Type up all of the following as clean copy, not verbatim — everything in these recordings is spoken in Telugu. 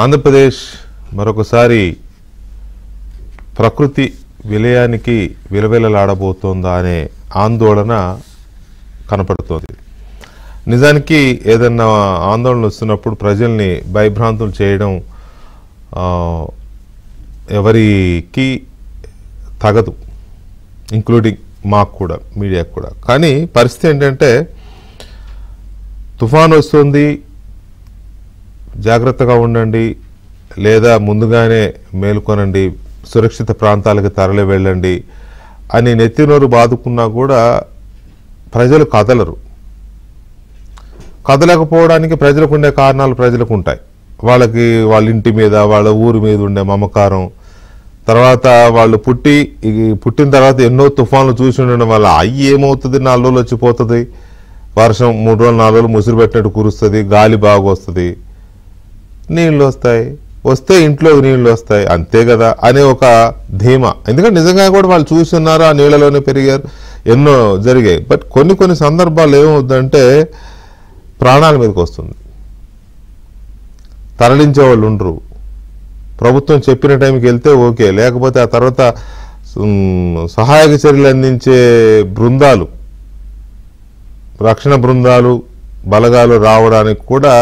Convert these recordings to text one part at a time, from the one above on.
ఆంధ్రప్రదేశ్ మరొకసారి ప్రకృతి విలయానికి విలవిలలాడబోతోందా అనే ఆందోళన కనపడుతోంది. నిజానికి ఏదన్నా ఆందోళన వస్తున్నప్పుడు ప్రజల్ని భయభ్రాంతులు చేయడం ఎవరికి తగదు, ఇంక్లూడింగ్ మాకు కూడా, మీడియాకు కూడా. కానీ పరిస్థితి ఏంటంటే తుఫాను వస్తుంది, జాగ్రత్తగా ఉండండి, లేదా ముందుగానే మేల్కొనండి, సురక్షిత ప్రాంతాలకు తరలి వెళ్ళండి అని నెత్తినోరు బాదుకున్నా కూడా ప్రజలు కదలరు. కదలకపోవడానికి ప్రజలకు ఉండే కారణాలు ప్రజలకు ఉంటాయి. వాళ్ళకి వాళ్ళ ఇంటి మీద, వాళ్ళ ఊరి మీద ఉండే మమకారం, తర్వాత వాళ్ళు పుట్టిన తర్వాత ఎన్నో తుఫాన్లు చూసి ఉండడం వల్ల అయ్యి ఏమవుతుంది, 4 రోజులు వచ్చిపోతుంది, వర్షం 3 రోజులు 4 రోజులు ముసిరి పెట్టినట్టు కురుస్తుంది, గాలి బాగా వస్తుంది, నీళ్ళు వస్తే ఇంట్లో నీళ్ళు వస్తాయి, అంతే కదా అనే ఒక ధీమా. ఎందుకంటే నిజంగా కూడా వాళ్ళు చూస్తున్నారు, ఆ నీళ్ళలోనే పెరిగారు, ఎన్నో జరిగాయి. బట్ కొన్ని సందర్భాలు ఏమవుతుందంటే ప్రాణాల మీదకి వస్తుంది, తరలించే వాళ్ళు ఉండరు. ప్రభుత్వం చెప్పిన టైంకి వెళ్తే ఓకే, లేకపోతే ఆ తర్వాత సహాయక చర్యలు అందించే బృందాలు, రక్షణ బృందాలు, బలగాలు రావడానికి కూడా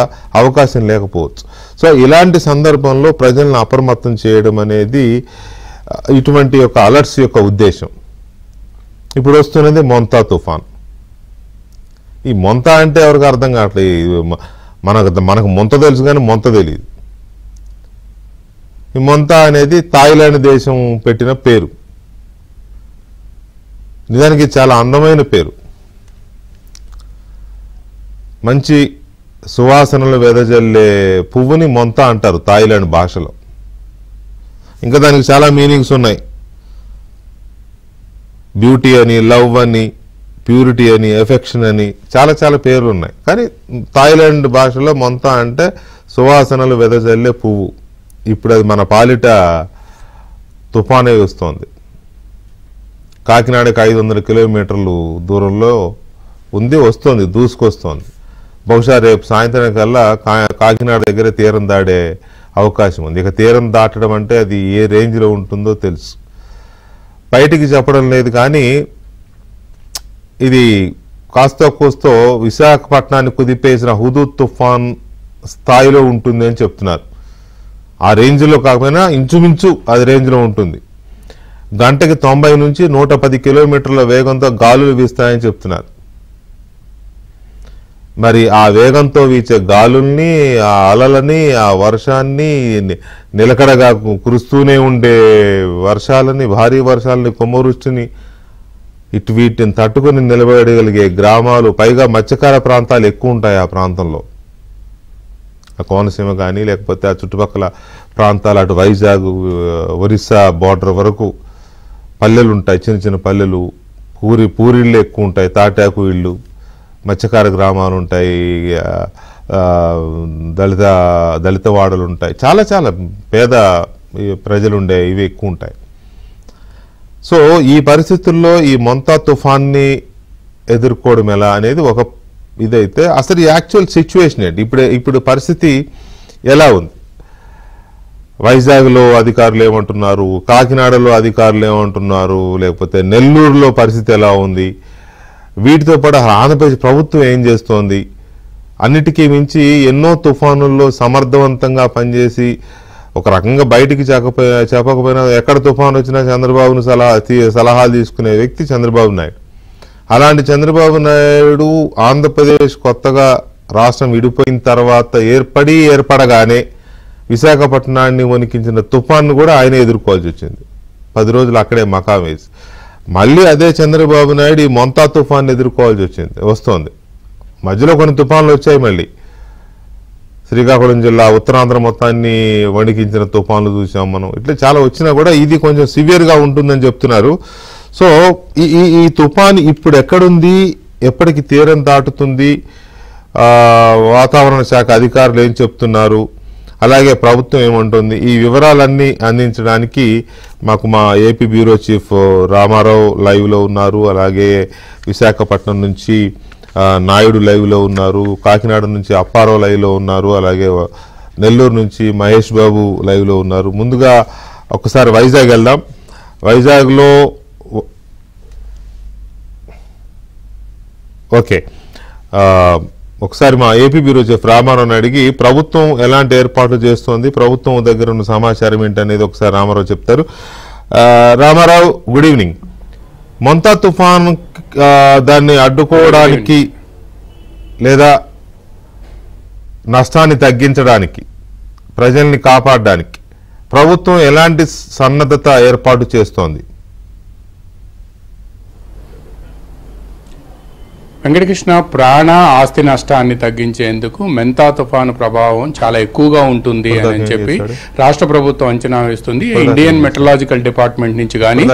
అవకాశం లేకపోవచ్చు. సో ఇలాంటి సందర్భంలో ప్రజలను అప్రమత్తం చేయడం అనేది ఇటువంటి యొక్క అలర్ట్స్ యొక్క ఉద్దేశం. ఇప్పుడు వస్తున్నది మొంతా తుఫాన్. ఈ మొంతా అంటే ఎవరికి అర్థం కావట్లేదు. మనకు మొంత తెలుసు కానీ మొంత తెలియదు. ఈ మొంతా అనేది థాయిలాండ్ దేశం పెట్టిన పేరు. నిజానికి చాలా అందమైన పేరు. మంచి సువాసనలు వెదజల్లే పువ్వుని మొంతా అంటారు థాయిలాండ్ భాషలో. ఇంకా దానికి చాలా మీనింగ్స్ ఉన్నాయి. బ్యూటీ అని, లవ్ అని, ప్యూరిటీ అని, ఎఫెక్షన్ అని చాలా పేర్లు ఉన్నాయి. కానీ థాయిలాండ్ భాషలో మొంతా అంటే సువాసనలు వెదజల్లే పువ్వు. ఇప్పుడు అది మన పాలిట తుఫానే వస్తోంది. కాకినాడకి 500 కిలోమీటర్లు దూరంలో ఉంది, వస్తోంది, దూసుకొస్తోంది. బహుశా రేపు సాయంత్రం కల్లా కాకినాడ దగ్గర తీరం దాడే అవకాశం ఉంది. ఇక తీరం దాటడం అంటే అది ఏ రేంజ్లో ఉంటుందో తెలుసు, బయటికి చెప్పడం లేదు. కానీ ఇది కాస్త కోస్తో విశాఖపట్నాన్ని కుదిపేసిన హుదూద్ తుఫాన్ స్థాయిలో ఉంటుంది అని చెప్తున్నారు. ఆ రేంజ్లో కాకపోయినా ఇంచుమించు అది రేంజ్లో ఉంటుంది. గంటకి 90 నుంచి 110 కిలోమీటర్ల వేగంతో గాలులు వీస్తాయని చెప్తున్నారు. మరి ఆ వేగంతో వీచే గాలుల్ని, ఆ అలలని, ఆ వర్షాన్ని, నిలకడగా కురుస్తూనే ఉండే వర్షాలని, భారీ వర్షాలని, కొమ్మవృష్టిని, వీటిని తట్టుకుని నిలబడగలిగే గ్రామాలు, పైగా మత్స్యకార ప్రాంతాలు ఎక్కువ ఉంటాయి ఆ ప్రాంతంలో. ఆ కోనసీమ కానీ లేకపోతే ఆ చుట్టుపక్కల ప్రాంతాలు, అటు వైజాగ్, ఒరిస్సా బార్డర్ వరకు పల్లెలు ఉంటాయి, చిన్న పల్లెలు, పూరిళ్ళు ఎక్కువ ఉంటాయి, తాటాకు ఇళ్ళు, మత్స్యకార గ్రామాలు ఉంటాయి, దళిత వాడలు ఉంటాయి, చాలా పేద ప్రజలు ఉండే ఇవి ఎక్కువ ఉంటాయి. సో ఈ పరిస్థితుల్లో ఈ మొంతా తుఫాన్ని ఎదుర్కోవడం ఎలా అనేది ఒక ఇదైతే, అసలు ఈ యాక్చువల్ సిచ్యువేషన్ ఏంటి, ఇప్పుడు పరిస్థితి ఎలా ఉంది? వైజాగ్లో అధికారులు ఏమంటున్నారు, కాకినాడలో అధికారులు ఏమంటున్నారు, లేకపోతే నెల్లూరులో పరిస్థితి ఎలా ఉంది, వీటితో పాటు ఆంధ్రప్రదేశ్ ప్రభుత్వం ఏం చేస్తోంది? అన్నిటికీ మించి ఎన్నో తుఫానుల్లో సమర్థవంతంగా పనిచేసి ఒక రకంగా బయటికి చెప్పకపోయినా ఎక్కడ తుఫాను వచ్చినా చంద్రబాబును సలహాలు తీసుకునే వ్యక్తి చంద్రబాబు నాయుడు. అలాంటి చంద్రబాబు నాయుడు ఆంధ్రప్రదేశ్ కొత్తగా రాష్ట్రం విడిపోయిన తర్వాత ఏర్పడగానే విశాఖపట్నాన్ని వణికించిన తుఫాన్ను కూడా ఆయన ఎదుర్కోవాల్సి వచ్చింది. 10 రోజులు అక్కడే మకాం వేసి మళ్ళీ అదే చంద్రబాబు నాయుడు ఈ మొంతా తుఫాన్ని ఎదుర్కోవాల్సి వస్తోంది. మధ్యలో కొన్ని తుఫాన్లు వచ్చాయి. మళ్ళీ శ్రీకాకుళం జిల్లా, ఉత్తరాంధ్ర మొత్తాన్ని వణికించిన తుఫాన్లు చూసాం మనం. ఇట్లా చాలా వచ్చినా కూడా ఇది కొంచెం సివియర్గా ఉంటుందని చెప్తున్నారు. సో ఈ తుఫాన్ ఇప్పుడు ఎక్కడుంది, ఎప్పటికి తీరం దాటుతుంది, వాతావరణ శాఖ అధికారులు ఏం చెప్తున్నారు, అలాగే ప్రభుత్వం ఏమంటుంది, ఈ వివరాలన్నీ అందించడానికి మాకు మా ఏపీ బ్యూరో చీఫ్ రామారావు లైవ్లో ఉన్నారు. అలాగే విశాఖపట్నం నుంచి నాయుడు లైవ్లో ఉన్నారు, కాకినాడ నుంచి అప్పారావు లైవ్లో ఉన్నారు, అలాగే నెల్లూరు నుంచి మహేష్ బాబు లైవ్లో ఉన్నారు. ముందుగా ఒకసారి వైజాగ్ వెళ్దాం. వైజాగ్లో ఓకే, ఒకసారి మా ఏపీ బ్యూరో చీఫ్ రామారావుని అడిగి ప్రభుత్వం ఎలాంటి ఏర్పాట్లు చేస్తోంది, ప్రభుత్వం దగ్గర ఉన్న సమాచారం ఏంటనేది ఒకసారి రామారావు చెప్తారు. Ramarao, good evening. మొంతా తుఫాన్ దాన్ని అడ్డుకోవడానికి లేదా నష్టాన్ని తగ్గించడానికి, ప్రజల్ని కాపాడడానికి ప్రభుత్వం ఎలాంటి సన్నద్ధత ఏర్పాటు చేస్తోంది? వెంకటకృష్ణ, ప్రాణ ఆస్తి నష్టాన్ని తగ్గించేందుకు మెంతా తుఫాను ప్రభావం చాలా ఎక్కువగా ఉంటుంది అని చెప్పి రాష్ట్ర ప్రభుత్వం అంచనా వేస్తుంది. ఇండియన్ మెట్రలాజికల్ డిపార్ట్మెంట్ నుంచి కానీ,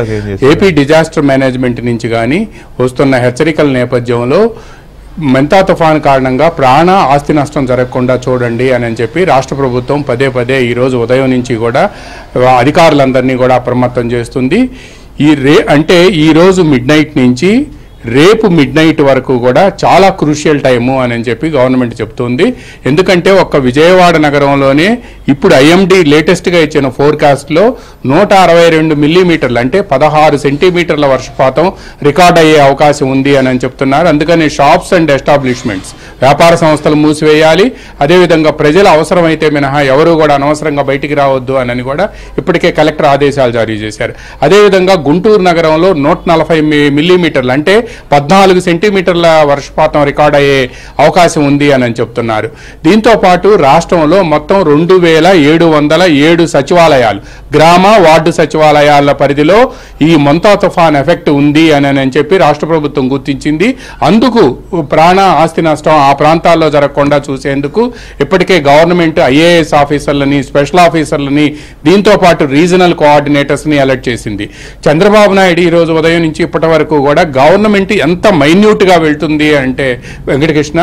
ఏపీ డిజాస్టర్ మేనేజ్మెంట్ నుంచి కానీ వస్తున్న హెచ్చరికల నేపథ్యంలో మెంతా తుఫాను కారణంగా ప్రాణ ఆస్తి నష్టం జరగకుండా చూడండి అని చెప్పి రాష్ట్ర ప్రభుత్వం పదే పదే ఈరోజు ఉదయం నుంచి కూడా అధికారులందరినీ కూడా అప్రమత్తం చేస్తుంది. అంటే ఈరోజు మిడ్ నైట్ నుంచి రేపు మిడ్ నైట్ వరకు కూడా చాలా క్రూషియల్ టైము అని చెప్పి గవర్నమెంట్ చెప్తుంది. ఎందుకంటే ఒక్క విజయవాడ నగరంలోనే ఇప్పుడు ఐఎండీ లేటెస్ట్గా ఇచ్చిన ఫోర్కాస్ట్లో 162 మిల్లీమీటర్లు అంటే 16 సెంటీమీటర్ల వర్షపాతం రికార్డ్ అయ్యే అవకాశం ఉంది అని చెప్తున్నారు. అందుకని షాప్స్ అండ్ ఎస్టాబ్లిష్మెంట్స్, వ్యాపార సంస్థలు మూసివేయాలి. అదేవిధంగా ప్రజల అవసరమైతే మినహా ఎవరు కూడా అనవసరంగా బయటికి రావద్దు అని కూడా ఇప్పటికే కలెక్టర్ ఆదేశాలు జారీ చేశారు. అదేవిధంగా గుంటూరు నగరంలో 140 మిల్లీమీటర్లు అంటే 14 సెంటీమీటర్ల వర్షపాతం రికార్డ్ అయ్యే అవకాశం ఉంది అని చెప్తున్నారు. దీంతో పాటు రాష్ట్రంలో మొత్తం 2707 సచివాలయాలు, గ్రామ వార్డు సచివాలయాల పరిధిలో ఈ మొంతా తుఫాన్ ఎఫెక్ట్ ఉంది అని చెప్పి రాష్ట్ర ప్రభుత్వం గుర్తించింది. అందుకు ప్రాణ ఆస్తి నష్టం ఆ ప్రాంతాల్లో జరగకుండా చూసేందుకు ఇప్పటికే గవర్నమెంట్ ఐఏఎస్ ఆఫీసర్లని, స్పెషల్ ఆఫీసర్లని, దీంతో పాటు రీజనల్ కోఆర్డినేటర్స్ని అలర్ట్ చేసింది. చంద్రబాబు నాయుడు ఈ రోజు ఉదయం నుంచి ఇప్పటి వరకు కూడా గవర్నమెంట్ ఎంత మైన్యూట్గా వెళ్తుంది అంటే వెంకటకృష్ణ,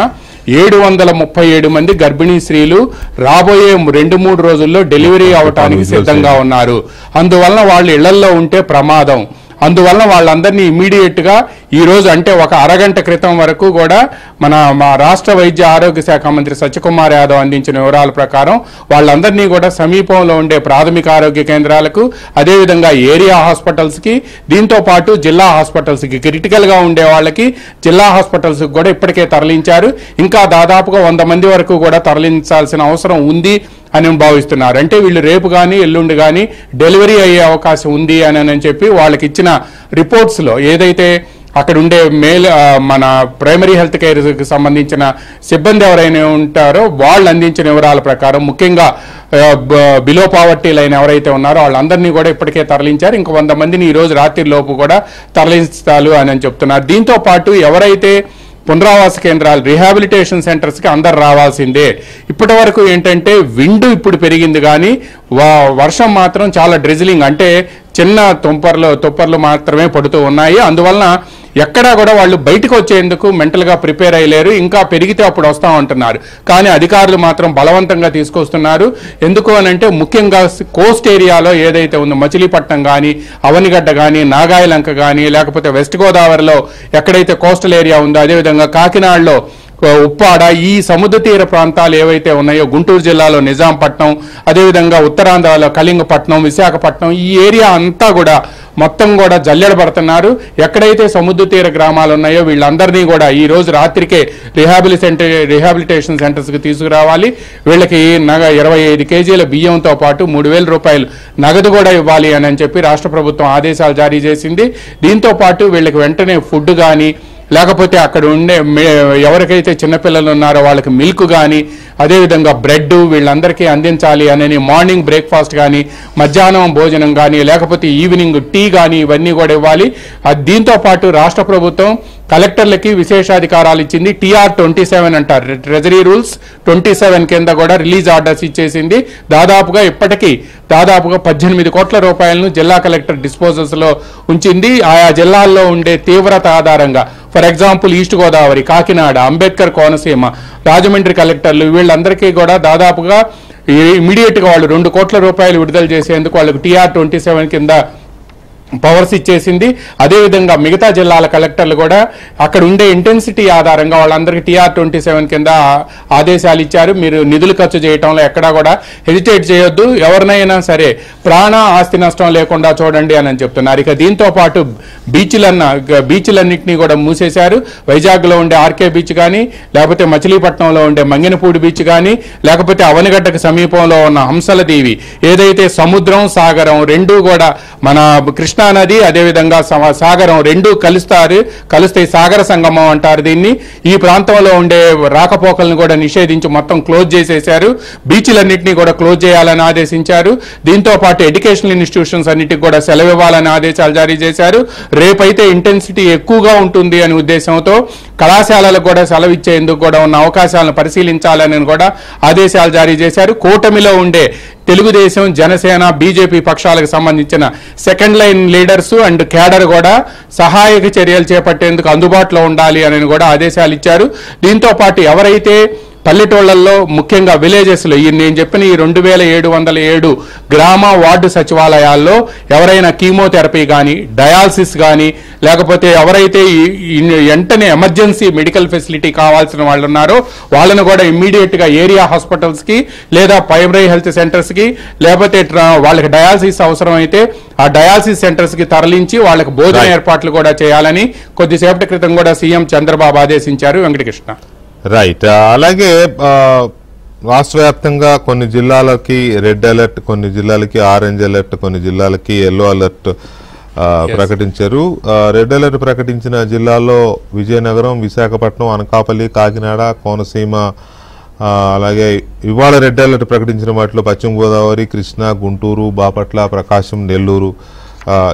737 మంది గర్భిణీ స్త్రీలు రాబోయే 2-3 రోజుల్లో డెలివరీ అవటానికి సిద్ధంగా ఉన్నారు. అందువలన వాళ్ళు ఇళ్లల్లో ఉంటే ప్రమాదం. అందువలన వాళ్ళందరినీ ఇమీడియట్గా ఈరోజు అంటే ఒక అరగంట క్రితం వరకు కూడా మా రాష్ట్ర వైద్య ఆరోగ్య శాఖ మంత్రి సత్యకుమార్ యాదవ్ అందించిన వివరాల ప్రకారం వాళ్ళందరినీ కూడా సమీపంలో ఉండే ప్రాథమిక ఆరోగ్య కేంద్రాలకు, అదేవిధంగా ఏరియా హాస్పిటల్స్కి, దీంతో పాటు జిల్లా హాస్పిటల్స్కి, క్రిటికల్గా ఉండే వాళ్ళకి జిల్లా హాస్పిటల్స్కి కూడా ఇప్పటికే తరలించారు. ఇంకా దాదాపుగా 100 మంది వరకు కూడా తరలించాల్సిన అవసరం ఉంది అని భావిస్తున్నారు. అంటే వీళ్ళు రేపు కానీ ఎల్లుండి కానీ డెలివరీ అయ్యే అవకాశం ఉంది అని చెప్పి వాళ్ళకి ఇచ్చిన రిపోర్ట్స్లో ఏదైతే అక్కడ ఉండే మన ప్రైమరీ హెల్త్ కేర్కి సంబంధించిన సిబ్బంది ఎవరైనా ఉంటారో వాళ్ళు అందించిన వివరాల ప్రకారం ముఖ్యంగా బిలో పావర్టీ లైన్ ఎవరైతే ఉన్నారో వాళ్ళందరినీ కూడా ఇప్పటికే తరలించారు. ఇంక 100 మందిని ఈరోజు రాత్రి లోపు కూడా తరలిస్తారు అని చెప్తున్నారు. దీంతో పాటు ఎవరైతే పునరావాస కేంద్రాలు, రీహాబిలిటేషన్ సెంటర్స్కి అందరు రావాల్సిందే. ఇప్పటి వరకు ఏంటంటే విండ్ ఇప్పుడు పెరిగింది కానీ వర్షం మాత్రం చాలా డ్రిజిలింగ్ అంటే చిన్న తుప్పర్లు మాత్రమే పడుతూ ఉన్నాయి. అందువలన ఎక్కడా కూడా వాళ్ళు బయటకు వచ్చేందుకు మెంటల్గా ప్రిపేర్ అయ్యలేరు. ఇంకా పెరిగితే అప్పుడు వస్తామంటున్నారు. కానీ అధికారులు మాత్రం బలవంతంగా తీసుకొస్తున్నారు. ఎందుకు అనంటే ముఖ్యంగా కోస్ట్ ఏరియాలో ఏదైతే ఉందో మచిలీపట్నం కానీ, అవనిగడ్డ కానీ, నాగాయలంక కానీ, లేకపోతే వెస్ట్ గోదావరిలో ఎక్కడైతే కోస్టల్ ఏరియా ఉందో, అదేవిధంగా కాకినాడలో ఉప్పాడ, ఈ సముద్ర తీర ప్రాంతాలు ఏవైతే ఉన్నాయో, గుంటూరు జిల్లాలో నిజాంపట్నం, అదేవిధంగా ఉత్తరాంధ్రలో కళింగపట్నం, విశాఖపట్నం, ఈ ఏరియా అంతా కూడా మొత్తం కూడా జల్లెడబడుతున్నారు. ఎక్కడైతే సముద్ర తీర గ్రామాలు ఉన్నాయో వీళ్ళందరినీ కూడా ఈ రోజు రాత్రికే రీహాబిలిటేషన్ సెంటర్స్కి తీసుకురావాలి. వీళ్ళకి 25 కేజీల బియ్యంతో పాటు 3,000 రూపాయలు నగదు కూడా ఇవ్వాలి అని చెప్పి రాష్ట్ర ప్రభుత్వం ఆదేశాలు జారీ చేసింది. దీంతో పాటు వీళ్ళకి వెంటనే ఫుడ్ కానీ, లేకపోతే అక్కడ ఉండే ఎవరికైతే చిన్నపిల్లలు ఉన్నారో వాళ్ళకి మిల్క్ కానీ, అదేవిధంగా బ్రెడ్ వీళ్ళందరికీ అందించాలి అని మార్నింగ్ బ్రేక్ఫాస్ట్ కానీ, మధ్యాహ్నం భోజనం కానీ, లేకపోతే ఈవినింగ్ టీ కానీ ఇవన్నీ కూడా ఇవ్వాలి. దీంతో పాటు రాష్ట్ర ప్రభుత్వం కలెక్టర్లకి విశేషాధికారాలు ఇచ్చింది. TR-27 అంటారు, ట్రెజరీ రూల్స్ 27 కింద కూడా రిలీజ్ ఆర్డర్స్ ఇచ్చేసింది. ఇప్పటికీ 18 కోట్ల రూపాయలను జిల్లా కలెక్టర్ డిస్పోజల్స్లో ఉంచింది. ఆయా జిల్లాల్లో ఉండే తీవ్రత ఆధారంగా, for example east Godavari, Kakinada, Ambedkar Konaseema, Rajahmundry కలెక్టర్లు వీళ్ళందరికీ కూడా దాదాపుగా ఇమీడియట్గా వాళ్ళు 2 కోట్ల రూపాయలు విడుదల చేసేందుకు వాళ్ళకు TR-27 కింద పవర్స్ ఇచ్చేసింది. అదేవిధంగా మిగతా జిల్లాల కలెక్టర్లు కూడా అక్కడ ఉండే ఇంటెన్సిటీ ఆధారంగా వాళ్ళందరికీ TR-27 కింద ఆదేశాలు ఇచ్చారు. మీరు నిధులు ఖర్చు చేయటంలో ఎక్కడా కూడా హెజిటేట్ చేయొద్దు, ఎవరినైనా సరే ప్రాణ ఆస్తి నష్టం లేకుండా చూడండి అని చెప్తున్నారు. ఇక దీంతో పాటు బీచ్లన్నింటినీ కూడా మూసేశారు. వైజాగ్లో ఉండే ఆర్కే బీచ్ కానీ, లేకపోతే మచిలీపట్నంలో ఉండే మంగినపూడి బీచ్ కానీ, లేకపోతే అవనిగడ్డకు సమీపంలో ఉన్న హంసల దీవి, ఏదైతే సముద్రం సాగరం రెండూ కూడా మన కృష్ణా నది అదేవిధంగా సాగరం రెండూ కలిస్తే సాగర సంగమం అంటారు దీన్ని. ఈ ప్రాంతంలో ఉండే రాకపోకలను కూడా నిషేధించి మొత్తం క్లోజ్ చేసేశారు. బీచ్లన్నింటినీ కూడా క్లోజ్ చేయాలని ఆదేశించారు. దీంతో పాటు ఎడ్యుకేషనల్ ఇన్స్టిట్యూషన్స్ అన్నిటికి కూడా సెలవు ఇవ్వాలని ఆదేశాలు జారీ చేశారు. రేపైతే ఇంటెన్సిటీ ఎక్కువగా ఉంటుంది అనే ఉద్దేశంతో కళాశాలలకు కూడా సెలవు ఇచ్చేందుకు కూడా ఉన్న అవకాశాలను పరిశీలించాలని కూడా ఆదేశాలు జారీ చేశారు. కూటమిలో ఉండే తెలుగుదేశం, జనసేన, బీజేపీ పక్షాలకు సంబంధించిన second line leaders and cadre కూడా సహాయక చర్యలు చేపట్టేందుకు అందుబాటులో ఉండాలి అని కూడా ఆదేశాలు ఇచ్చారు. దీంతో పాటు ఎవరైతే పల్లెటూళ్లలో ముఖ్యంగా విలేజెస్లో నేను చెప్పిన ఈ 2707 గ్రామ వార్డు సచివాలయాల్లో ఎవరైనా కీమోథెరపీ కానీ, డయాలసిస్ కానీ, లేకపోతే ఎవరైతే వెంటనే ఎమర్జెన్సీ మెడికల్ ఫెసిలిటీ కావాల్సిన వాళ్ళు ఉన్నారో వాళ్ళను కూడా ఇమ్మీడియట్గా ఏరియా హాస్పిటల్స్కి లేదా ప్రైమరీ హెల్త్ సెంటర్స్కి, లేకపోతే వాళ్ళకి డయాలసిస్ అవసరం అయితే ఆ డయాలసిస్ సెంటర్స్కి తరలించి వాళ్ళకి భోజన ఏర్పాట్లు కూడా చేయాలని కొద్దిసేపటి క్రితం కూడా సీఎం చంద్రబాబు ఆదేశించారు. వెంకటకృష్ణ. రైట్. అలాగే రాష్ట్ర వ్యాప్తంగా కొన్ని జిల్లాలకి రెడ్ అలర్ట్, కొన్ని జిల్లాలకి ఆరెంజ్ అలర్ట్, కొన్ని జిల్లాలకి ఎల్లో అలర్ట్ ప్రకటించారు. రెడ్ అలర్ట్ ప్రకటించిన జిల్లాల్లో విజయనగరం, విశాఖపట్నం, అనకాపల్లి, కాకినాడ, కోనసీమ, అలాగే ఇవాళ రెడ్ అలర్ట్ ప్రకటించిన వాటిలో పశ్చిమ గోదావరి, కృష్ణా, గుంటూరు, బాపట్ల, ప్రకాశం, నెల్లూరు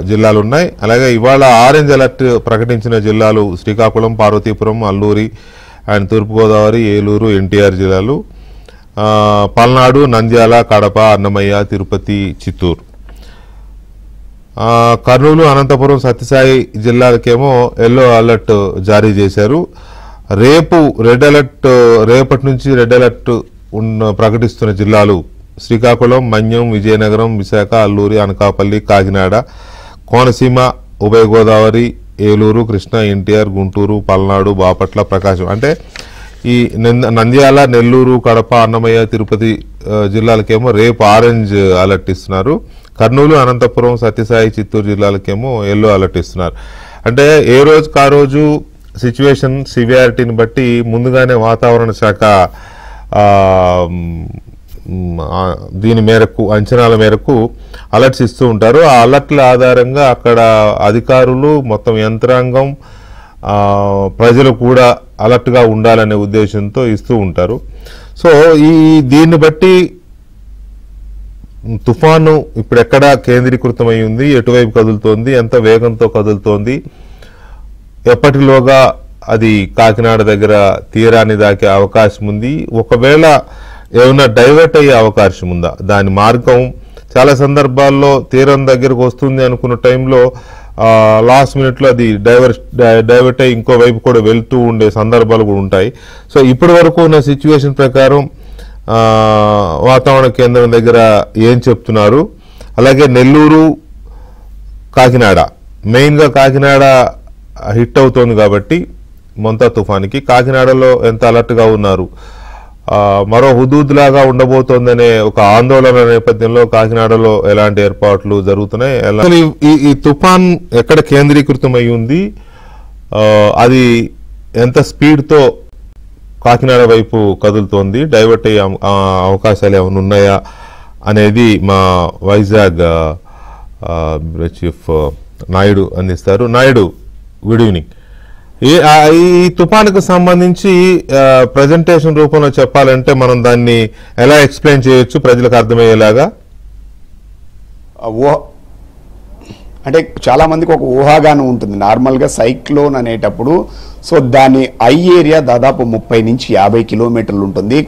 జిల్లాలు ఉన్నాయి. అలాగే ఇవాళ ఆరెంజ్ అలర్ట్ ప్రకటించిన జిల్లాలు శ్రీకాకుళం, పార్వతీపురం, అల్లూరి అండ్ తూర్పుగోదావరి, ఏలూరు, ఎన్టీఆర్ జిల్లాలు, పల్నాడు, నంద్యాల, కడప, అన్నమయ్య, తిరుపతి, చిత్తూరు. కర్నూలు, అనంతపురం, సత్యసాయి జిల్లాలకేమో ఎల్లో అలర్ట్ జారీ చేశారు. రేపటి నుంచి రెడ్ అలర్ట్ ప్రకటిస్తున్న జిల్లాలు శ్రీకాకుళం, మన్యం, విజయనగరం, విశాఖ, అల్లూరి, అనకాపల్లి, కాకినాడ, కోనసీమ, ఉభయ గోదావరి, ఏలూరు, కృష్ణా, ఎన్టీఆర్, గుంటూరు, పల్నాడు, బాపట్ల, ప్రకాశం. అంటే ఈ నంద్యాల, నెల్లూరు, కడప, అన్నమయ్య, తిరుపతి జిల్లాలకేమో రేపు ఆరెంజ్ అలర్ట్ ఇస్తున్నారు. కర్నూలు, అనంతపురం, సత్యసాయి, చిత్తూరు జిల్లాలకేమో ఎల్లో అలర్ట్ ఇస్తున్నారు. అంటే ఏ రోజుకు ఆ రోజు సిచ్యువేషన్ సివియారిటీని బట్టి ముందుగానే వాతావరణ శాఖ దీని మేరకు అంచనాల మేరకు అలర్ట్స్ ఇస్తూ ఉంటారు. ఆ అలర్ట్ల ఆధారంగా అక్కడ అధికారులు, మొత్తం యంత్రాంగం, ప్రజలు కూడా అలర్ట్గా ఉండాలనే ఉద్దేశంతో ఇస్తూ ఉంటారు. సో దీన్ని బట్టి తుఫాను ఇప్పుడు ఎక్కడ కేంద్రీకృతమై ఉంది, ఎటువైపు కదులుతోంది, ఎంత వేగంతో కదులుతోంది, ఎప్పటిలోగా అది కాకినాడ దగ్గర తీరాన్ని దాకే అవకాశం ఉంది, ఒకవేళ ఏమైనా డైవర్ట్ అయ్యే అవకాశం ఉందా, దాని మార్గం చాలా సందర్భాల్లో తీరం దగ్గరకు వస్తుంది అనుకున్న టైంలో లాస్ట్ మినిట్లో అది డైవర్ట్ అయ్యి ఇంకో వైపు కూడా వెళ్తూ ఉండే సందర్భాలు కూడా ఉంటాయి. సో ఇప్పటి వరకు ఉన్న సిచ్యువేషన్ ప్రకారం వాతావరణ కేంద్రం దగ్గర ఏం చెప్తున్నారు, అలాగే నెల్లూరు, కాకినాడ, మెయిన్గా కాకినాడ హిట్ అవుతోంది కాబట్టి మొంతా తుఫానికి కాకినాడలో ఎంత అలర్ట్గా ఉన్నారు, మరో హుదూద్ లాగా ఉండబోతోందనే ఒక ఆందోళన నేపథ్యంలో కాకినాడలో ఎలాంటి ఏర్పాట్లు జరుగుతున్నాయి, ఈ తుఫాన్ ఎక్కడ కేంద్రీకృతమై ఉంది, అది ఎంత స్పీడ్తో కాకినాడ వైపు కదులుతోంది, డైవర్ట్ అయ్యే అవకాశాలు ఏమైనా ఉన్నాయా అనేది మా వైజాగ్ చీఫ్ నాయుడు అందిస్తారు. Naidu, good evening. ఈ తుఫానుకు సంబంధించి ప్రజెంటేషన్ రూపంలో చెప్పాలంటే మనం దాన్ని ఎలా ఎక్స్ప్లెయిన్ చేయొచ్చు ప్రజలకు అర్థమయ్యేలాగా? అంటే చాలా మందికి ఒక ఊహాగానం ఉంటుంది. నార్మల్గా సైక్లోన్ అనేటప్పుడు సో దాని ఐ ఏరియా దాదాపు 30 నుంచి 50 కిలోమీటర్లు ఉంటుంది.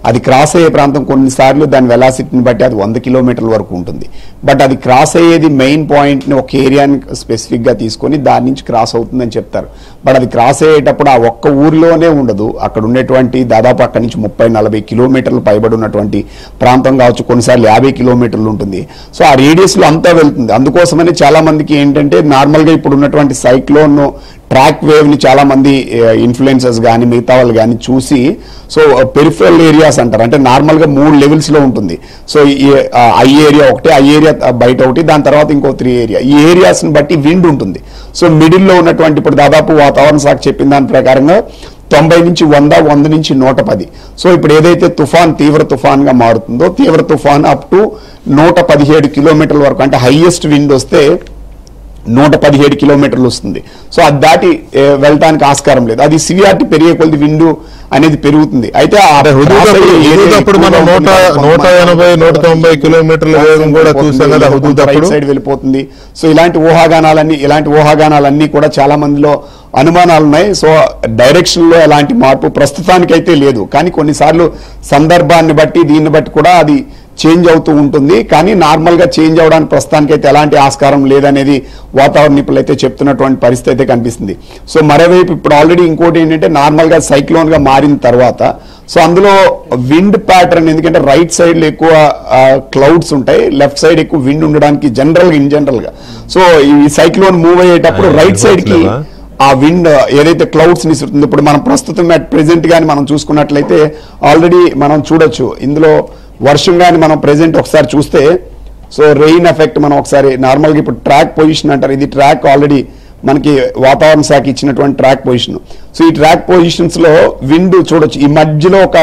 అది క్రాస్ అయ్యే ప్రాంతం కొన్నిసార్లు దాని వెలాసిటీని బట్టి అది 100 కిలోమీటర్ల వరకు ఉంటుంది. బట్ అది క్రాస్ అయ్యేది మెయిన్ పాయింట్ని ఒక ఏరియాని స్పెసిఫిక్గా తీసుకొని దాని నుంచి క్రాస్ అవుతుందని చెప్తారు. బట్ అది క్రాస్ అయ్యేటప్పుడు ఆ ఒక్క ఊరిలోనే ఉండదు, అక్కడ ఉండేటువంటి దాదాపు అక్కడి నుంచి 30-40 కిలోమీటర్లు పైబడి ఉన్నటువంటి ప్రాంతం కావచ్చు, కొన్నిసార్లు 50 కిలోమీటర్లు ఉంటుంది. సో ఆ రేడియస్లో అంతా వెళ్తుంది. అందుకోసమని చాలా మందికి ఏంటంటే నార్మల్గా ఇప్పుడు ఉన్నటువంటి సైక్లోన్ ట్రాక్ వేవ్ ని చాలా మంది ఇన్ఫ్లుయెన్సర్స్ కానీ మిగతా వాళ్ళు కానీ చూసి, సో పెరిఫరల్ ఏరియాస్ అంటారు, అంటే నార్మల్ గా 3 లెవెల్స్ లో ఉంటుంది. సో ఈ ఐ ఏరియా ఒకటి, ఐ ఏరియా బయట ఒకటి, దాని తర్వాత ఇంకో 3 ఏరియా. ఈ ఏరియాస్ ని బట్టి విండ్ ఉంటుంది. సో మిడిల్ లో ఉన్నటువంటి ఇప్పుడు దాదాపు వాతావరణ శాఖ చెప్పిన దాని ప్రకారంగా 90 నుంచి 100, 100 నుంచి 110. సో ఇప్పుడు ఏదైతే తుఫాన్ తీవ్ర తుఫాన్ గా మారుతుందో, తీవ్ర తుఫాన్ అప్ టు 117 కిలోమీటర్ల వరకు, అంటే హైయెస్ట్ విండ్ వస్తే 117 కిలోమీటర్లు వస్తుంది. సో అది దాటి వెళ్ళటానికి ఆస్కారం లేదు. అది సివియారిటీ పెరిగే కొద్ది విండు అనేది పెరుగుతుంది. అయితే మనం 180-190 కిలోమీటర్ల వేగం కూడా చూసాం కదా, రైట్ సైడ్ వెళ్ళిపోతుంది. సో ఇలాంటి ఊహాగానాలన్నీ కూడా చాలా మందిలో అనుమానాలు ఉన్నాయి. సో డైరెక్షన్ లో ఎలాంటి మార్పు ప్రస్తుతానికైతే లేదు, కానీ కొన్నిసార్లు సందర్భాన్ని బట్టి దీన్ని బట్టి కూడా అది చేంజ్ అవుతూ ఉంటుంది. కానీ నార్మల్ గా చేంజ్ అవడానికి ప్రస్తుతానికి అయితే ఎలాంటి ఆస్కారం లేదనేది వాతావరణ నిపుణులు అయితే చెప్తున్నటువంటి పరిస్థితి అయితే కనిపిస్తుంది. సో మరోవైపు ఇప్పుడు ఆల్రెడీ ఇంకోటి ఏంటంటే నార్మల్ గా సైక్లోన్ గా మారిన తర్వాత సో అందులో విండ్ ప్యాటర్న్, ఎందుకంటే రైట్ సైడ్ లో ఎక్కువ క్లౌడ్స్ ఉంటాయి, లెఫ్ట్ సైడ్ ఎక్కువ విండ్ ఉండడానికి ఇన్ జనరల్ గా సో ఈ సైక్లోన్ మూవ్ అయ్యేటప్పుడు రైట్ సైడ్ కి ఆ విండ్ ఏదైతే క్లౌడ్స్ నిస్తుందో, ఇప్పుడు మనం ప్రస్తుతం అట్ ప్రెసెంట్ గాని మనం చూసుకున్నట్లయితే ఆల్రెడీ మనం చూడొచ్చు ఇందులో వర్షం కానీ మనం ప్రెసెంట్ ఒకసారి చూస్తే, సో రెయిన్ ఎఫెక్ట్ మనం ఒకసారి నార్మల్గా ఇప్పుడు ట్రాక్ పొజిషన్ అంటారు, ఇది ట్రాక్ ఆల్రెడీ మనకి వాతావరణ శాఖ ఇచ్చినటువంటి ట్రాక్ పొజిషన్. సో ఈ ట్రాక్ పొజిషన్స్ లో విండ్ చూడొచ్చు, ఈ మధ్యలో ఒక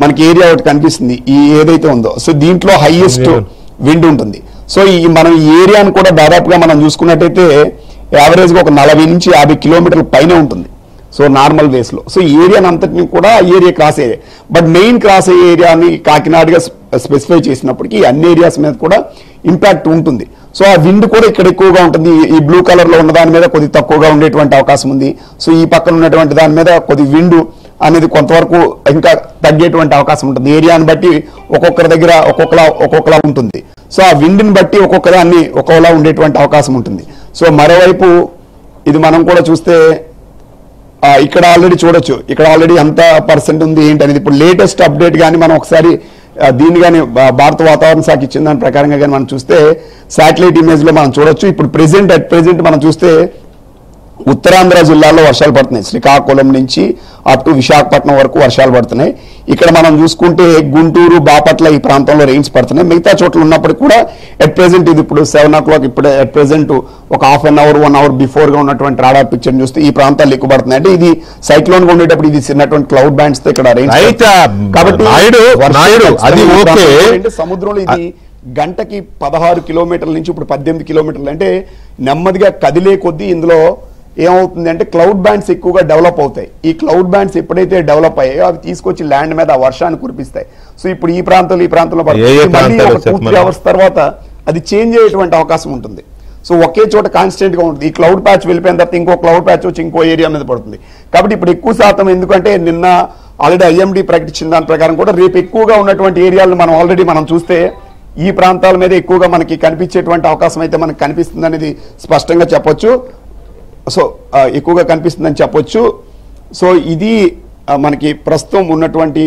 మనకి ఏరియా ఒకటి కనిపిస్తుంది, ఈ ఏదైతే ఉందో, సో దీంట్లో హైయెస్ట్ విండ్ ఉంటుంది. సో మనం ఈ ఏరియాను కూడా దాదాపుగా మనం చూసుకున్నట్టయితే యావరేజ్ గా ఒక 40 నుంచి 50 కిలోమీటర్ల పైన ఉంటుంది. సో నార్మల్ వేస్ లో సో ఈ ఏరియాని అంతటిని కూడా area cross area, but main cross అయ్యే ఏరియాని కాకినాడగా స్పెసిఫై చేసినప్పటికీ అన్ని ఏరియాస్ మీద కూడా ఇంపాక్ట్ ఉంటుంది. సో ఆ విండ్ కూడా ఇక్కడ ఎక్కువగా ఉంటుంది. ఈ బ్లూ కలర్ లో ఉన్న దాని మీద కొద్ది తక్కువగా ఉండేటువంటి అవకాశం ఉంది. సో ఈ పక్కన ఉన్నటువంటి దాని మీద కొద్ది విండ్ అనేది కొంతవరకు ఇంకా తగ్గేటువంటి అవకాశం ఉంటుంది. ఏరియాని బట్టి ఒక్కొక్కరి దగ్గర ఒక్కొక్కలా ఉంటుంది. సో ఆ విండ్ని బట్టి ఒక్కొక్క దాన్ని ఒక్కోలా ఉండేటువంటి అవకాశం ఉంటుంది. సో మరోవైపు ఇది మనం కూడా చూస్తే ఇక్కడ ఆల్రెడీ చూడొచ్చు, ఇక్కడ ఆల్రెడీ ఎంత పర్సెంట్ ఉంది ఏంటి అనేది. ఇప్పుడు లేటెస్ట్ అప్డేట్ కానీ మనం ఒకసారి దీన్ని కానీ భారత వాతావరణ శాఖ ఇచ్చిన దాని ప్రకారంగా కానీ మనం చూస్తే శాటిలైట్ ఇమేజ్ లో మనం చూడొచ్చు. ఇప్పుడు ప్రెసెంట్ మనం చూస్తే ఉత్తరాంధ్ర జిల్లాల్లో వర్షాలు పడుతున్నాయి. శ్రీకాకుళం నుంచి అప్ టు విశాఖపట్నం వరకు వర్షాలు పడుతున్నాయి. ఇక్కడ మనం చూసుకుంటే గుంటూరు, బాపట్ల ఈ ప్రాంతంలో రెయిన్స్ పడుతున్నాయి. మిగతా చోట్ల ఉన్నప్పటికీ కూడా ఎట్ ప్రెసెంట్ ఇది ఇప్పుడు 7 o'clock ఇప్పుడు ఎట్ ప్రెసెంట్ ఒక half an hour 1 hour before గా ఉన్నటువంటి రాడార్ పిక్చర్ చూస్తే ఈ ప్రాంతాలు ఎక్కువ పడుతున్నాయి. అంటే ఇది సైక్లోన్ గా ఉండేటప్పుడు ఇది చిన్నటువంటి క్లౌడ్ బ్యాండ్స్ తో ఇక్కడ రెయిన్స్, కాబట్టి సముద్రంలో ఇది గంటకి 16 కిలోమీటర్ల నుంచి ఇప్పుడు 18 కిలోమీటర్లు, అంటే నెమ్మదిగా కదిలే కొద్దీ ఇందులో ఏమవుతుంది అంటే క్లౌడ్ బ్యాండ్స్ ఎక్కువగా డెవలప్ అవుతాయి. ఈ క్లౌడ్ బ్యాండ్స్ ఎప్పుడైతే డెవలప్ అయ్యాయో అవి తీసుకొచ్చి ల్యాండ్ మీద ఆ వర్షాన్ని కురిపిస్తాయి. సో ఇప్పుడు ఈ ప్రాంతంలో 2 hours తర్వాత అది చేంజ్ అయ్యేటువంటి అవకాశం ఉంటుంది. సో ఒకే చోట కాన్స్టెంట్ గా ఉంటుంది. ఈ క్లౌడ్ ప్యాచ్ వెళ్ళిపోయిన తర్వాత ఇంకో క్లౌడ్ ప్యాచ్ వచ్చి ఇంకో ఏరియా మీద పడుతుంది. కాబట్టి ఇప్పుడు ఎక్కువ శాతం, ఎందుకంటే నిన్న ఆల్రెడీ ఐఎండీ ప్రకటించిన దాని ప్రకారం కూడా రేపు ఎక్కువగా ఉన్నటువంటి ఏరియాలను మనం చూస్తే ఈ ప్రాంతాల మీద ఎక్కువగా మనకి కనిపించేటువంటి అవకాశం అయితే మనకు కనిపిస్తుంది అనేది స్పష్టంగా చెప్పొచ్చు. సో ఎక్కువగా కనిపిస్తుందని చెప్పొచ్చు. సో ఇది మనకి ప్రస్తుతం ఉన్నటువంటి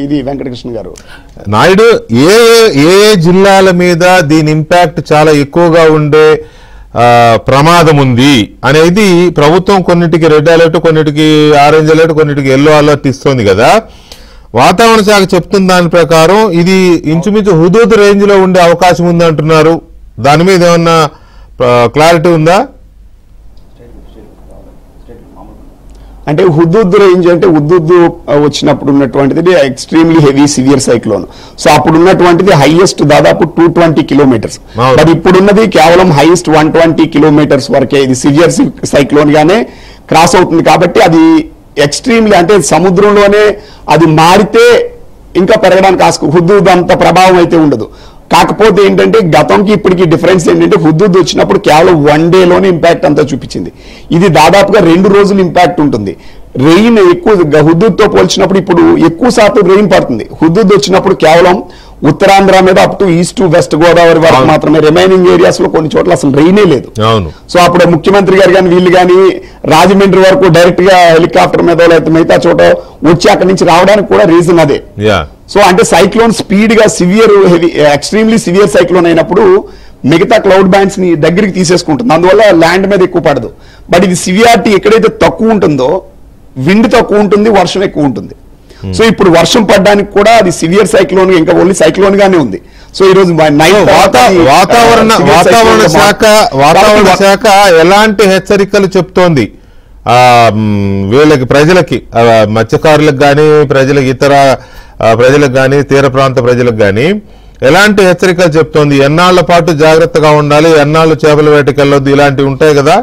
ఇది. వెంకటకృష్ణ గారు, నాయుడు, ఏ జిల్లాల మీద దీని ఇంపాక్ట్ చాలా ఎక్కువగా ఉండే ప్రమాదం ఉంది అనేది ప్రభుత్వం కొన్నిటికి రెడ్ అలర్ట్, కొన్నిటికి ఆరెంజ్ అలర్ట్, కొన్నిటికి ఎల్లో అలర్ట్ ఇస్తోంది కదా. వాతావరణ శాఖ చెప్తున్న దాని ప్రకారం ఇది ఇంచుమించు హుదూద్ రేంజ్ లో ఉండే అవకాశం ఉంది అంటున్నారు. దాని మీద ఏమన్నా క్లారిటీ ఉందా? అంటే హుదూద్ రేంజ్ అంటే హుదూద్ వచ్చినప్పుడు ఉన్నటువంటిది extremely heavy severe cyclone. So అప్పుడు ఉన్నటువంటిది హైయెస్ట్ దాదాపు 220 కిలోమీటర్స్. బట్ ఇప్పుడున్నది కేవలం హైయెస్ట్ 120 కిలోమీటర్స్ వరకే. ఇది సివియర్ సైక్లోన్ గానే క్రాస్ అవుతుంది. కాబట్టి అది ఎక్స్ట్రీమ్లీ, అంటే సముద్రంలోనే అది మారితే ఇంకా పెరగడానికి ఆస్కారం. హుదూద్ అంత ప్రభావం అయితే ఉండదు. కాకపోతే ఏంటంటే గతంకి ఇప్పటికి డిఫరెన్స్ ఏంటంటే హుదూద్ వచ్చినప్పుడు కేవలం 1 day లోనే ఇంపాక్ట్ అంతా చూపించింది. ఇది దాదాపుగా 2 రోజులు ఇంపాక్ట్ ఉంటుంది. రెయిన్ ఎక్కువ హుద్దూద్తో పోల్చినప్పుడు ఇప్పుడు ఎక్కువ శాతం రెయిన్ పడుతుంది. హుద్దూద్ వచ్చినప్పుడు కేవలం ఉత్తరాంధ్ర మీద up to east to west Godavari వరకు మాత్రమే, రిమైనింగ్ ఏరియాస్ లో కొన్ని చోట్ల అసలు రెయినే లేదు. సో అప్పుడు ముఖ్యమంత్రి గారు కానీ వీళ్ళు కానీ రాజమండ్రి వరకు డైరెక్ట్ గా హెలికాప్టర్ మీద లేకపోతే మిగతా చోట వచ్చి అక్కడి నుంచి రావడానికి కూడా రీజన్ అదే. సో అంటే సైక్లోన్ స్పీడ్ గా severe heavy extremely severe cyclone అయినప్పుడు మిగతా క్లౌడ్ బ్యాండ్స్ ని దగ్గరికి తీసేసుకుంటుంది, అందువల్ల ల్యాండ్ మీద ఎక్కువ పడదు. బట్ ఇది సివియారిటీ ఎక్కడైతే తక్కువ ఉంటుందో విండ్ తక్కువ ఉంటుంది, వర్షం ఎక్కువ ఉంటుంది. సో ఇప్పుడు వర్షం పడడానికి కూడా అది సివియర్ సైక్లోన్ ఇంకా ఓన్లీ సైక్లోన్ గానే ఉంది. సో ఈ రోజు వాతావరణ శాఖ ఎలాంటి హెచ్చరికలు చెప్తోంది వీళ్ళకి, ప్రజలకి, మత్స్యకారులకు కానీ ప్రజలకు, ఇతర ప్రజలకు కానీ, తీర ప్రాంత ప్రజలకు కానీ ఎలాంటి హెచ్చరికలు చెప్తోంది? ఎన్నాళ్ల పాటు జాగ్రత్తగా ఉండాలి, ఎన్నాళ్ళు చేపల వేటకెళ్ళొద్దు, ఇలాంటివి ఉంటాయి కదా?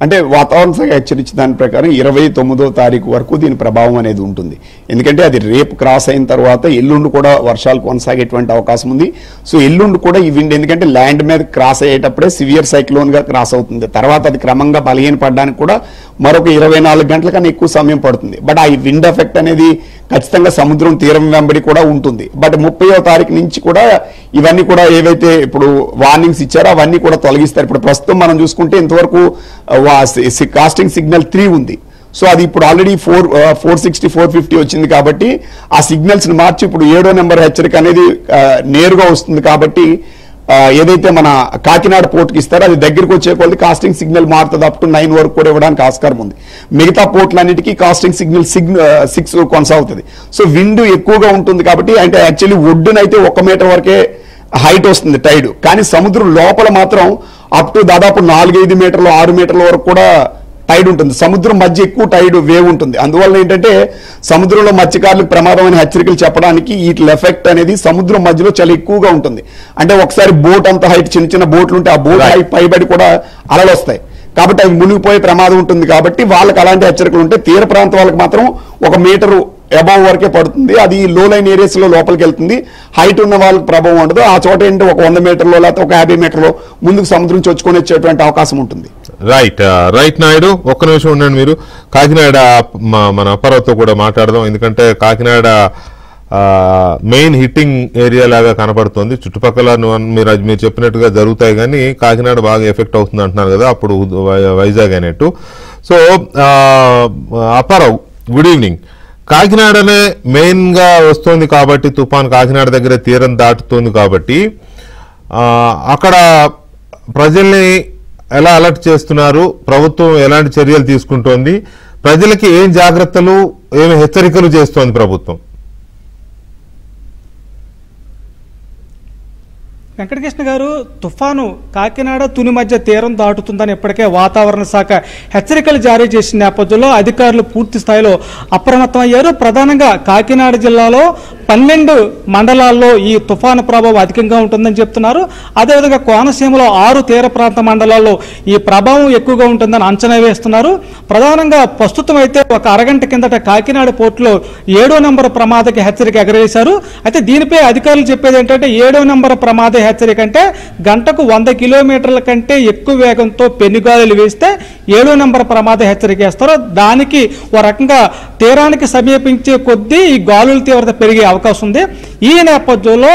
అంటే వాతావరణ శాఖ హెచ్చరించిన దాని ప్రకారం 29వ తారీఖు వరకు దీని ప్రభావం అనేది ఉంటుంది. ఎందుకంటే అది రేపు క్రాస్ అయిన తర్వాత ఎల్లుండి కూడా వర్షాలు కొనసాగేటువంటి అవకాశం ఉంది. సో ఎల్లుండి కూడా ఈ విండ్, ఎందుకంటే ల్యాండ్ మీద క్రాస్ అయ్యేటప్పుడే సివియర్ సైక్లోన్ గా క్రాస్ అవుతుంది, తర్వాత అది క్రమంగా బలహీనపడడానికి కూడా మరొక 24 గంటల కన్నా ఎక్కువ సమయం పడుతుంది. బట్ ఆ విండ్ ఎఫెక్ట్ అనేది ఖచ్చితంగా సముద్రం తీరం వెంబడి కూడా ఉంటుంది. బట్ 30వ తారీఖు నుంచి కూడా ఇవన్నీ కూడా ఏవైతే ఇప్పుడు వార్నింగ్స్ ఇచ్చారో అవన్నీ కూడా తొలగిస్తారు. ఇప్పుడు ప్రస్తుతం మనం చూసుకుంటే ఇంతవరకు కాస్టింగ్ సిగ్నల్ 3 ఉంది. సో అది ఇప్పుడు ఆల్రెడీ 460, 450 వచ్చింది కాబట్టి ఆ సిగ్నల్స్ ని మార్చి ఇప్పుడు 7వ నెంబర్ హెచ్చరిక అనేది నేరుగా వస్తుంది. కాబట్టి ఏదైతే మన కాకినాడ పోర్టుకి ఇస్తారో అది దగ్గరికి వచ్చే కొద్ది కాస్టింగ్ సిగ్నల్ మారుతుంది, అప్ టు 9 వరకు కూడా ఇవ్వడానికి ఆస్కారం ఉంది. మిగతా పోర్టులన్నిటికీ కాస్టింగ్ సిగ్నల్ 6 కొనసాగుతుంది. సో విండ్ ఎక్కువగా ఉంటుంది కాబట్టి, అంటే యాక్చువల్లీ ఒడ్డునైతే 1 మీటర్ వరకే హైట్ వస్తుంది టైడ్, కానీ సముద్రం లోపల మాత్రం అప్ టు దాదాపు 4-5 మీటర్లు 6 మీటర్ల వరకు కూడా టైడ్ ఉంటుంది. సముద్రం మధ్య ఎక్కువ టైడ్ వేవ్ ఉంటుంది. అందువల్ల ఏంటంటే సముద్రంలో మత్స్యకారులకు ప్రమాదమైన హెచ్చరికలు చెప్పడానికి వీటి ఎఫెక్ట్ అనేది సముద్రం మధ్యలో చాలా ఎక్కువగా ఉంటుంది. అంటే ఒకసారి బోట్ అంత హైట్, చిన్న చిన్న బోట్లు ఉంటే ఆ బోట్ హైట్ పైబడి కూడా అలలు వస్తాయి కాబట్టి అవి మునిగిపోయే ప్రమాదం ఉంటుంది. కాబట్టి వాళ్ళకి అలాంటి హెచ్చరికలు ఉంటాయి. తీర ప్రాంత వాళ్ళకి మాత్రం 1 మీటరు అబౌవ్ వరకే పడుతుంది, అది లో లైన్ ఏరియాస్ లో లోపలికి వెళ్తుంది. హైట్ ఉన్న వాళ్ళకి ప్రభావం ఉండదు. ఆ చోట ఏంటి 100 మీటర్లో లేకపోతే 50 మీటర్లో ముందుకు సముద్రం చొచ్చుకొని వచ్చేటువంటి అవకాశం ఉంటుంది. రైట్ నాయుడు, ఒక్క నిమిషం ఉండండి. మీరు కాకినాడ మన అప్పారావుతో కూడా మాట్లాడదాం, ఎందుకంటే కాకినాడ మెయిన్ హిట్టింగ్ ఏరియా లాగా కనపడుతుంది. చుట్టుపక్కల మీరు చెప్పినట్టుగా జరుగుతాయి కానీ కాకినాడ బాగా ఎఫెక్ట్ అవుతుంది అంటున్నారు కదా, అప్పుడు వైజాగ్ అనేట్టు. So Apparao, good evening. కాకినాడనే మెయిన్ గా వస్తుంది కాబట్టి తుఫాన్ కాకినాడ దగ్గర తీరం దాటుతుంది కాబట్టి అక్కడ ప్రజల్ని ఎలా అలర్ట్ చేస్తున్నారు, ప్రభుత్వం ఎలాంటి చర్యలు తీసుకుంటోంది, ప్రజలకి ఏం జాగ్రత్తలు, ఏమి హెచ్చరికలు చేస్తోంది ప్రభుత్వం? వెంకటకృష్ణ గారు, తుఫాను కాకినాడ తుని మధ్య తీరం దాటుతుందని ఇప్పటికే వాతావరణ శాఖ హెచ్చరికలు జారీ చేసిన నేపథ్యంలో అధికారులు పూర్తి స్థాయిలో అప్రమత్తమయ్యారు. ప్రధానంగా కాకినాడ జిల్లాలో 12 మండలాల్లో ఈ తుఫాను ప్రభావం అధికంగా ఉంటుందని చెప్తున్నారు. అదేవిధంగా కోనసీమలో 6 తీర ప్రాంత మండలాల్లో ఈ ప్రభావం ఎక్కువగా ఉంటుందని అంచనా వేస్తున్నారు. ప్రధానంగా ప్రస్తుతం అయితే ఒక అరగంట కిందట కాకినాడ పోర్టులో 7వ నెంబర్ ప్రమాదక హెచ్చరిక ఎగరేశారు. అయితే దీనిపై అధికారులు చెప్పేది ఏంటంటే 7వ నెంబర్ ప్రమాద హెచ్చరిక అంటే గంటకు 100 కిలోమీటర్ల కంటే ఎక్కువ వేగంతో పెనుగాలులు వేస్తే 7వ నెంబర్ ప్రమాద హెచ్చరిక వేస్తారు. దానికి ఓ రకంగా తీరానికి సమీపించే కొద్దీ ఈ గాలుల తీవ్రత పెరిగే అవకాశం ఉంది. ఈ నేపథ్యంలో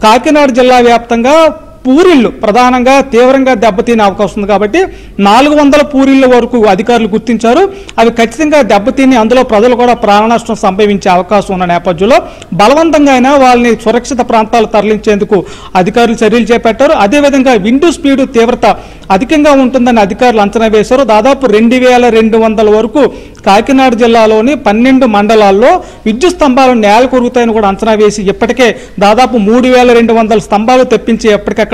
కాకినాడ జిల్లా వ్యాప్తంగా పూరిళ్లు ప్రధానంగా తీవ్రంగా దెబ్బతినే అవకాశం ఉంది కాబట్టి 400 పూరిళ్ల వరకు అధికారులు గుర్తించారు. అవి ఖచ్చితంగా దెబ్బతిని అందులో ప్రజలు కూడా ప్రాణ నష్టం సంభవించే అవకాశం ఉన్న నేపథ్యంలో బలవంతంగా అయినా వాళ్ళని సురక్షిత ప్రాంతాలు తరలించేందుకు అధికారులు చర్యలు చేపట్టారు. అదేవిధంగా విండు స్పీడు తీవ్రత అధికంగా ఉంటుందని అధికారులు అంచనా వేశారు. దాదాపు 2200 వరకు కాకినాడ జిల్లాలోని 12 మండలాల్లో విద్యుత్ స్తంభాలు నేల కొరుగుతాయని కూడా అంచనా వేసి ఇప్పటికే దాదాపు 3200 స్తంభాలు తెప్పించి ఎప్పటికక్కడ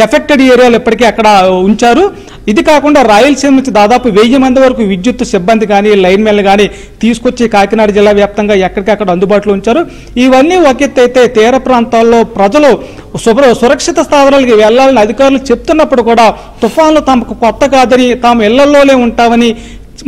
ఎఫెక్టెడ్ ఏరియాలు ఇప్పటికే అక్కడ ఉంచారు. ఇది కాకుండా రాయలసీమ నుంచి దాదాపు 1000 మంది వరకు విద్యుత్ సిబ్బంది కానీ లైన్మెన్లు కానీ తీసుకొచ్చి కాకినాడ జిల్లా వ్యాప్తంగా ఎక్కడికక్కడ అందుబాటులో ఉంచారు. ఇవన్నీ ఒక ఎత్తు అయితే తీర ప్రాంతాల్లో ప్రజలు సురక్షిత స్థావరాలకు వెళ్లాలని అధికారులు చెప్తున్నప్పుడు కూడా తుఫాన్లు తమకు కొత్త కాదని తాము ఇళ్లలోనే ఉంటామని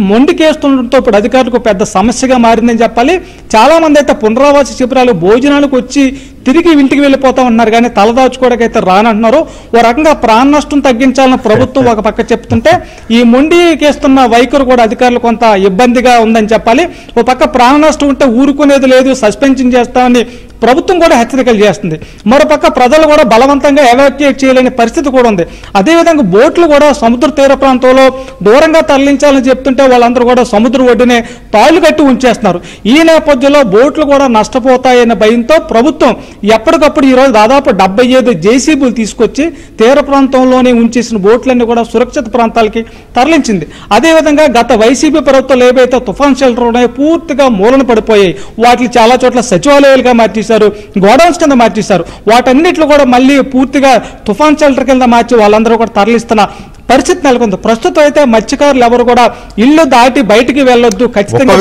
మొండికేస్తుండటంతో ఇప్పుడు అధికారులకు పెద్ద సమస్యగా మారిందని చెప్పాలి. చాలా మంది అయితే పునరావాస శిబిరాలు భోజనాలకు వచ్చి తిరిగి ఇంటికి వెళ్ళిపోతా ఉన్నారు, కానీ తలదాచుకోవడానికి అయితే రానంటున్నారు. ఓ రకంగా ప్రాణ నష్టం తగ్గించాలని ప్రభుత్వం ఒక పక్క చెప్తుంటే ఈ మొండికేస్తున్న వైఖరి కూడా అధికారులు కొంత ఇబ్బందిగా ఉందని చెప్పాలి. ఓ పక్క ప్రాణ నష్టం ఉంటే ఊరుకునేది లేదు, సస్పెన్షన్ చేస్తామని ప్రభుత్వం కూడా హెచ్చరికలు చేస్తుంది. మరోపక్క ప్రజలు కూడా బలవంతంగా ఎవాక్యుయేట్ చేయలేని పరిస్థితి కూడా ఉంది. అదేవిధంగా బోట్లు కూడా సముద్ర తీర ప్రాంతంలో దూరంగా తరలించాలని చెప్తుంటే వాళ్ళందరూ కూడా సముద్రం ఒడ్డునే తాళ్లు కట్టి ఉంచేస్తున్నారు. ఈ నేపథ్యంలో బోట్లు కూడా నష్టపోతాయన్న భయంతో ప్రభుత్వం ఎప్పటికప్పుడు ఈరోజు దాదాపు 75 జేసీబీలు తీసుకొచ్చి తీర ప్రాంతంలోనే ఉంచేసిన బోట్లన్నీ కూడా సురక్షిత ప్రాంతాలకి తరలించింది. అదేవిధంగా గత వైసీపీ ప్రభుత్వాలు ఏవైతే తుఫాన్ షెల్టర్ ఉన్నాయో పూర్తిగా మూలన పడిపోయాయి. వాటిని చాలా చోట్ల సచివాలయాలుగా మార్చేశారు, గోడౌన్స్ కింద మార్చేశారు. వాటన్నిటిలో కూడా మళ్ళీ పూర్తిగా తుఫాన్ షెల్టర్ కింద మార్చి వాళ్ళందరూ కూడా తరలిస్తున్న పరిస్థితి నెలకొంది. ప్రస్తుతం అయితే మత్స్యకారులు ఎవరు కూడా ఇల్లు దాటి బయటికి వెళ్ళొద్దు, ఖచ్చితంగా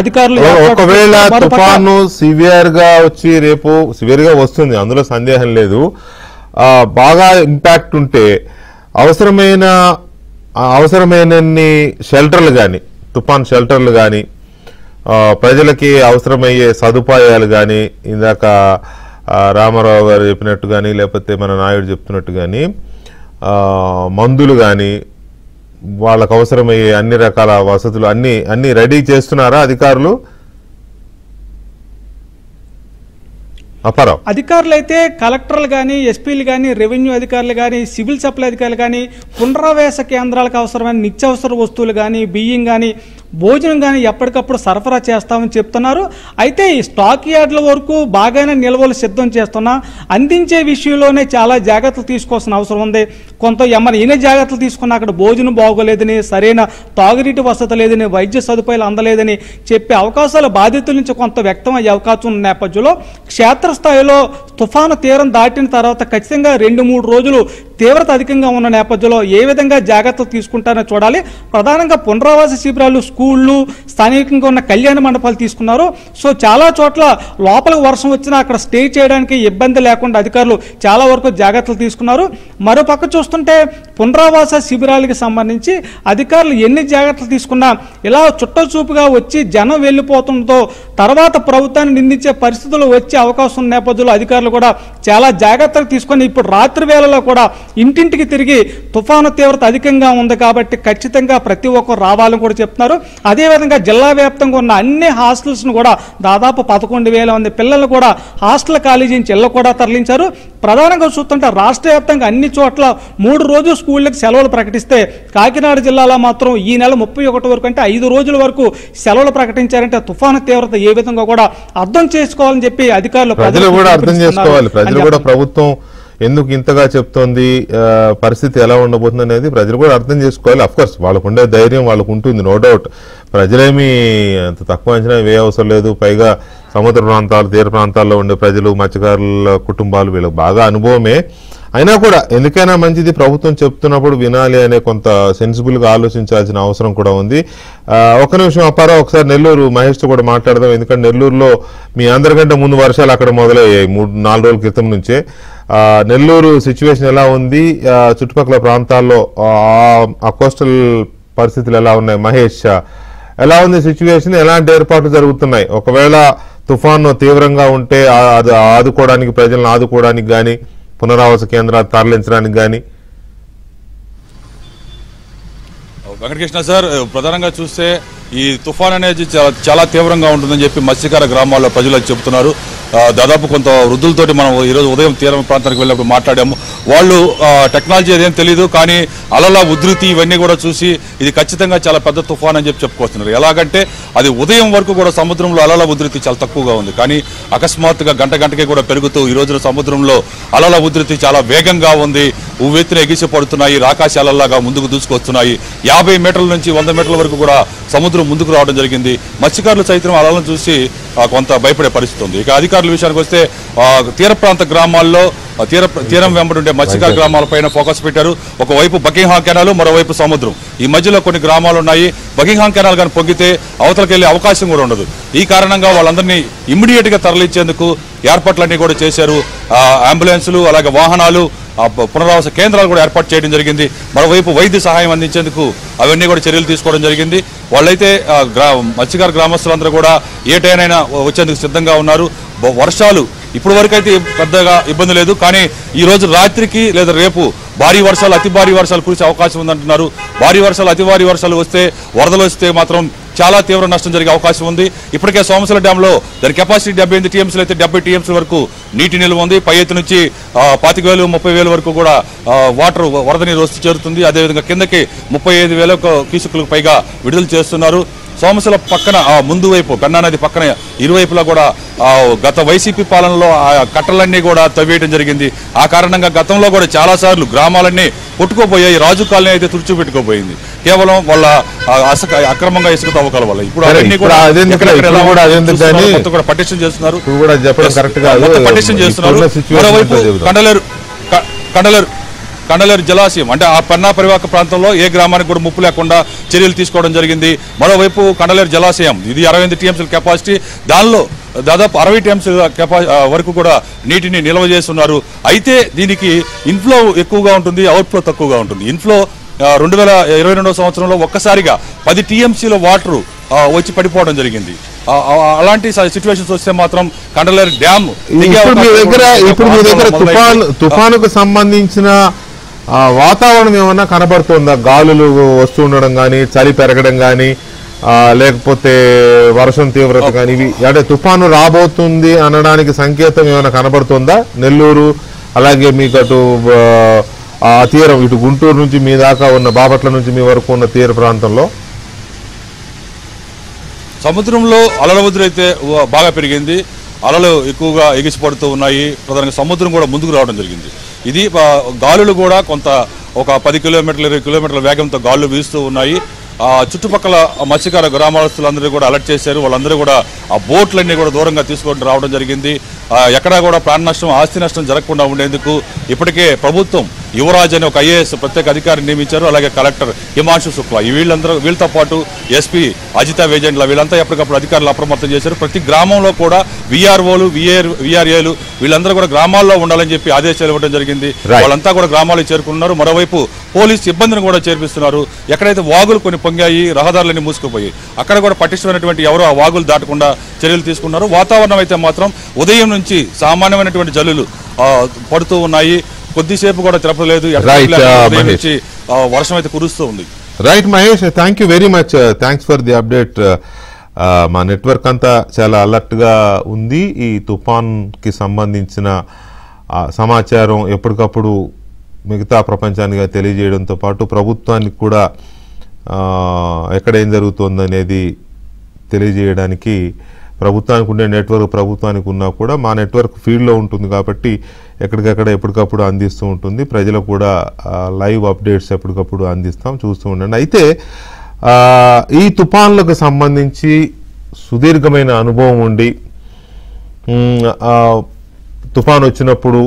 అధికారులు తుఫాను సివియర్ గా వచ్చి రేపు సివియర్ గా వస్తుంది, అందులో సందేహం లేదు. బాగా ఇంపాక్ట్ ఉంటే అవసరమైనన్ని షెల్టర్లు కానీ, తుఫాన్ షెల్టర్లు కానీ, ప్రజలకి అవసరమయ్యే సదుపాయాలు కానీ, ఇందాక రామారావు గారు చెప్పినట్టు కానీ లేకపోతే మన నాయుడు చెప్తున్నట్టు కానీ మందులు కానీ, వాళ్ళకు అవసరమయ్యే అన్ని రకాల వసతులు అన్ని రెడీ చేస్తున్నారా అధికారులు? అధికారులు అయితే కలెక్టర్లు కానీ, ఎస్పీలు కానీ, రెవెన్యూ అధికారులు కానీ, సివిల్ సప్లై అధికారులు కానీ పునరావాస కేంద్రాలకు అవసరమైన నిత్యావసర వస్తువులు కానీ, బియ్యం కానీ, భోజనం కానీ ఎప్పటికప్పుడు సరఫరా చేస్తామని చెప్తున్నారు. అయితే ఈ స్టాక్ యార్డుల వరకు బాగానే నిల్వలు సిద్ధం చేస్తున్నా అందించే విషయంలోనే చాలా జాగ్రత్తలు తీసుకోవాల్సిన అవసరం ఉంది. కొంత ఎన్ని జాగ్రత్తలు తీసుకున్నా అక్కడ భోజనం బాగోలేదని, సరైన తాగునీటి వసతి లేదని, వైద్య సదుపాయాలు అందలేదని చెప్పే అవకాశాలు బాధితుల నుంచి కొంత వ్యక్తం అయ్యే అవకాశం ఉన్న నేపథ్యంలో క్షేత్రస్థాయిలో తుఫాను తీరం దాటిన తర్వాత ఖచ్చితంగా 2-3 రోజులు తీవ్రత అధికంగా ఉన్న నేపథ్యంలో ఏ విధంగా జాగ్రత్తలు తీసుకుంటారో చూడాలి. ప్రధానంగా పునరావాస శిబిరాలు, స్కూళ్ళు, స్థానికంగా ఉన్న కళ్యాణ మండపాలు తీసుకున్నారు. సో చాలా చోట్ల లోపలికి వర్షం వచ్చినా అక్కడ స్టే చేయడానికి ఇబ్బంది లేకుండా అధికారులు చాలా వరకు జాగ్రత్తలు తీసుకున్నారు. మరోపక్క చూస్తుంటే పునరావాస శిబిరాలకు సంబంధించి అధికారులు ఎన్ని జాగ్రత్తలు తీసుకున్నా ఇలా చుట్టచూపుగా వచ్చి జనం వెళ్ళిపోతుండతో తర్వాత ప్రభుత్వాన్ని నిందించే పరిస్థితులు వచ్చే అవకాశం ఉన్న నేపథ్యంలో అధికారులు కూడా చాలా జాగ్రత్తలు తీసుకొని ఇప్పుడు రాత్రి వేళలో కూడా ఇంటింటికి తిరిగి తుఫాను తీవ్రత అధికంగా ఉంది కాబట్టి ఖచ్చితంగా ప్రతి ఒక్కరు రావాలని కూడా చెప్తున్నారు. అదేవిధంగా జిల్లా వ్యాప్తంగా ఉన్న అన్ని హాస్టల్స్ ను కూడా దాదాపు 11,000 మంది పిల్లలు కూడా హాస్టల్ కాలేజీ నుంచి ఇళ్ల కూడా తరలించారు. ప్రధానంగా చూస్తుంటే రాష్ట్ర వ్యాప్తంగా అన్ని చోట్ల 3 రోజులు స్కూళ్ళకి సెలవులు ప్రకటిస్తే కాకినాడ జిల్లాలో మాత్రం ఈ నెల 31 వరకు అంటే 5 రోజుల వరకు సెలవులు ప్రకటించారంటే తుఫాను తీవ్రత ఏ విధంగా కూడా అర్థం చేసుకోవాలని చెప్పి అధికారులు ప్రజలు కూడా అర్థం చేసుకోవాలి. ప్రజలు కూడా ప్రభుత్వం ఎందుకు ఇంతగా చెప్తోంది, పరిస్థితి ఎలా ఉండబోతుంది అనేది ప్రజలు కూడా అర్థం చేసుకోవాలి. అఫ్ కోర్స్ వాళ్ళకు ఉండే ధైర్యం వాళ్ళకు ఉంటుంది, నో డౌట్. ప్రజలేమీ అంత తక్కువ అంచనా వే అవసరం లేదు. పైగా సముద్ర ప్రాంతాలు, తీర ప్రాంతాల్లో ఉండే ప్రజలు, మత్స్యకారుల కుటుంబాలు వీళ్ళకి బాగా అనుభవమే. అయినా కూడా ఎందుకైనా మంచిది ప్రభుత్వం చెప్తున్నప్పుడు వినాలి అనే కొంత సెన్సిబుల్ గా ఆలోచించాల్సిన అవసరం కూడా ఉంది. ఒక నిమిషం అప్పారావు, ఒకసారి నెల్లూరు మహేష్ తో కూడా మాట్లాడదాం. ఎందుకంటే నెల్లూరులో మీ అందరికంటే ముందు వర్షాలు అక్కడ మొదలయ్యాయి 3-4 రోజుల క్రితం నుంచే. నెల్లూరు సిచ్యువేషన్ ఎలా ఉంది, చుట్టుపక్కల ప్రాంతాల్లో ఆ కోస్టల్ పరిస్థితులు ఎలా ఉన్నాయి? మహేష్, ఎలా ఉంది సిచ్యువేషన్, ఎలాంటి ఏర్పాట్లు జరుగుతున్నాయి? ఒకవేళ తుఫాను తీవ్రంగా ఉంటే అది ఆదుకోవడానికి, ప్రజలను ఆదుకోవడానికి కానీ, పునరావాస కేంద్రాలు తరలించడానికి కానీ? వెంకటకృష్ణ సార్, ప్రధానంగా చూస్తే ఈ తుఫాన్ అనేది చాలా తీవ్రంగా ఉంటుందని చెప్పి మత్స్యకార గ్రామాల్లో ప్రజలు చెబుతున్నారు. దాదాపు కొంత వృద్ధులతోటి మనం ఈరోజు ఉదయం తీరం ప్రాంతానికి వెళ్ళినప్పుడు మాట్లాడాము. వాళ్ళు టెక్నాలజీ అదేం తెలియదు, కానీ అలల ఉధృతి ఇవన్నీ కూడా చూసి ఇది ఖచ్చితంగా చాలా పెద్ద తుఫాన్ అని చెప్పి చెప్పుకొస్తున్నారు. ఎలాగంటే అది ఉదయం వరకు కూడా సముద్రంలో అలల ఉధృతి చాలా తక్కువగా ఉంది, కానీ అకస్మాత్తుగా గంటకే కూడా పెరుగుతూ ఈ రోజున సముద్రంలో అలల ఉధృతి చాలా వేగంగా ఉంది. ఉవ్వెత్తున ఎగిసి పడుతున్నాయి, రాకాశ అలల్లాగా ముందుకు దూసుకొస్తున్నాయి. 50 మీటర్ల నుంచి 100 మీటర్ల వరకు కూడా సముద్రం ముందుకు రావడం జరిగింది. మత్స్యకారులు సైతం అలలను చూసి కొంత భయపడే పరిస్థితి ఉంది. ఇక అధికారుల విషయానికి వస్తే తీర ప్రాంత గ్రామాల్లో తీరం వెంబడి ఉండే మత్స్యకార గ్రామాలపైన ఫోకస్ పెట్టారు. ఒకవైపు బకింగ్హామ్ కెనాల్, మరోవైపు సముద్రం. ఈ మధ్యలో కొన్ని గ్రామాలు ఉన్నాయి. బకింగ్హామ్ కెనాల్ కానీ పొంగితే అవతలకి వెళ్లే అవకాశం కూడా ఉండదు. ఈ కారణంగా వాళ్ళందరినీ ఇమ్మీడియట్ గా తరలించేందుకు ఏర్పాట్లన్నీ కూడా చేశారు. అంబులెన్సులు, అలాగే వాహనాలు పునరావాస కేంద్రాలు కూడా ఏర్పాటు చేయడం జరిగింది. మరోవైపు వైద్య సహాయం అందించేందుకు అవన్నీ కూడా చర్యలు తీసుకోవడం జరిగింది. వాళ్ళైతే మత్స్యకార గ్రామస్తులందరూ కూడా ఏ టైనైనా వచ్చేందుకు సిద్ధంగా ఉన్నారు. వర్షాలు ఇప్పటి వరకు అయితే పెద్దగా ఇబ్బంది లేదు, కానీ ఈ రోజు రాత్రికి లేదా రేపు భారీ వర్షాలు, అతి భారీ వర్షాలు కురిసే అవకాశం ఉందంటున్నారు. భారీ వర్షాలు, అతి భారీ వర్షాలు వస్తే, వరదలు వస్తే మాత్రం చాలా తీవ్ర నష్టం జరిగే అవకాశం ఉంది. ఇప్పటికే సోమశిల డ్యాంలో దాని కెపాసిటీ 78 టీఎంసీలు అయితే 70 టీఎంసీ వరకు నీటి నిల్వ ఉంది. పై ఎత్తు నుంచి 25,000-30,000 వరకు కూడా వాటర్ వరద నీరు వస్తూ చేరుతుంది. అదేవిధంగా కిందకి 35,000 క్యూసెక్లకు పైగా విడుదల చేస్తున్నారు. సోమశిల పక్కన ముందు వైపు పెన్నా నది పక్కన ఇరువైపులా కూడా గత వైసీపీ పాలనలో ఆ కట్టలన్నీ కూడా తవ్వేయడం జరిగింది. ఆ కారణంగా గతంలో కూడా చాలా సార్లు గ్రామాలన్నీ కొట్టుకోపోయాయి. రాజు కాలనీ అయితే తుడిచిపెట్టుకోపోయింది కేవలం వాళ్ళ అక్రమంగా ఇసుక తవ్వకాల వల్ల. ఇప్పుడు అవన్నీ కూడా పటిషన్ చేస్తున్నారు. పటిషన్ చేస్తున్నారు. మరోవైపు కండలేరు జలాశయం అంటే ఆ పెన్నా పరివాహక ప్రాంతంలో ఏ గ్రామానికి కూడా ముప్పు లేకుండా చర్యలు తీసుకోవడం జరిగింది. మరోవైపు కండలేరు జలాశయం ఇది 68 టీఎంసీల కెపాసిటీ, దానిలో దాదాపు 60 టీఎంసీల వరకు కూడా నీటిని నిల్వ చేస్తున్నారు. అయితే దీనికి ఇన్ఫ్లో ఎక్కువగా ఉంటుంది, అవుట్ఫ్లో తక్కువగా ఉంటుంది. ఇన్ఫ్లో 2022 సంవత్సరంలో ఒక్కసారిగా 10 టీఎంసీల వాటర్ వచ్చి పడిపోవడం జరిగింది. అలాంటి సిచ్యువేషన్స్ వస్తే మాత్రం కండలేరు డ్యామ్ ఇప్పుడు మీ దగ్గర తుఫానుకు సంబంధించిన వాతావరణం ఏమన్నా కనబడుతుందా? గాలులు వస్తూ ఉండడం కానీ, చలి పెరగడం కానీ, లేకపోతే వర్షం తీవ్రత కానీ, ఇవి అంటే తుఫాను రాబోతుంది అనడానికి సంకేతం ఏమైనా కనబడుతుందా? నెల్లూరు అలాగే మీకు అటు తీరం ఇటు గుంటూరు నుంచి మీ దాకా ఉన్న బాపట్ల నుంచి మీ వరకు ఉన్న తీర ప్రాంతంలో సముద్రంలో అలల ఉధృతి అయితే బాగా పెరిగింది. అలలు ఎక్కువగా ఎగిసిపడుతూ ఉన్నాయి. ప్రధానంగా సముద్రం కూడా ముందుకు రావడం జరిగింది. ఇది గాలులు కూడా కొంత ఒక 10 కిలోమీటర్లు 20 కిలోమీటర్ల వేగంతో గాలులు వీస్తూ ఉన్నాయి. చుట్టుపక్కల మత్స్యకార గ్రామస్తులందరూ కూడా అలర్ట్ చేశారు. వాళ్ళందరూ కూడా ఆ బోట్లన్నీ కూడా దూరంగా తీసుకొని రావడం జరిగింది. ఎక్కడా కూడా ప్రాణ నష్టం, ఆస్తి నష్టం జరగకుండా ఉండేందుకు ఇప్పటికే ప్రభుత్వం యువరాజ్ అని ఒక ఐఏఎస్ ప్రత్యేక అధికారిని నియమించారు. అలాగే కలెక్టర్ హిమాంశు శుక్లా వీళ్ళతో పాటు ఎస్పీ అజితా వేజెంట్ల వీళ్ళంతా ఎప్పటికప్పుడు అధికారులు అప్రమత్తం చేశారు. ప్రతి గ్రామంలో కూడా విఆర్ఓలు విఆర్ఏలు వీళ్ళందరూ కూడా గ్రామాల్లో ఉండాలని చెప్పి ఆదేశాలు ఇవ్వడం జరిగింది. వాళ్ళంతా కూడా గ్రామాలకు చేరుకున్నారు. మరోవైపు పోలీస్ సిబ్బందిని కూడా చేర్పిస్తున్నారు. ఎక్కడైతే వాగులు కొన్ని పొంగాయి, రహదారులన్నీ మూసుకుపోయి అక్కడ కూడా పటిష్టమైనటువంటి ఎవరో ఆ వాగులు దాటకుండా చర్యలు తీసుకున్నారు. వాతావరణం అయితే మాత్రం ఉదయం నుంచి సామాన్యమైనటువంటి జల్లులు పడుతూ ఉన్నాయి. కొద్దిసేపు కూడా తెరపలేదు. నుంచి వర్షం అయితే కురుస్తూ ఉంది. Right Mahesh, thank you very much. Thanks for the update. మా నెట్వర్క్ అంతా చాలా అలర్ట్ గా ఉంది. ఈ తుఫాన్ కి సంబంధించిన సమాచారం ఎప్పటికప్పుడు మిగతా ప్రపంచానికి తెలియజేయడంతో పాటు ప్రభుత్వానికి కూడా ఎక్కడ ఏం జరుగుతుందనేది తెలియజేయడానికి ప్రభుత్వానికి ఉండే నెట్వర్క్ ప్రభుత్వానికి ఉన్నా కూడా మా నెట్వర్క్ ఫీల్డ్లో ఉంటుంది కాబట్టి ఎక్కడికక్కడ ఎప్పటికప్పుడు అందిస్తూ ఉంటుంది. ప్రజలకు కూడా లైవ్ అప్డేట్స్ ఎప్పటికప్పుడు అందిస్తాం, చూస్తూ ఉండండి. అయితే ఈ తుఫాన్లకు సంబంధించి సుదీర్ఘమైన అనుభవం ఉండి తుఫాన్ వచ్చినప్పుడు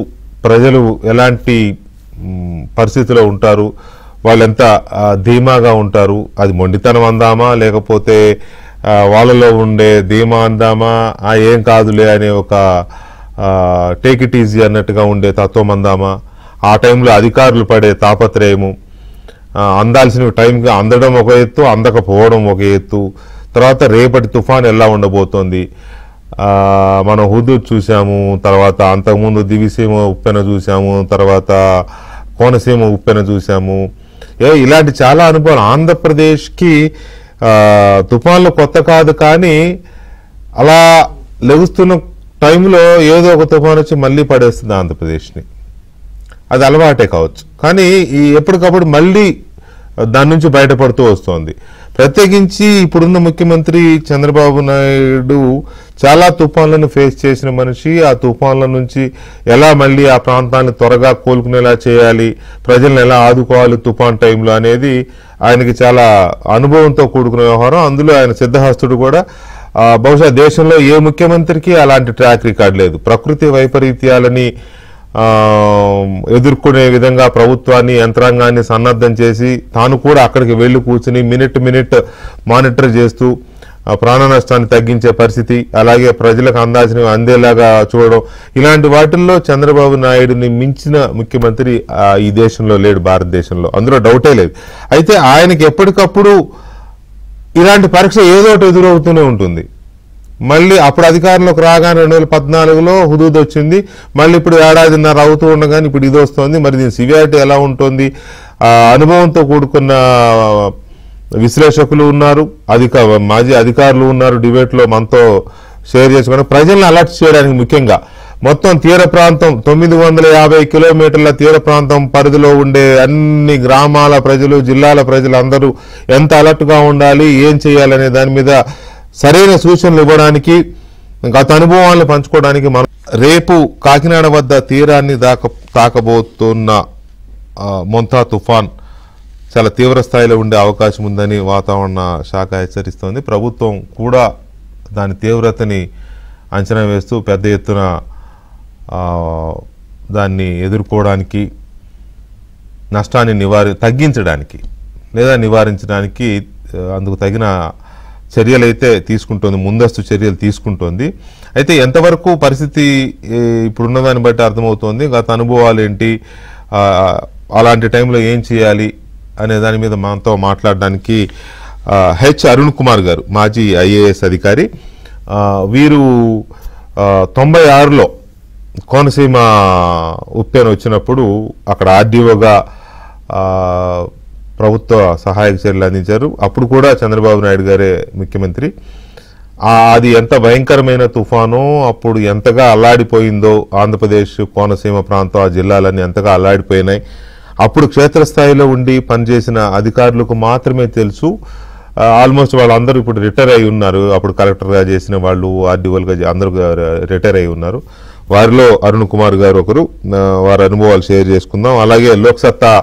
ప్రజలు ఎలాంటి పరిస్థితిలో ఉంటారు, వాళ్ళెంత ధీమాగా ఉంటారు, అది మొండితనం అందామా లేకపోతే వాళ్ళలో ఉండే ధీమా అందామా, ఏం కాదులే అనే ఒక టేక్ ఇట్ ఈజీ అన్నట్టుగా ఉండే తత్వం అందామా, ఆ టైంలో అధికారులు పడే తాపత్రయము, అందాల్సిన టైంకి అందడం ఒక ఎత్తు, అందకపోవడం ఒక ఎత్తు, తర్వాత రేపటి తుఫాన్ ఎలా ఉండబోతోంది, మనం హుదూద్ చూసాము, తర్వాత అంతకుముందు దివిసీమ ఉప్పెన చూసాము, తర్వాత కోనసీమ ఉప్పెన చూసాము. ఇలాంటి చాలా అనుభవాలు. ఆంధ్రప్రదేశ్కి తుఫాన్లు కొత్త కాదు, కానీ అలా లెగుస్తున్న టైంలో ఏదో ఒక తుఫాన్ వచ్చి మళ్ళీ పడేస్తుంది ఆంధ్రప్రదేశ్ని. అది అలవాటే కావచ్చు, కానీ ఈ ఎప్పటికప్పుడు మళ్ళీ దాని నుంచి బయటపడుతూ వస్తోంది. ప్రత్యేకించి ఇప్పుడున్న ముఖ్యమంత్రి చంద్రబాబు నాయుడు చాలా తుఫాన్లను ఫేస్ చేసిన మనిషి. ఆ తుఫాన్ల నుంచి ఎలా మళ్ళీ ఆ ప్రాంతాన్ని త్వరగా కోలుకునేలా చేయాలి, ప్రజలను ఎలా ఆదుకోవాలి తుఫాన్ టైంలో అనేది ఆయనకి చాలా అనుభవంతో కూడుకున్న వ్యవహారం. అందులో ఆయన సిద్ధహస్తుడు కూడా. బహుశా దేశంలో ఏ ముఖ్యమంత్రికి అలాంటి ట్రాక్ రికార్డ్ లేదు. ప్రకృతి వైపరీత్యాలని ఎదుర్కొనే విధంగా ప్రభుత్వాన్ని, యంత్రాంగాన్ని సన్నద్ధం చేసి తాను కూడా అక్కడికి వెళ్లి కూర్చుని మినిట్ మానిటర్ చేస్తూ ప్రాణ నష్టాన్ని తగ్గించే పరిస్థితి, అలాగే ప్రజలకు అందాల్సినవి అందేలాగా చూడడం, ఇలాంటి వాటిల్లో చంద్రబాబు నాయుడుని మించిన ముఖ్యమంత్రి ఈ దేశంలో లేడు, భారతదేశంలో, అందులో డౌటే లేదు. అయితే ఆయనకి ఎప్పటికప్పుడు ఇలాంటి పరీక్ష ఏదో ఒకటి ఎదురవుతూనే ఉంటుంది. మళ్ళీ అప్పుడు అధికారంలోకి రాగానే 2014లో హుదూద్ వచ్చింది, మళ్ళీ ఇప్పుడు ఏడాదిన్నర అవుతూ ఉండగానే ఇప్పుడు ఇది వస్తుంది. మరి దీని సివియారిటీ ఎలా ఉంటుంది? అనుభవంతో కూడుకున్న విశ్లేషకులు ఉన్నారు, మాజీ అధికారులు ఉన్నారు, డిబేట్లో మనతో షేర్ చేసుకుని ప్రజలను అలర్ట్ చేయడానికి, ముఖ్యంగా మొత్తం తీర ప్రాంతం 950 కిలోమీటర్ల తీర ప్రాంతం పరిధిలో ఉండే అన్ని గ్రామాల ప్రజలు, జిల్లాల ప్రజలు అందరూ ఎంత అలర్ట్గా ఉండాలి, ఏం చేయాలనే దాని మీద సరైన సూచనలు ఇవ్వడానికి, గత అనుభవాలను పంచుకోవడానికి మనం రేపు కాకినాడ వద్ద తీరాన్ని తాకబోతున్న మొంతా తుఫాన్ చాలా తీవ్ర స్థాయిలో ఉండే అవకాశం ఉందని వాతావరణ శాఖ హెచ్చరిస్తోంది. ప్రభుత్వం కూడా దాని తీవ్రతని అంచనా వేస్తూ పెద్ద ఎత్తున దాన్ని ఎదుర్కోవడానికి, నష్టాన్ని తగ్గించడానికి లేదా నివారించడానికి అందుకు తగిన చర్యలైతే తీసుకుంటోంది, ముందస్తు చర్యలు తీసుకుంటోంది. అయితే ఎంతవరకు పరిస్థితి ఇప్పుడున్న దాన్ని బట్టి అర్థమవుతోంది, గత అనుభవాలు ఏంటి, అలాంటి టైంలో ఏం చేయాలి అనే దాని మీద మనతో మాట్లాడడానికి హెచ్ అరుణ్ కుమార్ గారు, మాజీ ఐఏఎస్ అధికారి. వీరు 96లో కోనసీమ ఉప్పెన వచ్చినప్పుడు అక్కడ ఆర్డీఓగా ప్రభుత్వ సహాయక చర్యలు అందించారు. అప్పుడు కూడా చంద్రబాబు నాయుడు గారే ముఖ్యమంత్రి. అది ఎంత భయంకరమైన తుఫానో, అప్పుడు ఎంతగా అల్లాడిపోయిందో ఆంధ్రప్రదేశ్ కోనసీమ ప్రాంతం, ఆ జిల్లాలన్నీ ఎంతగా అల్లాడిపోయినాయి. అప్పుడు క్షేత్రస్థాయిలో ఉండి పనిచేసిన అధికారులకు మాత్రమే తెలుసు. ఆల్మోస్ట్ వాళ్ళందరూ ఇప్పుడు రిటైర్ అయి ఉన్నారు. అప్పుడు కలెక్టర్గా చేసిన వాళ్ళు, ఆర్డీఓలుగా అందరూ రిటైర్ అయి ఉన్నారు. వారిలో అరుణ్ కుమార్ గారు ఒకరు. వారి అనుభవాలు షేర్ చేసుకుందాం. అలాగే లోక్సత్తా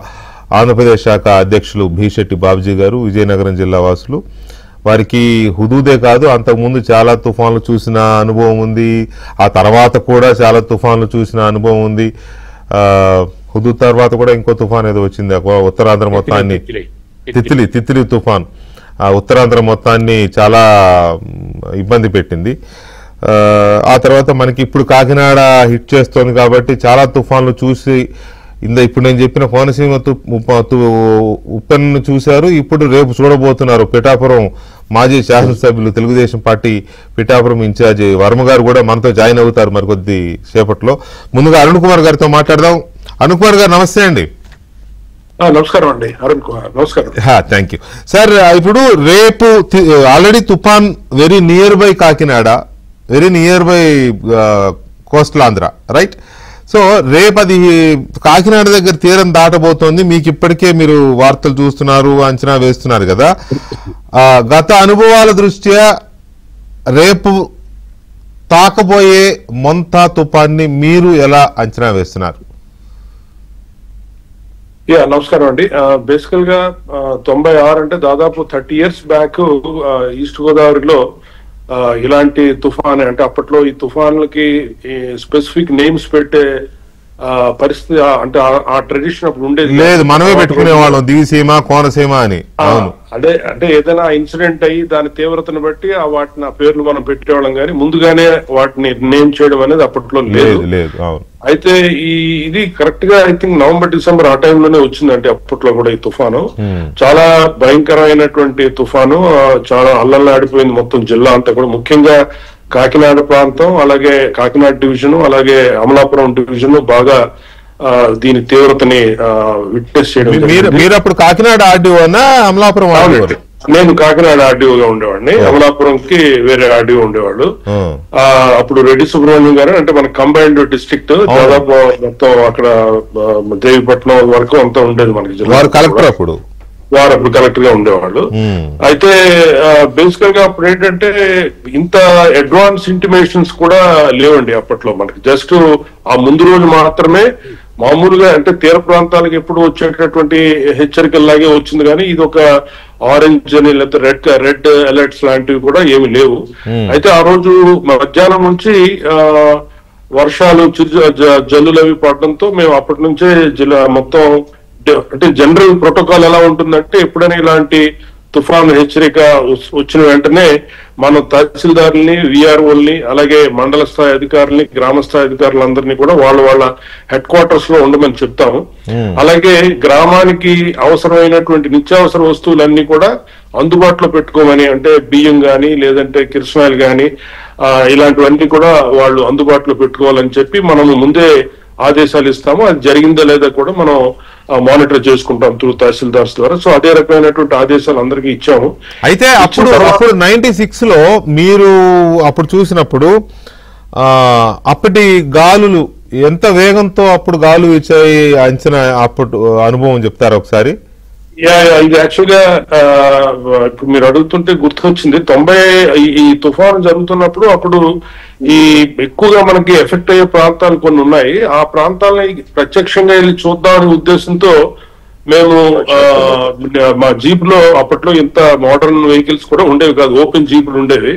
ఆంధ్రప్రదేశ్ శాఖ అధ్యక్షులు భీశెట్టి బాబ్జీ గారు, విజయనగరం జిల్లా వాసులు. వారికి హుదూదే కాదు, అంతకుముందు చాలా తుఫాన్లు చూసిన అనుభవం ఉంది. ఆ తర్వాత కూడా చాలా తుఫాన్లు చూసిన అనుభవం ఉంది. హుదూద్ తర్వాత కూడా ఇంకో తుఫాన్ ఏదో వచ్చింది, ఉత్తరాంధ్ర మొత్తాన్ని, తిత్లీ తుఫాన్ ఉత్తరాంధ్ర మొత్తాన్ని చాలా ఇబ్బంది పెట్టింది. ఆ తర్వాత మనకి ఇప్పుడు కాకినాడ హిట్ చేస్తోంది కాబట్టి చాలా తుఫాన్లు చూసి, ఇప్పుడు నేను చెప్పిన కోనసీమ ఉప్పెనను చూశారు. ఇప్పుడు రేపు చూడబోతున్నారు పిఠాపురం మాజీ శాసనసభ్యులు, తెలుగుదేశం పార్టీ పిఠాపురం ఇన్ఛార్జి వర్మ గారు కూడా మనతో జాయిన్ అవుతారు మరికొద్ది సేపట్లో. ముందుగా అరుణ్ కుమార్ గారితో మాట్లాడదాం. అరుణ్ కుమార్ గారు నమస్తే అండి. నమస్కారం అండి అరుణ్ కుమార్. నమస్కారం. Thank you sir. ఇప్పుడు రేపు ఆల్రెడీ తుఫాన్ very near by Kakinada, very near by coastal Andhra, right? So రేపు అది కాకినాడ దగ్గర తీరం దాటబోతోంది. మీకు ఇప్పటికే మీరు వార్తలు చూస్తున్నారు, అంచనా వేస్తున్నారు కదా. గత అనుభవాల దృష్ట్యా రేపు తాకబోయే మొంతా తుఫాన్ని మీరు ఎలా అంచనా వేస్తున్నారు? నమస్కారం అండి. బేసికల్ గా 96 అంటే దాదాపు 30 years బ్యాక్ ఈస్ట్ గోదావరిలో ఇలాంటి తుఫాన్, అంటే అప్పట్లో ఈ తుఫాన్లకి స్పెసిఫిక్ నేమ్స్ పెట్టే పరిస్థితి, అంటే ఆ ట్రెడిషన్ అప్పుడు ఉండేది లేదు. మనమే పెట్టుకునేవాళ్ళం దివిసీమ, కోనసీమ అని. అదే, అంటే ఏదైనా ఇన్సిడెంట్ అయ్యి దాని తీవ్రతను బట్టి వాటిని ఆ పేర్లు మనం పెట్టేవాళ్ళం, కానీ ముందుగానే వాటిని నేమ్ చేయడం అనేది అప్పట్లో లేదు. అయితే ఇది కరెక్ట్ గా ఐ థింక్ November, December ఆ టైంలోనే వచ్చిందంటే అప్పట్లో కూడా ఈ తుఫాను చాలా భయంకరమైనటువంటి తుఫాను. చాలా అల్లల్లాడిపోయింది మొత్తం జిల్లా అంతా కూడా, ముఖ్యంగా కాకినాడ ప్రాంతం, అలాగే కాకినాడ డివిజన్, అలాగే అమలాపురం డివిజన్ బాగా దీని తీవ్రతని విట్నెస్ చేయడం. మీరు అప్పుడు కాకినాడ ఆర్డీఓనా అమలాపురం ఆర్డీఓ? నేను కాకినాడ ఆర్డీఓగా ఉండేవాడిని, అమలాపురంకి వేరే ఆర్డీఓ ఉండేవాళ్ళు. అప్పుడు రెడ్డి సుబ్రహ్మణ్యం గారు, అంటే మన కంబైన్డ్ డిస్ట్రిక్ట్ దాదాపు మొత్తం అక్కడ దేవిపట్నం వరకు అంతా ఉండేది మనకి జిల్లా. కలెక్టర్ అప్పుడు వారు అప్పుడు కలెక్టర్ గా ఉండేవాళ్ళు. అయితే బేసికల్ గా అప్పుడు ఏంటంటే ఇంత అడ్వాన్స్ ఇంటిమేషన్స్ కూడా లేవండి అప్పట్లో. మనకి జస్ట్ ఆ ముందు రోజు మాత్రమే మామూలుగా, అంటే తీర ప్రాంతాలకు ఎప్పుడు వచ్చేటటువంటి హెచ్చరికల్లాగే వచ్చింది, కానీ ఇది ఒక ఆరెంజ్ అని లేకపోతే రెడ్ అలర్ట్స్ లాంటివి కూడా ఏమి లేవు. అయితే ఆ రోజు మధ్యాహ్నం నుంచి వర్షాలు జల్లులు అవి పడడంతో మేము అప్పటి నుంచే జిల్లా మొత్తం, అంటే జనరల్ ప్రోటోకాల్ ఎలా ఉంటుందంటే ఎప్పుడైనా ఇలాంటి తుఫాను హెచ్చరిక వచ్చిన వెంటనే మనం తహసీల్దారుల్ని, విఆర్ఓల్ని, అలాగే మండల స్థాయి అధికారుల్ని, గ్రామ స్థాయి అధికారులందరినీ కూడా వాళ్ళ హెడ్ క్వార్టర్స్ లో ఉండమని చెప్తాము. అలాగే గ్రామానికి అవసరమైనటువంటి నిత్యావసర వస్తువులన్నీ కూడా అందుబాటులో పెట్టుకోమని, అంటే బియ్యం గాని లేదంటే కిరసనాయిల్ గాని ఇలాంటివన్నీ కూడా వాళ్ళు అందుబాటులో పెట్టుకోవాలని చెప్పి మనము ముందే ఆదేశాలు ఇస్తాము. అది జరిగిందా లేదా కూడా మనం మానిటర్ చేసుకుంటాం త్రూ తహసీల్దార్స్ ద్వారా. సో అదే రకమైనటువంటి ఆదేశాలు అందరికీ ఇచ్చాము. అయితే అప్పుడు 96 లో మీరు అప్పుడు చూసినప్పుడు అప్పటి గాలులు ఎంత వేగంతో అప్పుడు గాలు ఇచ్చాయి అంచనా, అప్పుడు అనుభవం చెప్తారా ఒకసారి? ఇది యాక్చువల్గా ఇప్పుడు మీరు అడుగుతుంటే గుర్తొచ్చింది. ఈ తుఫాను జరుగుతున్నప్పుడు అప్పుడు ఈ ఎక్కువగా మనకి ఎఫెక్ట్ అయ్యే ప్రాంతాలు కొన్ని ఉన్నాయి. ఆ ప్రాంతాలని ప్రత్యక్షంగా వెళ్ళి చూద్దామనే ఉద్దేశంతో మేము మా జీప్ లో, అప్పట్లో ఇంత మోడర్న్ వెహికల్స్ కూడా ఉండేవి కాదు, ఓపెన్ జీపులు ఉండేవి,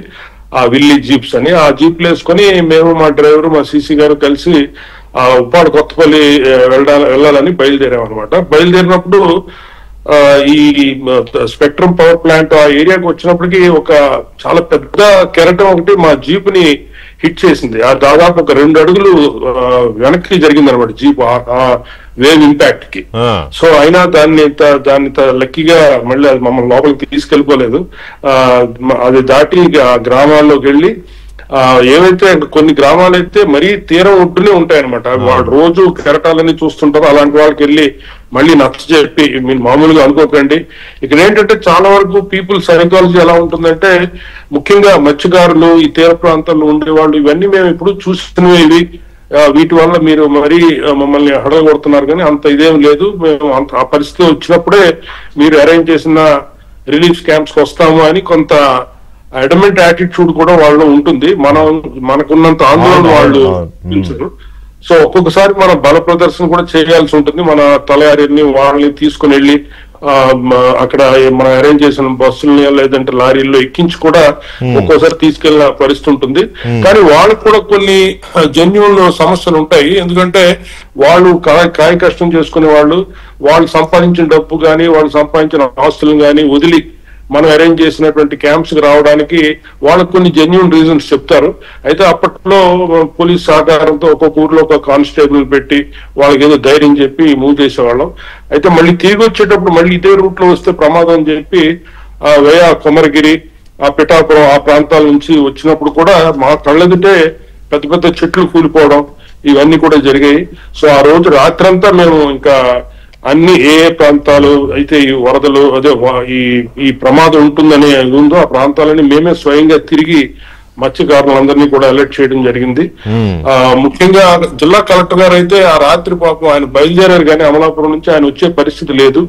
ఆ విల్లేజ్ జీప్స్ అని. ఆ జీప్లు వేసుకొని మేము, మా డ్రైవర్, మా సీసీ గారు కలిసి ఉప్పాడు కొత్తపల్లి వెళ్ళాలని బయలుదేరాం అనమాట. బయలుదేరినప్పుడు ఈ స్పెక్ట్రమ్ పవర్ ప్లాంట్ ఆ ఏరియాకి వచ్చినప్పటికీ ఒక చాలా పెద్ద కెరటం ఒకటి మా జీప్ ని హిట్ చేసింది. ఆ దాదాపు ఒక 2 అడుగులు వెనక్కి జరిగింది అనమాట జీప్ ఆ వేవ్ ఇంపాక్ట్ కి. సో అయినా దాన్ని లక్కీగా మళ్ళీ అది మమ్మల్ని లోపలికి తీసుకెళ్ళిపోలేదు. అది దాటి గ్రామాల్లోకి వెళ్ళి ఏవైతే కొన్ని గ్రామాలు అయితే మరీ తీరం ఒడ్డునే ఉంటాయన్నమాట. వాళ్ళు రోజు కెరటాలని చూస్తుంటారు. అలాంటి వాళ్ళకి వెళ్ళి మళ్ళీ నచ్చ చెప్పి, మీరు మామూలుగా అనుకోకండి, ఇక్కడ ఏంటంటే చాలా వరకు పీపుల్ సైకాలజీ ఎలా ఉంటుందంటే, ముఖ్యంగా మత్స్యకారులు, ఈ తీర ప్రాంతాల్లో ఉండేవాళ్ళు, ఇవన్నీ మేము ఇప్పుడు చూసినవి, వీటి వల్ల మీరు మరీ మమ్మల్ని హడలగొడుతున్నారు, కానీ అంత ఇదేం లేదు, మేము ఆ పరిస్థితి వచ్చినప్పుడే మీరు అరేంజ్ చేసిన రిలీఫ్ క్యాంప్స్ కి వస్తాము అని కొంత అడమెంట్ యాటిట్యూడ్ కూడా వాళ్ళు ఉంటుంది. మనకున్నంత ఆందోళన వాళ్ళు చూపించరు. సో ఒక్కొక్కసారి మనం బల ప్రదర్శన కూడా చేయాల్సి ఉంటుంది. మన తలయారిని వాళ్ళని తీసుకుని వెళ్ళి అక్కడ మనం అరేంజ్ చేసిన బస్సుల్ని లేదంటే లారీల్లో ఎక్కించి కూడా ఒక్కోసారి తీసుకెళ్లిన పరిస్థితి ఉంటుంది. కానీ వాళ్ళకు కూడా కొన్ని జెన్యూన్ సమస్యలు ఉంటాయి. ఎందుకంటే వాళ్ళు కాయ కష్టం చేసుకునే వాళ్ళు సంపాదించిన డబ్బు కానీ, వాళ్ళు సంపాదించిన ఆస్తులను కానీ వదిలి మనం అరేంజ్ చేసినటువంటి క్యాంప్స్ కి రావడానికి వాళ్ళకు కొన్ని జెన్యూన్ రీజన్స్ చెప్తారు. అయితే అప్పట్లో పోలీస్ సహకారంతో ఒక్కొక్క ఊర్లో ఒక కానిస్టేబుల్ పెట్టి వాళ్ళకి ఏదో ధైర్యం చెప్పి మూవ్ చేసేవాళ్ళం. అయితే మళ్ళీ తిరిగి వచ్చేటప్పుడు మళ్ళీ ఇదే రూట్ లో వస్తే ప్రమాదం అని చెప్పి వేయ కొమరగిరి, ఆ పిఠాపురం ఆ ప్రాంతాల నుంచి వచ్చినప్పుడు కూడా మా కళ్ళెదుటే పెద్ద పెద్ద చెట్లు కూలిపోవడం ఇవన్నీ కూడా జరిగాయి. సో ఆ రోజు రాత్రంతా మేము ఇంకా అన్ని ఏ ప్రాంతాలు అయితే ఈ వరదలు ఈ ప్రమాదం ఉంటుందని ఉందో ఆ ప్రాంతాలని మేమే స్వయంగా తిరిగి మత్స్యకారులందరినీ కూడా అలర్ట్ చేయడం జరిగింది. ముఖ్యంగా జిల్లా కలెక్టర్ గారు అయితే ఆ రాత్రి పాపం ఆయన బయలుదేరారు, కానీ అమలాపురం నుంచి ఆయన వచ్చే పరిస్థితి లేదు.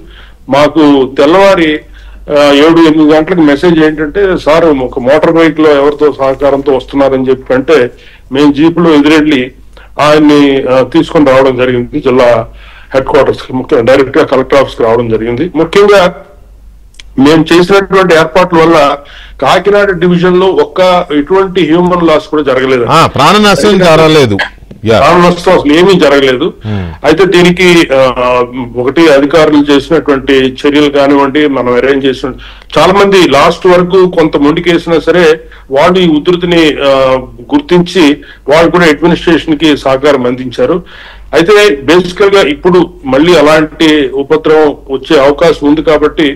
మాకు తెల్లవారి 7-8 గంటలకు మెసేజ్ ఏంటంటే, సార్ ఒక మోటార్ బైక్ లో ఎవరితో సహకారంతో వస్తున్నారని చెప్పి అంటే మేము జీపులో ఎదురెళ్ళి ఆయన్ని తీసుకొని రావడం జరిగింది. జిల్లా హెడ్ క్వార్టర్స్ కి, ముఖ్యంగా డైరెక్ట్ గా కలెక్టర్ ఆఫీస్ కి రావడం జరిగింది. ముఖ్యంగా మేము చేసినటువంటి ఏర్పాట్ల వల్ల కాకినాడ డివిజన్ లో ఎటువంటి హ్యూమన్ లాస్ కూడా జరగలేదు, ప్రాణ నష్టం జరగలేదు, అసలు ఏమీ జరగలేదు. అయితే దీనికి ఒకటి అధికారులు చేసినటువంటి చర్యలు కానివ్వండి, మనం అరేంజ్ చేసిన చాలా మంది లాస్ట్ వరకు కొంత మొండికేసినా సరే వాళ్ళు ఈ ఉధృతిని గుర్తించి వాళ్ళు కూడా అడ్మినిస్ట్రేషన్ కి సహకారం అందించారు. అయితే బేసికల్ గా ఇప్పుడు మళ్ళీ అలాంటి ఉపద్రవం వచ్చే అవకాశం ఉంది కాబట్టి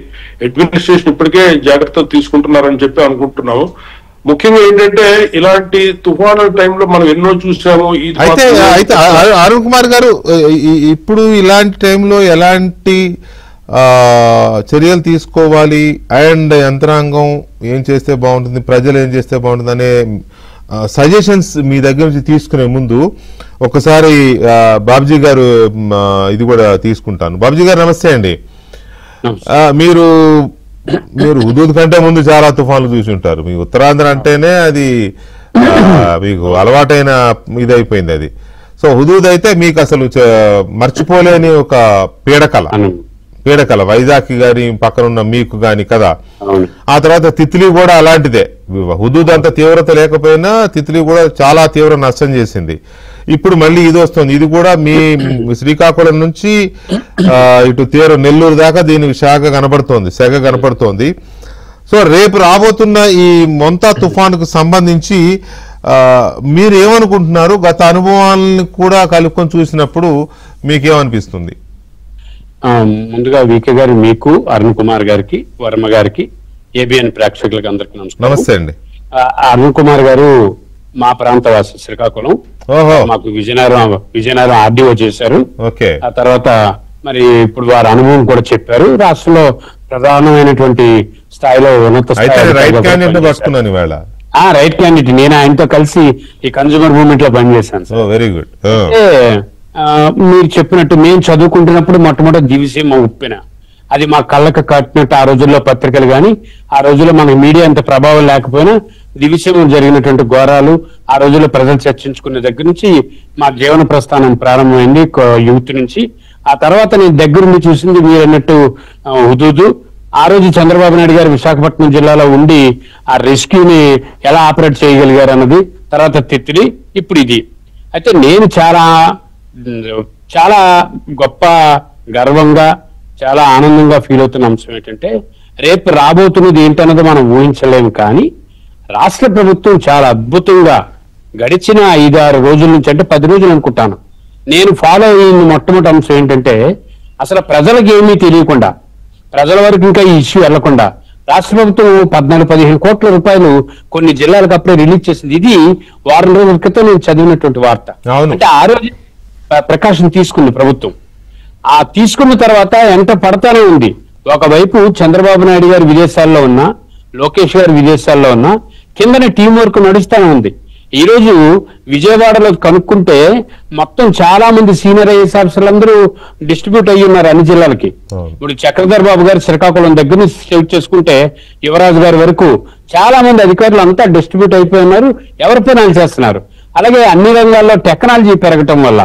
అడ్మినిస్ట్రేషన్ ఇప్పటికే జాగ్రత్తలు తీసుకుంటున్నారని చెప్పి అనుకుంటున్నాము. ముఖ్యంగా ఏంటంటే ఇలాంటి తుఫాను టైంలో మనం ఎన్నో చూసాము. అయితే అరుణ్ కుమార్ గారు, ఇప్పుడు ఇలాంటి టైంలో ఎలాంటి చర్యలు తీసుకోవాలి అండ్ యంత్రాంగం ఏం చేస్తే బాగుంటుంది, ప్రజలు ఏం చేస్తే బాగుంటుంది అనే సజెషన్స్ మీ దగ్గర నుంచి తీసుకునే ముందు ఒకసారి బాబ్జీ గారు ఇది కూడా తీసుకుంటాను. బాబ్జీ గారు నమస్తే అండి. మీరు హుదూద్ కంటే ముందు చాలా తుఫాన్లు చూసి ఉంటారు. మీ ఉత్తరాంధ్ర అంటేనే అది మీకు అలవాటైన ఇదైపోయింది అది. సో హుదూద్ అయితే మీకు అసలు మర్చిపోలేని ఒక పీడకల వైజాగ్ గాని పక్కన ఉన్న మీకు గాని కదా. ఆ తర్వాత తిత్లీ కూడా అలాంటిదే. హుదూద్ అంత తీవ్రత లేకపోయినా తిత్లీ కూడా చాలా తీవ్ర నష్టం చేసింది. ఇప్పుడు మళ్ళీ ఇది వస్తుంది. ఇది కూడా మీ శ్రీకాకుళం నుంచి ఇటు నెల్లూరు దాకా దీనికి సెగ కనపడుతోంది. సో రేపు రాబోతున్న ఈ మొంతా తుఫానుకు సంబంధించి మీరు ఏమనుకుంటున్నారు? గత అనుభవాలను కూడా కలుపుకొని చూసినప్పుడు మీకేమనిపిస్తుంది? ముందుగా వికే గారు, మీకు, అరుణ్ కుమార్ గారికి, వర్మ గారికి, ఏబిఎన్ ప్రేక్షకులకు అందరికీ నమస్కారం. నమస్తే అండి. అరుణ్ కుమార్ గారు మా ప్రాంతవాసి, శ్రీకాకుళం. మాకు విజయనగరం ఆర్డీఓ చేశారు. ఆ తర్వాత మరి ఇప్పుడు వారి అనుభవం కూడా చెప్పారు. రాష్ట్రంలో ప్రధానమైనటువంటి స్థాయిలో ఉన్నత రైట్ క్యాండిడేట్. నేను ఆయనతో కలిసి ఈ కన్స్యూమర్ మూవ్మెంట్ లో పనిచేశాను. Very good. మీరు చెప్పినట్టు మేము చదువుకుంటున్నప్పుడు మొట్టమొదటి దివిసీమ ఉప్పెన, అది మా కళ్ళకు కట్టినట్టు ఆ రోజుల్లో పత్రికలు కానీ, ఆ రోజుల్లో మనకి మీడియా అంత ప్రభావం లేకపోయినా దివిసీమ జరిగినటువంటి ఘోరాలు ఆ రోజుల్లో ప్రజలు చర్చించుకునే దగ్గర నుంచి మా జీవన ప్రస్థానం ప్రారంభమైంది యూత్ నుంచి. ఆ తర్వాత నేను దగ్గరుండి చూసింది మీరు అన్నట్టు హుదూదు. ఆ రోజు చంద్రబాబు నాయుడు గారు విశాఖపట్నం జిల్లాలో ఉండి ఆ రెస్క్యూని ఎలా ఆపరేట్ చేయగలిగారు అన్నది, తర్వాత తిత్తిడి, ఇప్పుడు ఇది. అయితే నేను చాలా గొప్ప గర్వంగా చాలా ఆనందంగా ఫీల్ అవుతున్న అంశం ఏంటంటే, రేపు రాబోతున్నది ఏంటన్నది మనం ఊహించలేము. కానీ రాష్ట్ర ప్రభుత్వం చాలా అద్భుతంగా గడిచిన 5-6 రోజుల నుంచి, అంటే 10 రోజులు అనుకుంటాను, నేను ఫాలో అయ్యింది మొట్టమొదటి అంశం ఏంటంటే, అసలు ప్రజలకు ఏమీ తెలియకుండా, ప్రజల వరకు ఇంకా ఈ ఇష్యూ వెళ్లకుండా రాష్ట్ర ప్రభుత్వం 14-15 కోట్ల రూపాయలు కొన్ని జిల్లాలకు అప్పుడే రిలీజ్ చేసింది. ఇది వారం రోజుల క్రితం నేను చదివినటువంటి వార్త. అంటే ఆ రోజు ప్రకాశం తీసుకుంది ప్రభుత్వం. ఆ తీసుకున్న తర్వాత ఎంత పడతానే ఉంది. ఒకవైపు చంద్రబాబు నాయుడు గారు విదేశాల్లో ఉన్నా, లోకేష్ గారు విదేశాల్లో ఉన్నా, కిందనే టీం వర్క్ నడుస్తూనే ఉంది. ఈ రోజు విజయవాడలో కనుక్కుంటే మొత్తం చాలా మంది సీనియర్ ఐఏఎస్ ఆఫీసర్లు అందరూ డిస్ట్రిబ్యూట్ అయ్యి ఉన్నారు అన్ని జిల్లాలకి. ఇప్పుడు చక్రధర్ బాబు గారు శ్రీకాకుళం దగ్గర నుంచి సెలెక్ట్ చేసుకుంటే యువరాజు గారి వరకు చాలా మంది అధికారులు అంతా డిస్ట్రిబ్యూట్ అయిపోయి ఉన్నారు, ఎవరి పని చేస్తున్నారు. అలాగే అన్ని రంగాల్లో టెక్నాలజీ పెరగటం వల్ల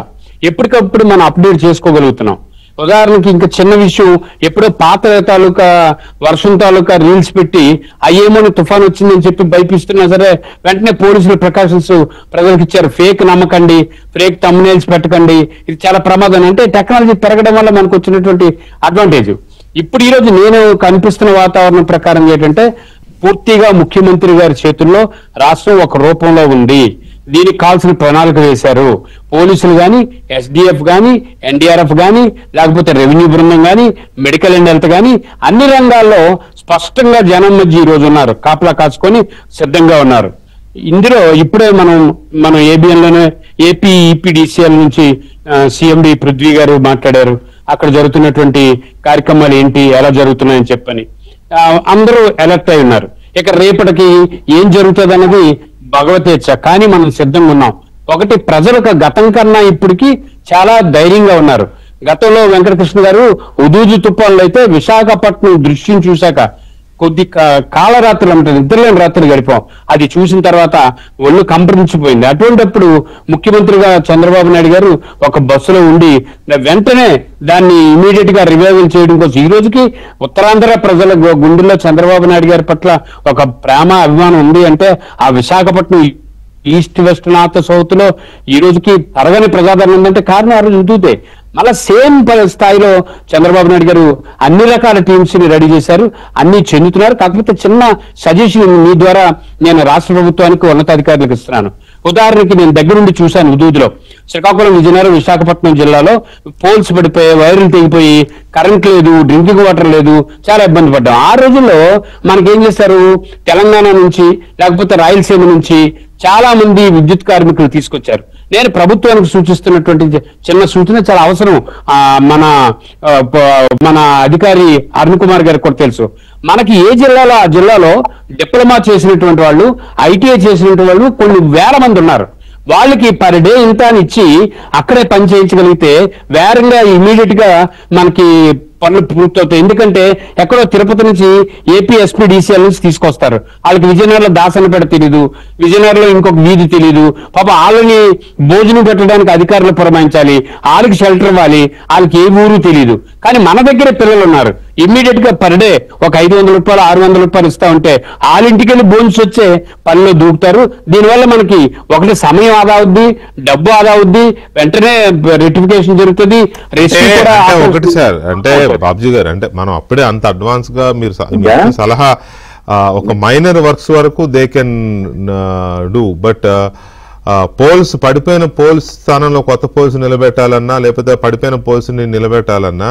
ఎప్పటికప్పుడు మనం అప్డేట్ చేసుకోగలుగుతున్నాం. ఉదాహరణకి ఇంకా చిన్న విషయం, ఎప్పుడో పాత తాలూకా వర్షం తాలూకా రీల్స్ పెట్టి అయ్యేమో తుఫాన్ వచ్చిందని చెప్పి భయపిస్తున్నా సరే వెంటనే పోలీసులు ప్రికాషన్స్ ప్రజలకు ఇచ్చారు. ఫేక్ నమ్మకండి, ఫేక్ థంబ్నెయిల్స్ పెట్టకండి, ఇది చాలా ప్రమాదం. అంటే టెక్నాలజీ పెరగడం వల్ల మనకు వచ్చినటువంటి అడ్వాంటేజ్. ఇప్పుడు ఈ రోజు నేను కనిపిస్తున్న వాతావరణం ప్రకారం ఏంటంటే, పూర్తిగా ముఖ్యమంత్రి గారి చేతుల్లో రాష్ట్రం ఒక రూపంలో ఉంది. దీనికి కావాల్సిన ప్రణాళిక వేశారు. పోలీసులు కానీ, ఎస్డిఎఫ్ కానీ, ఎన్డీఆర్ఎఫ్ కానీ, లేకపోతే రెవెన్యూ బృందం కానీ, మెడికల్ అండ్ హెల్త్ కానీ, అన్ని రంగాల్లో స్పష్టంగా జనం మధ్య ఈ రోజు ఉన్నారు, కాపలా కాచుకొని సిద్ధంగా ఉన్నారు. ఇందులో ఇప్పుడే మనం ఏబిఎన్లోనే ఏపీ ఈపీడీసీఎల్ నుంచి సిఎండి పృథ్వీ గారు మాట్లాడారు. అక్కడ జరుగుతున్నటువంటి కార్యక్రమాలు ఏంటి, ఎలా జరుగుతున్నాయని చెప్పని అందరూ అలర్ట్ అయి ఉన్నారు. ఇక రేపటికి ఏం జరుగుతుంది అన్నది భగవతేచ్ఛ, కానీ మనం సిద్ధంగా ఉన్నాం. ఒకటి, ప్రజలకు గతం కన్నా ఇప్పటికి చాలా ధైర్యంగా ఉన్నారు. గతంలో వెంకటకృష్ణ గారు హుదూదు తుఫాన్లో అయితే విశాఖపట్నం దృశ్యం చూశాక కొద్ది కాలరాత్రులు అంటే నిద్రలేని రాత్రులు గడిపాం. అది చూసిన తర్వాత ఒళ్ళు కంపరించిపోయింది. అటువంటిప్పుడు ముఖ్యమంత్రిగా చంద్రబాబు నాయుడు గారు ఒక బస్సులో ఉండి వెంటనే దాన్ని ఇమీడియట్ గా రివైవల్ చేయడం కోసం ఈ రోజుకి ఉత్తరాంధ్ర ప్రజల గుండెల్లో చంద్రబాబు నాయుడు గారి పట్ల ఒక ప్రేమ అభిమానం ఉంది. అంటే ఆ Visakhapatnam east west north south లో ఈ రోజుకి తరగని ప్రజాదరణ ఉందంటే కారణం ఆ రోజు ఉంటుందే. మళ్ళా సేమ్ స్థాయిలో చంద్రబాబు నాయుడు గారు అన్ని రకాల టీమ్స్ ని రెడీ చేశారు, అన్ని చెందుతున్నారు. కాకపోతే చిన్న సజెషన్ మీ ద్వారా నేను రాష్ట్ర ప్రభుత్వానికి ఉన్నతాధికారులకు ఇస్తున్నాను. ఉదాహరణకి నేను దగ్గరుండి చూశాను హుదూదులో, శ్రీకాకుళం, విజయనగరం, విశాఖపట్నం జిల్లాలో పోల్స్ పడిపోయి, వైర్లు తెగిపోయి, కరెంట్ లేదు, డ్రింకింగ్ వాటర్ లేదు, చాలా ఇబ్బంది పడ్డాం. ఆ రోజుల్లో మనకేం చేశారు, తెలంగాణ నుంచి లేకపోతే రాయలసీమ నుంచి చాలా మంది విద్యుత్ కార్మికులు తీసుకొచ్చారు. నేను ప్రభుత్వానికి సూచిస్తున్నటువంటి చిన్న సూచన చాలా అవసరం. మన అధికారి అరుణ్ కుమార్ గారికి కూడా తెలుసు. మనకి ఏ జిల్లాలో ఆ జిల్లాలో డిప్లొమా చేసినటువంటి వాళ్ళు, ఐటీఐ చేసినటువంటి వాళ్ళు కొన్ని వేల మంది ఉన్నారు. వాళ్ళకి పర్ డే ఇంత అని ఇచ్చి అక్కడే పని చేయించగలిగితే వేరంగా ఇమీడియట్ గా మనకి పనులు పూర్తవుతాయి. ఎందుకంటే ఎక్కడో తిరుపతి నుంచి ఏపీ ఎస్పీడీసీఎల్ నుంచి తీసుకొస్తారు. వాళ్ళకి విజయనగరంలో దాసనపేట తెలియదు, విజయనగరంలో ఇంకొక వీధి తెలియదు. పాప వాళ్ళని భోజనం పెట్టడానికి అధికారులు పురమాయించాలి, వాళ్ళకి షెల్టర్ ఇవ్వాలి, వాళ్ళకి ఏ ఊరు తెలియదు. కానీ మన దగ్గర పిల్లలు ఉన్నారు, ఇమ్మీడియట్ గా పర్ డే ఒక 500 రూపాయలు 600 రూపాయలు ఇస్తా ఉంటే వాళ్ళ ఇంటికి వెళ్ళి భోజనం వచ్చే పనిలో దూకుతారు. దీనివల్ల మనకి ఒకటి సమయం ఆదా అవుద్ది, డబ్బు ఆదా అవుద్ది, వెంటనే రెటిఫికేషన్ జరుగుతుంది. ఒకటి సార్, అంటే బాబ్జీ గారు, అంటే మనం అప్పుడే అంత అడ్వాన్స్ గా మీరు సలహా ఒక మైనర్ వర్క్స్ వరకు they can do. But poles, పడిపోయిన పోల్స్ స్థానంలో కొత్త పోల్స్ నిలబెట్టాలన్నా లేకపోతే పడిపోయిన పోల్స్ ని నిలబెట్టాలన్నా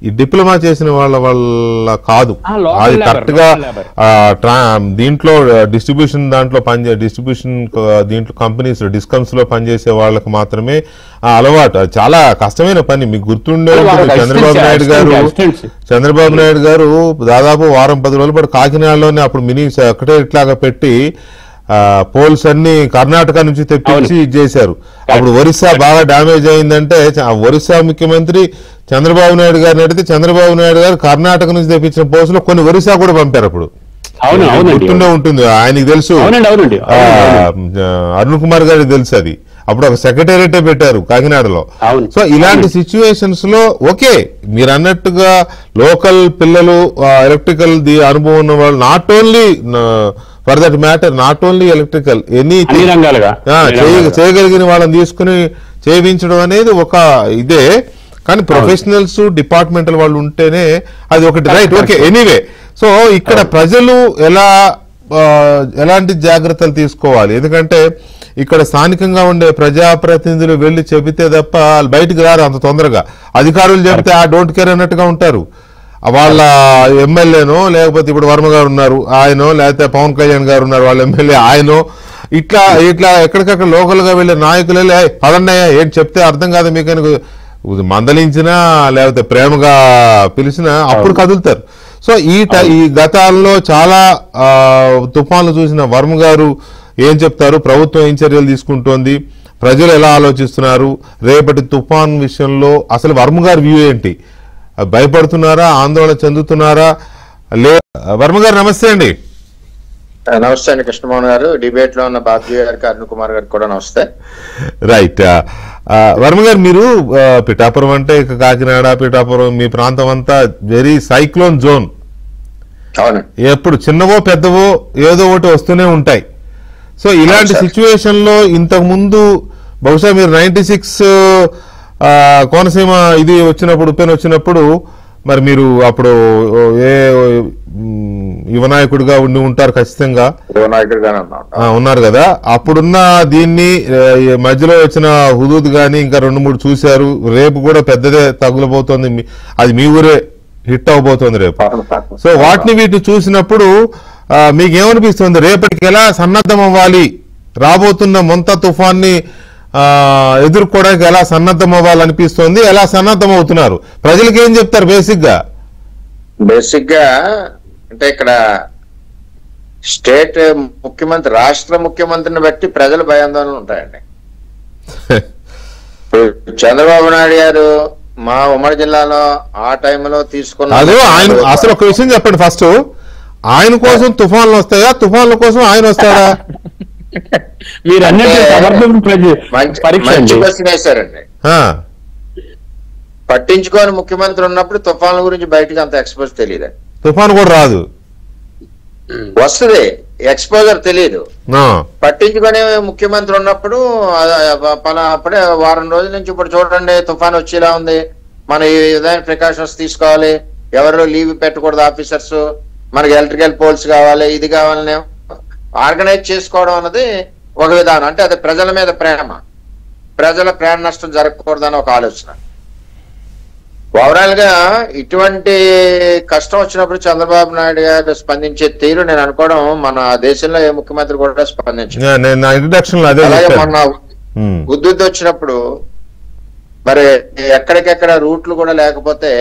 ఈ డిప్లొమా చేసిన వాళ్ళ కాదు. అది కరెక్ట్ గా దీంట్లో డిస్ట్రిబ్యూషన్ దీంట్లో కంపెనీస్ డిస్కమ్స్ లో పనిచేసే వాళ్ళకి మాత్రమే అలవాటు. చాలా కష్టమైన పని. మీకు గుర్తుండే చంద్రబాబు నాయుడు గారు దాదాపు వారం 10 రోజుల పాటు కాకినాడలోనే అప్పుడు మినీ సెక్రటేరియట్ లాగా పెట్టి పోల్స్ అన్ని కర్ణాటక నుంచి తెప్పించి చేశారు. అప్పుడు ఒరిస్సా బాగా డ్యామేజ్ అయిందంటే ఒరిస్సా ముఖ్యమంత్రి చంద్రబాబు నాయుడు గారిని అడిగితే చంద్రబాబు నాయుడు గారు కర్ణాటక నుంచి తెప్పించిన పోల్స్ లో కొన్ని ఒరిస్సా కూడా పంపారు. అప్పుడు గుర్తుండే ఉంటుంది, ఆయనకి తెలుసు, అరుణ్ కుమార్ గారికి తెలుసు. అది అప్పుడు ఒక సెక్రటేరియట్ పెట్టారు కాకినాడలో. సో ఇలాంటి సిచ్యువేషన్స్ లో ఓకే మీరు అన్నట్టుగా లోకల్ పిల్లలు ఎలక్ట్రికల్ అనుభవం ఉన్న వాళ్ళు, not only for that matter, not only electrical, any చేయగలిగిన వాళ్ళని తీసుకుని చేయించడం అనేది ఒక ఇదే. కానీ ప్రొఫెషనల్స్ డిపార్ట్మెంటల్ వాళ్ళు ఉంటేనే అది ఒకటి, రైట్? Okay, anyway. సో ఇక్కడ ప్రజలు ఎలాంటి జాగ్రత్తలు తీసుకోవాలి? ఎందుకంటే ఇక్కడ స్థానికంగా ఉండే ప్రజాప్రతినిధులు వెళ్లి చెబితే తప్ప వాళ్ళు బయటికి రారు అంత తొందరగా. అధికారులు చెబితే డోంట్ కేర్ అన్నట్టుగా ఉంటారు. వాళ్ళ ఎమ్మెల్యేనో లేకపోతే ఇప్పుడు వర్మ గారు ఉన్నారు ఆయనో, లేకపోతే పవన్ కళ్యాణ్ గారు ఉన్నారు వాళ్ళ ఎమ్మెల్యే ఆయనో, ఇట్లా ఎక్కడికక్కడ లోకల్ గా వెళ్లే నాయకులు పదన్నయ్య ఏంటి చెప్తే అర్థం కాదు మీకు మందలించినా లేకపోతే ప్రేమగా పిలిచినా అప్పుడు కదులుతారు. సో ఈ గతాల్లో చాలా తుఫాన్లు చూసిన వర్మ గారు ఏం చెప్తారు, ప్రభుత్వం ఏం చర్యలు తీసుకుంటోంది, ప్రజలు ఎలా ఆలోచిస్తున్నారు, రేపటి తుఫాన్ విషయంలో అసలు వర్మ గారి వ్యూ ఏంటి, భయపడుతున్నారా, ఆందోళన చెందుతున్నారా? వర్మ గారు నమస్తే అండి. నమస్తే అండి కృష్ణమోహన్ గారు, డిబేట్ లో ఉన్న బాబు గారికి, అరుణ్ కుమార్ గారికి కూడా నమస్తే. రైట్. వర్మ గారు, మీరు పిఠాపురం అంటే ఇక కాకినాడ పిఠాపురం మీ ప్రాంతం అంతా వెరీ సైక్లోన్ జోన్. అవును, ఎప్పుడు చిన్నవో పెద్దవో ఏదో ఒకటి వస్తూనే ఉంటాయి. సో ఇలాంటి సిచ్యువేషన్ లో ఇంతకు ముందు బహుశా మీరు 96 కోనసీమ ఇది వచ్చినప్పుడు ఉప్పెన వచ్చినప్పుడు మరి మీరు అప్పుడు ఏ యువనాయకుడిగా ఉండి ఉంటారు ఖచ్చితంగా, ఉన్నారు కదా. అప్పుడున్న దీన్ని మధ్యలో వచ్చిన హుదూద్ గాని ఇంకా 2-3 చూశారు. రేపు కూడా పెద్దదే తగులబోతోంది, అది మీ ఊరే హిట్ అవబోతోంది రేపు. సో వీటిని చూసినప్పుడు మీకేమనిపిస్తుంది, రేపటికి ఎలా సన్నద్ధం అవ్వాలి, రాబోతున్న మొంతా తుఫాన్ని ఎదుర్కోవడానికి ఎలా సన్నద్ధం అవ్వాలనిపిస్తోంది, ఎలా సన్నద్ధం అవుతున్నారు, ప్రజలకు ఏం చెప్తారు? బేసిక్ గా అంటే ఇక్కడ స్టేట్ ముఖ్యమంత్రి, రాష్ట్ర ముఖ్యమంత్రిని బట్టి ప్రజల భయాందోళనలు ఉంటాయండి. చంద్రబాబు నాయుడు గారు మా ఉమ్మడి జిల్లాలో ఆ టైంలో తీసుకున్న అసలు ఒక విషయం చెప్పండి. ఫస్ట్ ఆయన కోసం తుఫాన్లు వస్తాయా, తుఫాన్ల కోసం ఆయన వస్తాడా? మీరు మంచి క్వశ్చన్ వేశారండి. పట్టించుకోని ముఖ్యమంత్రి ఉన్నప్పుడు తుఫాన్ల గురించి బయటకు అంత ఎక్స్పోజ్ తెలియదు. తుఫాన్ కూడా రాదు, వస్తుంది, ఎక్స్పోజర్ తెలియదు. పట్టించుకునే ముఖ్యమంత్రి ఉన్నప్పుడు అప్పుడే వారం రోజుల నుంచి ఇప్పుడు చూడండి తుఫాన్ వచ్చేలా ఉంది, మన ఈ విధమైన ప్రికాషన్స్ తీసుకోవాలి, ఎవరు లీవ్ పెట్టకూడదు ఆఫీసర్స్, మనకి ఎలక్ట్రికల్ పోల్స్ కావాలి, ఇది కావాలని ఆర్గనైజ్ చేసుకోవడం అన్నది ఒక విధానం. అంటే అది ప్రజల మీద ప్రేమ, ప్రజల ప్రాణ నష్టం జరగకూడదని ఒక ఆలోచన. ఓవరాల్ గా ఇటువంటి కష్టం వచ్చినప్పుడు చంద్రబాబు నాయుడు గారు స్పందించే తీరు నేను అనుకోవడం మన దేశంలో ఏ ముఖ్యమంత్రి కూడా స్పందించారు. అలాగే మొన్న ఉద్దుద్దు వచ్చినప్పుడు మరి ఎక్కడికెక్కడ రూట్లు కూడా లేకపోతే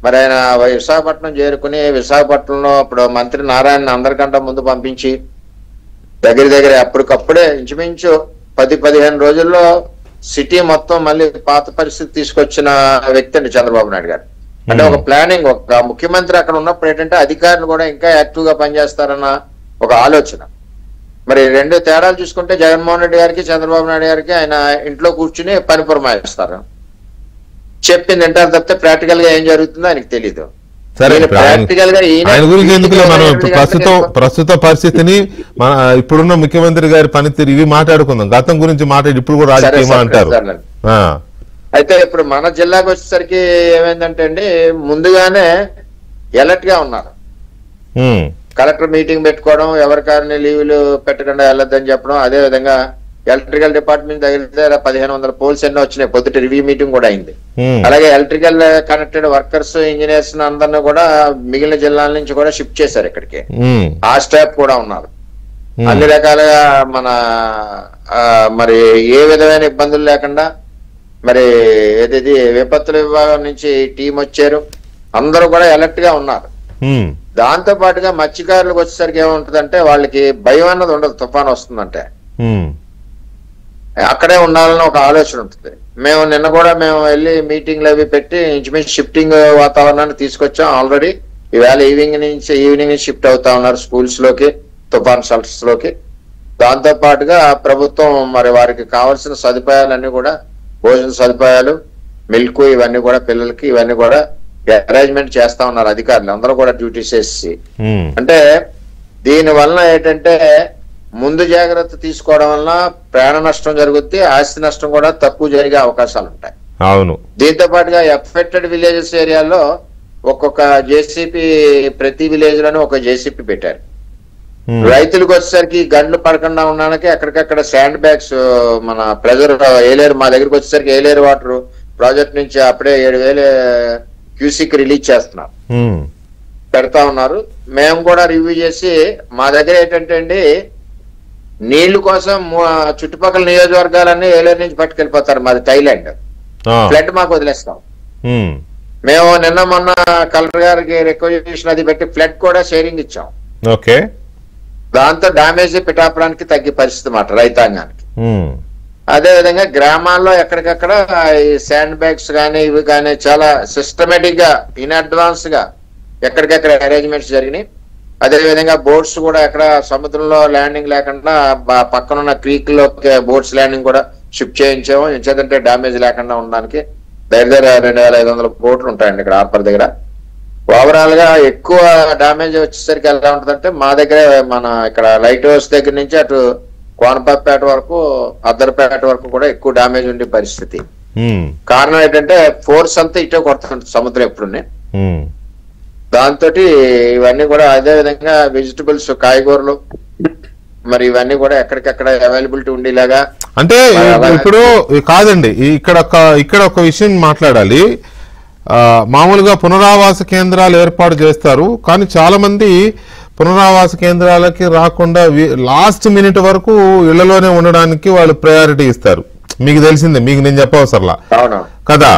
మరి ఆయన విశాఖపట్నం చేరుకుని విశాఖపట్నంలో ఇప్పుడు మంత్రి నారాయణ అందరికంటే ముందు పంపించి దగ్గర అప్పటికప్పుడే ఇంచుమించు 10-15 రోజుల్లో సిటీ మొత్తం మళ్ళీ పాత పరిస్థితి తీసుకొచ్చిన వ్యక్తి అండి చంద్రబాబు నాయుడు గారు. అంటే ఒక ప్లానింగ్, ఒక ముఖ్యమంత్రి అక్కడ ఉన్నప్పుడు ఏంటంటే అధికారులు కూడా ఇంకా యాక్టివ్ గా పనిచేస్తారన్న ఒక ఆలోచన. మరి 2 తేడాలు చూసుకుంటే జగన్మోహన్ రెడ్డి గారికి చంద్రబాబు నాయుడు గారికి ఆయన ఇంట్లో కూర్చుని పని పురమాయిస్తారు, చెప్పింది వింటారు తప్పితే ప్రాక్టికల్ గా ఏం జరుగుతుందో ఆయనకు తెలీదు. ప్రాక్టికల్ గా ఆయన గురించి ఎందుకు మనం ప్రస్తుత పరిస్థితిని ఇప్పుడున్న ముఖ్యమంత్రి గారి పనితీరు ఇవి మాట్లాడుకుందాం, గతం గురించి మాట్లాడి ఇప్పుడు కూడా రాజకీయం అంటారు. అయితే ఇప్పుడు మన జిల్లాకు వచ్చేసరికి ఏమైందంటే అండి, ముందుగానే ఎలర్ట్ గా ఉన్నారు. కలెక్టర్ మీటింగ్ పెట్టుకోవడం, ఎవరికారిని లీవ్లు పెట్టకుండా వెళ్ళొద్దని చెప్పడం. అదే విధంగా ఎలక్ట్రికల్ డిపార్ట్మెంట్ దగ్గర 1500 పోల్స్ ఎన్నో వచ్చినాయి, పొద్దుట రివ్యూ మీటింగ్ కూడా అయింది. అలాగే ఎలక్ట్రికల్ కనెక్టెడ్ వర్కర్స్, ఇంజనీర్స్ అందరినీ కూడా మిగిలిన జిల్లాల నుంచి కూడా షిఫ్ట్ చేశారు ఇక్కడికి. ఆ స్టాఫ్ కూడా ఉన్నారు. అన్ని రకాలుగా మన మరి ఏ విధమైన ఇబ్బందులు లేకుండా మరి ఏది విపత్తుల విభాగం నుంచి టీం వచ్చారు, అందరూ కూడా అలర్ట్ గా ఉన్నారు. దాంతో పాటుగా మత్స్యకారులకు వచ్చేసరికి ఏముంటదంటే వాళ్ళకి భయం అన్నది ఉండదు. తుఫాను వస్తుందంటే అక్కడే ఉండాలని ఒక ఆలోచన ఉంటుంది. మేము నిన్న కూడా మేము వెళ్ళి మీటింగ్లు అవి పెట్టి ఇంచుమించు షిఫ్టింగ్ వాతావరణాన్ని తీసుకొచ్చాం. ఆల్రెడీ ఈవేళ ఈవినింగ్ నుంచి షిఫ్ట్ అవుతా ఉన్నారు స్కూల్స్ లోకి, తుఫాన్ షెల్టర్స్ లోకి. దాంతో పాటుగా ప్రభుత్వం మరి వారికి కావాల్సిన సదుపాయాలన్నీ కూడా, భోజన సదుపాయాలు, మిల్క్, ఇవన్నీ కూడా పిల్లలకి ఇవన్నీ కూడా అరేంజ్మెంట్ చేస్తా ఉన్నారు అధికారులు అందరూ కూడా డ్యూటీస్ చేసి. అంటే దీని వలన ఏంటంటే ముందు జాగ్రత్త తీసుకోవడం వలన ప్రాణ నష్టం జరుగుద్ది, ఆస్తి నష్టం కూడా తక్కువ జరిగే అవకాశాలు ఉంటాయి. అవును. దీంతో పాటుగా ఎఫెక్టెడ్ విలేజెస్ ఏరియాలో ఒక్కొక్క జేసీపీ, ప్రతి విలేజ్ లోనే ఒక జేసీపీ పెట్టారు. రైతులకు వచ్చేసరికి గండ్లు పడకుండా ఉండడానికి ఎక్కడికక్కడ శాండ్ బ్యాగ్స్, మన ప్రెజర్ ఏలేరు, మా దగ్గరికి వచ్చేసరికి ఏలేరు వాటర్ ప్రాజెక్ట్ నుంచి అప్పుడే 7000 క్యూసిక్ రిలీజ్ చేస్తున్నారు, పెడతా ఉన్నారు. మేము కూడా రివ్యూ చేసి మా దగ్గర ఏంటంటే అండి నీళ్లు కోసం చుట్టుపక్కల నియోజకవర్గాలన్నీ ఏలేరు నుంచి పట్టుకెళ్ళిపోతారు. మాది థైలాండ్, ఫ్లడ్ మాకు వదిలేస్తాం. మేము నిన్న మొన్న కలెక్టర్ గారికి రిక్వెజిషన్ అది పెట్టి ఫ్లడ్ కూడా షేరింగ్ ఇచ్చాం. ఓకే. దాంతో డామేజ్ పిఠాపురానికి తగ్గే పరిస్థితి మాట రైతాంగానికి. అదే విధంగా గ్రామాల్లో ఎక్కడికక్కడ ఈ శాండ్ బ్యాగ్స్ కానీ ఇవి కానీ చాలా సిస్టమేటిక్ గా ఇన్ అడ్వాన్స్ గా ఎక్కడికక్కడ అరేంజ్మెంట్స్ జరిగినాయి. అదే విధంగా బోట్స్ కూడా ఎక్కడ సముద్రంలో ల్యాండింగ్ లేకుండా పక్కనున్న క్రీక్ లో బోట్స్ ల్యాండింగ్ కూడా షిఫ్ట్ చేయించాము. ఎంచేదంటే డామేజ్ లేకుండా ఉండడానికి. దగ్గర 2500 బోట్లు ఉంటాయండి ఇక్కడ హార్బర్ దగ్గర. ఓవరాల్ గా ఎక్కువ డామేజ్ వచ్చేసరికి ఎలా ఉంటుందంటే మా దగ్గర మన ఇక్కడ లైట్ హౌస్ దగ్గర నుంచి అటు కోనపేట వరకు, అద్దరపేట వరకు కూడా ఎక్కువ డామేజ్ ఉండే పరిస్థితి. కారణం ఏంటంటే ఫోర్స్ అంతా ఇటే కొడుతుంది సముద్రం ఎప్పుడునే. దాంతో ఇవన్నీ కూడా అదే విధంగా వెజిటబుల్స్, కాయగూరలు మరి ఇవన్నీ కూడా ఎక్కడికక్కడ అవైలబిలిటీ ఉండేలాగా. అంటే ఇప్పుడు కాదండి, ఇక్కడ ఒక విషయం మాట్లాడాలి. మామూలుగా పునరావాస కేంద్రాలు ఏర్పాటు చేస్తారు, కానీ చాలా మంది పునరావాస కేంద్రాలకి రాకుండా లాస్ట్ మినిట్ వరకు ఇళ్లలోనే ఉండడానికి వాళ్ళు ప్రయారిటీ ఇస్తారు. మీకు తెలిసిందే, మీకు నేను చెప్పవసరలా కదా.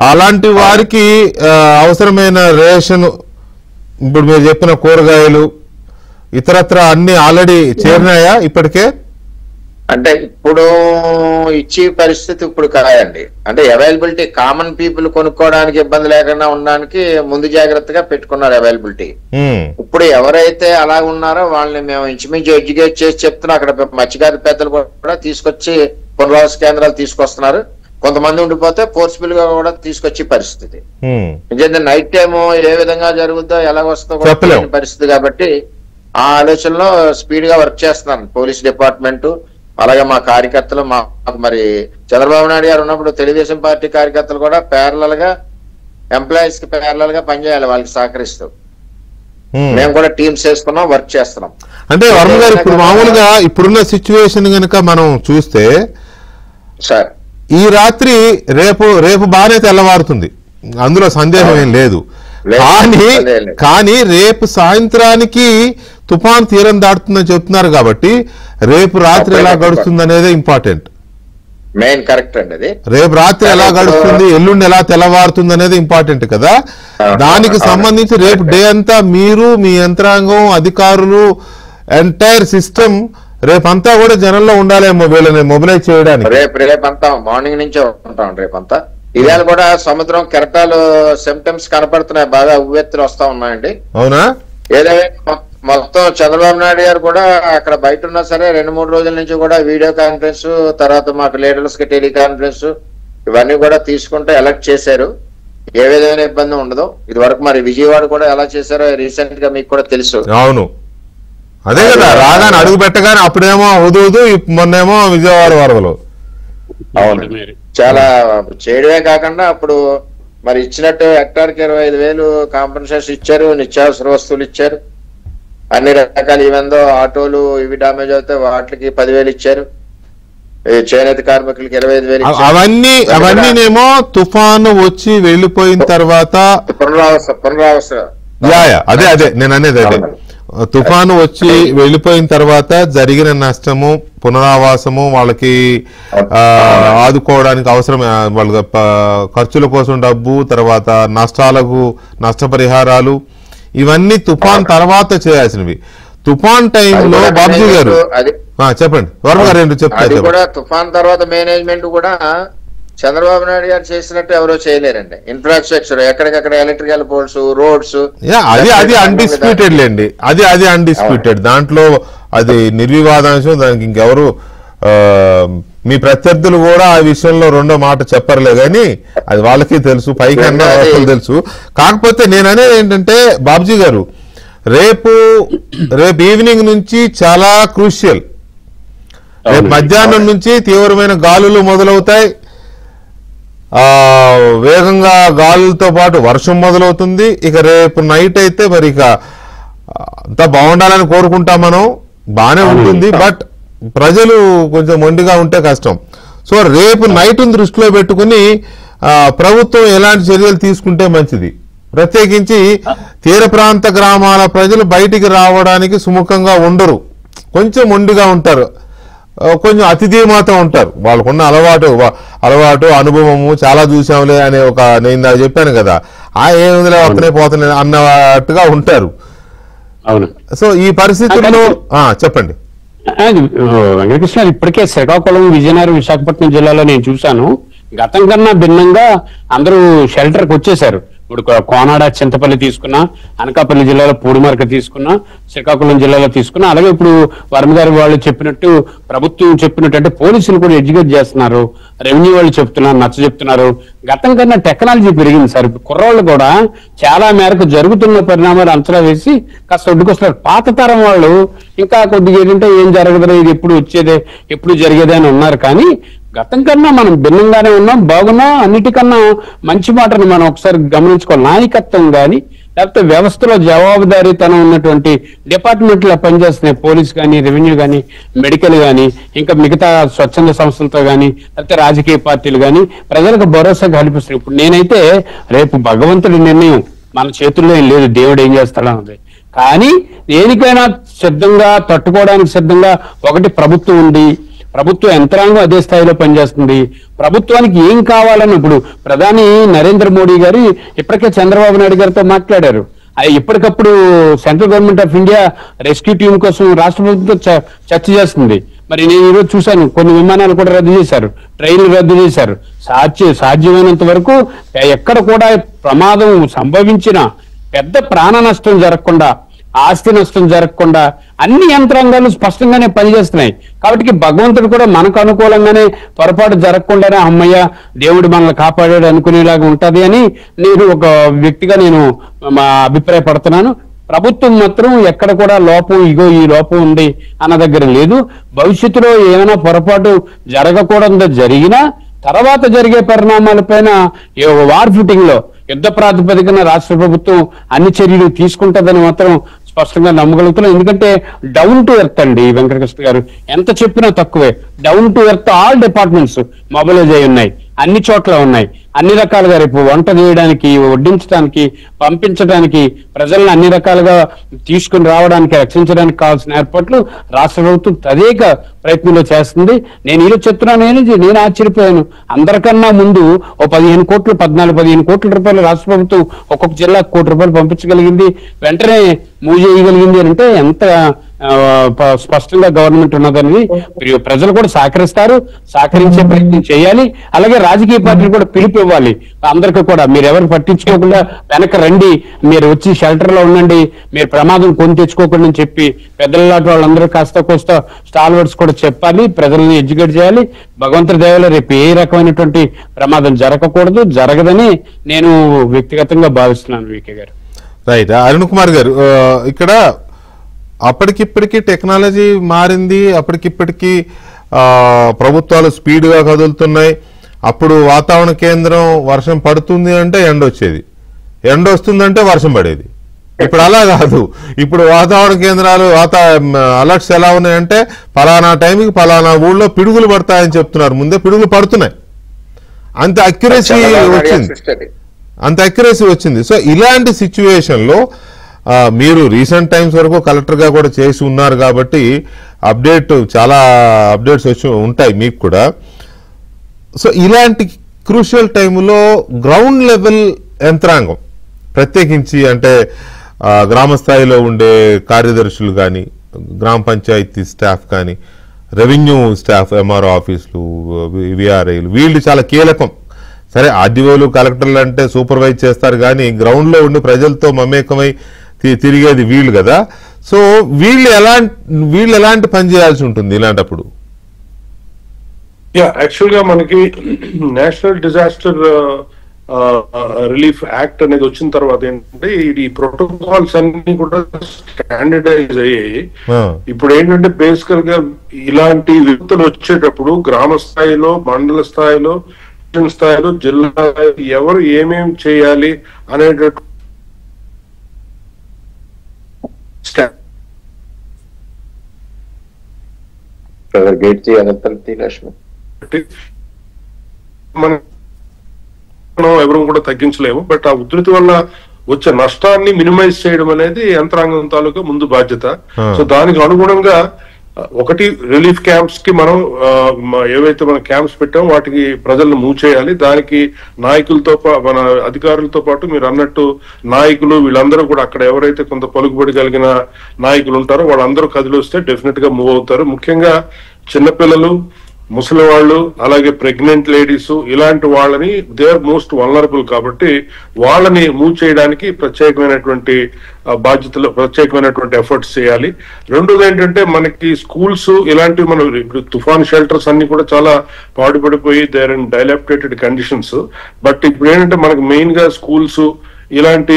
అలాంటి వారికి అవసరమైన రేషన్, ఇప్పుడు మీరు చెప్పిన కూరగాయలు ఇతరత్ర అన్ని ఆల్రెడీ చేరినాయా ఇప్పటికే? అంటే ఇప్పుడు ఇచ్చే పరిస్థితి ఇప్పుడు కాదండి. అంటే అవైలబిలిటీ కామన్ పీపుల్ కొనుక్కోవడానికి ఇబ్బంది లేకుండా ఉండడానికి ముందు జాగ్రత్తగా పెట్టుకున్నారు అవైలబిలిటీ. ఇప్పుడు ఎవరైతే అలా ఉన్నారో వాళ్ళని మేము ఇంచుమించు ఎడ్యుకేట్ చేసి చెప్తున్నాం. అక్కడ మత్స్యకార పెద్దలు కూడా తీసుకొచ్చి పునరావాస కేంద్రాలు తీసుకొస్తున్నారు. కొంతమంది ఉండిపోతే ఫోర్స్ఫుల్ గా కూడా తీసుకొచ్చే పరిస్థితి. ఎందుకంటే నైట్ టైం ఏ విధంగా జరుగుద్దో ఎలా వస్తుందో పరిస్థితి కాబట్టి ఆ ఆలోచనలో స్పీడ్ గా వర్క్ చేస్తున్నారు పోలీస్ డిపార్ట్మెంట్. అలాగే మా కార్యకర్తలు, మాకు మరి చంద్రబాబు నాయుడు గారు ఉన్నప్పుడు తెలుగుదేశం పార్టీ కార్యకర్తలు కూడా ప్యారలల్ గా ఎంప్లాయీస్ కి ప్యారలల్ గా పనిచేయాలి వాళ్ళకి సహకరిస్తూ. మేము కూడా టీమ్స్ వేసుకున్నాం, వర్క్ చేస్తున్నాం. అంటే వర్మ గారు ఇప్పుడు మామూలుగా ఇప్పుడున్న సిచ్యువేషన్ కనుక మనం చూస్తే సార్ ఈ రాత్రి రేపు బాగానే తెల్లవారుతుంది, అందులో సందేహం ఏం లేదు. కానీ రేపు సాయంత్రానికి తుఫాన్ తీరం దాటుతుందని చెప్తున్నారు కాబట్టి రేపు రాత్రి ఎలా గడుస్తుంది అనేది ఇంపార్టెంట్. మెయిన్ కరెక్ట్ అండి అది. రేపు రాత్రి ఎలా గడుస్తుంది, ఎల్లుండి ఎలా తెల్లవారుతుంది అనేది ఇంపార్టెంట్ కదా. దానికి సంబంధించి రేపు డే అంతా మీరు, మీ యంత్రాంగం, అధికారులు, ఎంటైర్ సిస్టమ్ రేపంతా కూడా జనంలో ఉండాలేమో వీళ్ళని మొబిలైజ్ చేయడానికి. రేపంతా మార్నింగ్ నుంచే ఉంటాం. రేపంతా ఇవాళ కూడా సముద్రం కెరటాలు సిమ్టమ్స్ కనపడుతున్నాయి, బాగా ఉవ్వెత్తులు వస్తా ఉన్నాయండి. అవునా? ఏదైనా మొత్తం చంద్రబాబు నాయుడు గారు కూడా అక్కడ బయట ఉన్నా సరే 2-3 రోజుల నుంచి కూడా వీడియో కాన్ఫరెన్స్, తర్వాత మాకు లీడర్స్ కి టెలికాన్ఫరెన్స్ ఇవన్నీ కూడా తీసుకుంటే అలర్ట్ చేశారు. ఏ విధమైన ఇబ్బంది ఉండదు. ఇది వరకు మరి విజయవాడ కూడా ఎలా చేశారో రీసెంట్ గా మీకు కూడా తెలుసు. అవును, అదే కదా, రాగానే అడుగు పెట్టగానే అప్పుడేమో ఉదు, మొన్నేమో విజయవాడ వరదలు. అవును, చాలా చేయడమే కాకుండా అప్పుడు మరి ఇచ్చినట్టు హెక్టార్కి 25,000 కాంపెన్సేషన్ ఇచ్చారు, నిత్యావసర వస్తువులు ఇచ్చారు. అన్ని రకాల ఈవెందో ఆటోలు ఇవి డామేజ్ అవుతాయి, వాటికి 10,000 ఇచ్చారు, చేనేత కార్మికులకి 25,000. అవన్నీనేమో తుఫాను వచ్చి వెళ్ళిపోయిన తర్వాత పునరావాస అదే నేను అనేది అదే. తుఫాను వచ్చి వెళ్ళిపోయిన తర్వాత జరిగిన నష్టము, పునరావాసము, వాళ్ళకి ఆదుకోవడానికి అవసరం వాళ్ళ ఖర్చుల కోసం డబ్బు, తర్వాత నష్టపరిహారాలు, ఇవన్నీ తుఫాన్ తర్వాత చేయాల్సినవి. తుఫాన్ టైంలో బాబ్జీ గారు చెప్పండి, వర్మ గారు ఏంటో చెప్తారు. తుఫాన్ తర్వాత మేనేజ్మెంట్ కూడా చంద్రబాబు నాయుడు గారు చేసినట్టు ఎవరో చేయలేరండి. ఇన్ఫ్రాస్ట్రక్చర్ ఎక్కడికక్కడ ఎలక్ట్రికల్ పోల్స్, రోడ్స్, అది అన్డిస్ప్యూటెడ్ లేండి, అది అన్డిస్ప్యూటెడ్. దాంట్లో అది నిర్వివాదాంశం, దానికి ఇంకెవరు మీ ప్రత్యర్థులు కూడా ఆ విషయంలో రెండో మాట చెప్పరులే కానీ అది వాళ్ళకి తెలుసు, పైకన్నా తెలుసు. కాకపోతే నేను అనేది ఏంటంటే బాబ్జీ గారు, రేపు ఈవినింగ్ నుంచి చాలా క్రూషియల్. రేపు మధ్యాహ్నం నుంచి తీవ్రమైన గాలులు మొదలవుతాయి, వేగంగా గాలులతో పాటు వర్షం మొదలవుతుంది. ఇక రేపు నైట్ అయితే మరి ఇక అంతా బాగుండాలని కోరుకుంటాం మనం, బానే ఉంటుంది. బట్ ప్రజలు కొంచెం మొండిగా ఉంటే కష్టం. సో రేపు నైట్ దృష్టిలో పెట్టుకుని ప్రభుత్వం ఎలాంటి చర్యలు తీసుకుంటే మంచిది? ప్రత్యేకించి తీర ప్రాంత గ్రామాల ప్రజలు బయటికి రావడానికి సుముఖంగా ఉండరు, కొంచెం మొండిగా ఉంటారు, కొంచెం అతిథీమాతం ఉంటారు. వాళ్ళకున్న అలవాటు అనుభవము చాలా చూసాంలే అనే ఒక, నేను ఇందాక చెప్పాను కదా, ఏముందిలే వస్తనే పోతలే అన్నట్టుగా ఉంటారు. సో ఈ పరిస్థితుల్లో చెప్పండి. వెంకటకృష్ణ, ఇప్పటికే శ్రీకాకుళం, విజయనగరం, విశాఖపట్నం జిల్లాలో నేను చూశాను. గతం కన్నా భిన్నంగా అందరూ షెల్టర్కి వచ్చేసారు. ఇప్పుడు కోనాడ, చింతపల్లి తీసుకున్నా, అనకాపల్లి జిల్లాలో పూడిమరక తీసుకున్నా, శ్రీకాకుళం జిల్లాలో తీసుకున్నా, అలాగే ఇప్పుడు వర్మ గారు వాళ్ళు చెప్పినట్టు, ప్రభుత్వం చెప్పినట్టు, అంటే పోలీసులు కూడా ఎడ్యుకేట్ చేస్తున్నారు, రెవెన్యూ వాళ్ళు చెప్తున్నారు, నచ్చ చెప్తున్నారు. గతం కన్నా టెక్నాలజీ పెరిగింది సార్. కుర్రాళ్ళు కూడా చాలా మేరకు జరుగుతున్న పరిణామాలు అంచనా వేసి కాస్త ఒడ్డుకొస్తున్నారు. పాత తరం వాళ్ళు ఇంకా కొద్దిగా ఏంటంటే ఏం జరగదు, ఇది ఎప్పుడు వచ్చేదే, ఎప్పుడు జరిగేదే అని ఉన్నారు. కానీ గతం కన్నా మనం భిన్నంగానే ఉన్నాం, బాగున్నాం. అన్నిటికన్నా మంచి మాటను మనం ఒకసారి గమనించుకోవాలి. నాయకత్వం కానీ, లేకపోతే వ్యవస్థలో జవాబుదారీతనం ఉన్నటువంటి డిపార్ట్మెంట్లో పనిచేస్తున్నాయి, పోలీస్ కానీ, రెవెన్యూ కానీ, మెడికల్ కానీ, ఇంకా మిగతా స్వచ్ఛంద సంస్థలతో కానీ, లేకపోతే రాజకీయ పార్టీలు కానీ ప్రజలకు భరోసా కల్పిస్తున్నాయి. ఇప్పుడు నేనైతే రేపు భగవంతుడి నిర్ణయం మన చేతుల్లో ఏం లేదు, దేవుడు ఏం చేస్తాడన్నది. కానీ దేనికైనా సిద్ధంగా, తట్టుకోవడానికి సిద్ధంగా ఒకటి ప్రభుత్వం ఉంది, ప్రభుత్వ యంత్రాంగం అదే స్థాయిలో పనిచేస్తుంది. ప్రభుత్వానికి ఏం కావాలని ఇప్పుడు ప్రధాని నరేంద్ర మోడీ గారు ఇప్పటికే చంద్రబాబు నాయుడు గారితో మాట్లాడారు. ఇప్పటికప్పుడు central government of India rescue team కోసం రాష్ట్ర ప్రభుత్వం చర్చ చేస్తుంది. మరి నేను ఈరోజు చూశాను, కొన్ని విమానాలు కూడా రద్దు చేశారు, ట్రైన్లు రద్దు చేశారు. సాధ్యమైనంత వరకు ఎక్కడ కూడా ప్రమాదం సంభవించిన పెద్ద ప్రాణ నష్టం జరగకుండా, ఆస్తి నష్టం జరగకుండా అన్ని యంత్రాంగాలు స్పష్టంగానే పనిచేస్తున్నాయి. కాబట్టి భగవంతుడు కూడా మనకు అనుకూలంగానే పొరపాటు జరగకుండానే అమ్మయ్య దేవుడు మనల్ని కాపాడాడు అనుకునేలాగా ఉంటది అని నేను ఒక వ్యక్తిగా నేను అభిప్రాయపడుతున్నాను. ప్రభుత్వం మాత్రం ఎక్కడ కూడా లోపం, ఈ లోపం ఉంది అన్న దగ్గర లేదు. భవిష్యత్తులో ఏమైనా పొరపాటు జరగకూడదు జరిగినా తర్వాత జరిగే పరిణామాలపైన వార్ ఫుటింగ్ లో యుద్ధ ప్రాతిపదికన రాష్ట్ర ప్రభుత్వం అన్ని చర్యలు తీసుకుంటుందని మాత్రం స్పష్టంగా నమ్మగలుగుతున్నాం. ఎందుకంటే డౌన్ టు ఎర్త్ అండి వెంకటకృష్ణ గారు, ఎంత చెప్పినా తక్కువే. Down to earth all departments mobilise అయి ఉన్నాయి, అన్ని చోట్ల ఉన్నాయి. అన్ని రకాలుగా రేపు వంట చేయడానికి, వడ్డించడానికి, పంపించడానికి, ప్రజలను అన్ని రకాలుగా తీసుకుని రావడానికి, రక్షించడానికి కావాల్సిన ఏర్పాట్లు రాష్ట్ర ప్రభుత్వం తదేక ప్రయత్నంలో చేస్తుంది. నేను ఈరోజు చెప్తున్నాను, నేను ఆశ్చర్యపోయాను. అందరికన్నా ముందు 15 కోట్లు, 14-15 కోట్ల రూపాయలు రాష్ట్ర ప్రభుత్వం ఒక్కొక్క జిల్లాకు 1 కోటి రూపాయలు పంపించగలిగింది, వెంటనే మూవ్ చేయగలిగింది అంటే ఎంత స్పష్టంగా గవర్నమెంట్ ఉన్నదని ప్రజలు కూడా సహకరించే ప్రయత్నం చేయాలి. అలాగే రాజకీయ పార్టీలు కూడా పిలుపు ఇవ్వాలి అందరికీ కూడా. మీరు ఎవరు పట్టించుకోకుండా వెనక రండి, మీరు వచ్చి షెల్టర్ లో ఉండండి, మీరు ప్రమాదం కొని తెచ్చుకోకుండా అని చెప్పి పెద్దలాంటి వాళ్ళందరూ కాస్త కోస్త స్టాల్వర్డ్స్ కూడా చెప్పాలి, ప్రజల్ని ఎడ్యుకేట్ చేయాలి. భగవంతుడి దయవల్ల రేపు ఏ రకమైనటువంటి ప్రమాదం జరగదని నేను వ్యక్తిగతంగా భావిస్తున్నాను. వికే గారు రైట్. అరుణ్ కుమార్ గారు, ఇక్కడ అప్పటికిప్పటికీ టెక్నాలజీ మారింది, అప్పటికిప్పటికీ ప్రభుత్వాలు స్పీడ్గా కదులుతున్నాయి. అప్పుడు వాతావరణ కేంద్రం వర్షం పడుతుంది అంటే ఎండ వచ్చేది, ఎండ వస్తుందంటే వర్షం పడేది. ఇప్పుడు అలా కాదు. ఇప్పుడు వాతావరణ కేంద్రాలు అలర్ట్స్ ఎలా ఉన్నాయంటే పలానా టైంకి పలానా ఊళ్ళో పిడుగులు పడతాయని చెప్తున్నారు. ముందే పిడుగులు పడుతున్నాయి. అంత అక్యురసీ వచ్చింది. సో ఇలాంటి సిచ్యువేషన్ లో మీరు రీసెంట్ టైమ్స్ వరకు కలెక్టర్ గా కూడా చేసి ఉన్నారు కాబట్టి చాలా అప్డేట్స్ వచ్చి ఉంటాయి మీకు కూడా. సో ఇలాంటి క్రూషియల్ టైంలో గ్రౌండ్ లెవెల్ యంత్రాంగం ప్రత్యేకించి అంటే గ్రామ స్థాయిలో ఉండే కార్యదర్శులు కానీ, గ్రామ పంచాయతీ స్టాఫ్ కానీ, రెవెన్యూ స్టాఫ్, ఎంఆర్ఓ ఆఫీసులు, విఆర్ఐలు, వీళ్ళు చాలా కీలకం. సరే ఆర్డీఓలు కలెక్టర్లు అంటే సూపర్వైజ్ చేస్తారు కానీ గ్రౌండ్లో ఉండి ప్రజలతో మమేకమై తిరిగేది వీళ్ళు కదా. సో వీళ్ళు ఎలాంటి పని చేయాల్సి ఉంటుంది ఇలాంటప్పుడు? యాక్చువల్ గా మనకి నేషనల్ డిజాస్టర్ రిలీఫ్ యాక్ట్ అనేది వచ్చిన తర్వాత ఏంటంటే ఈ ప్రోటోకాల్స్ అన్ని కూడా స్టాండర్డైజ్ అయ్యాయి. ఇప్పుడు ఏంటంటే బేసికల్ గా ఇలాంటి విపత్తులు వచ్చేటప్పుడు గ్రామ స్థాయిలో, మండల స్థాయిలో, స్థాయిలో, జిల్లా ఎవరు ఏమేం చేయాలి అనేటటువంటి మనం ఎవరు కూడా తగ్గించలేము. బట్ ఆ ఉధృతి వల్ల వచ్చే నష్టాన్ని మినిమైజ్ చేయడం అనేది యంత్రాంగం తాలూకా ముందు బాధ్యత. సో దానికి అనుగుణంగా ఒకటి రిలీఫ్ క్యాంప్స్ కి మనం ఏవైతే మనం క్యాంప్స్ పెట్టామో వాటికి ప్రజలను మూవ్ చేయాలి. దానికి నాయకులతో మన అధికారులతో పాటు మీరు అన్నట్టు నాయకులు వీళ్ళందరూ కూడా అక్కడ ఎవరైతే కొంత పలుకుబడి కలిగిన నాయకులు ఉంటారో వాళ్ళందరూ కదిలిస్తే డెఫినెట్ గా మూవ్ అవుతారు. ముఖ్యంగా చిన్నపిల్లలు, ముసలి వాళ్ళు, అలాగే ప్రెగ్నెంట్ లేడీస్, ఇలాంటి వాళ్ళని దే ఆర్ మోస్ట్ వల్నరబుల్ కాబట్టి వాళ్ళని మూవ్ చేయడానికి ప్రత్యేకమైనటువంటి బాధ్యతలు, ప్రత్యేకమైనటువంటి ఎఫర్ట్స్ చేయాలి. రెండోది ఏంటంటే మనకి స్కూల్స్ ఇలాంటివి మనం ఇప్పుడు తుఫాన్ షెల్టర్స్ అన్ని కూడా చాలా పాడుపడిపోయి they are in dilapidated conditions. But ఇప్పుడు ఏంటంటే మనకి మెయిన్ గా స్కూల్స్ ఇలాంటి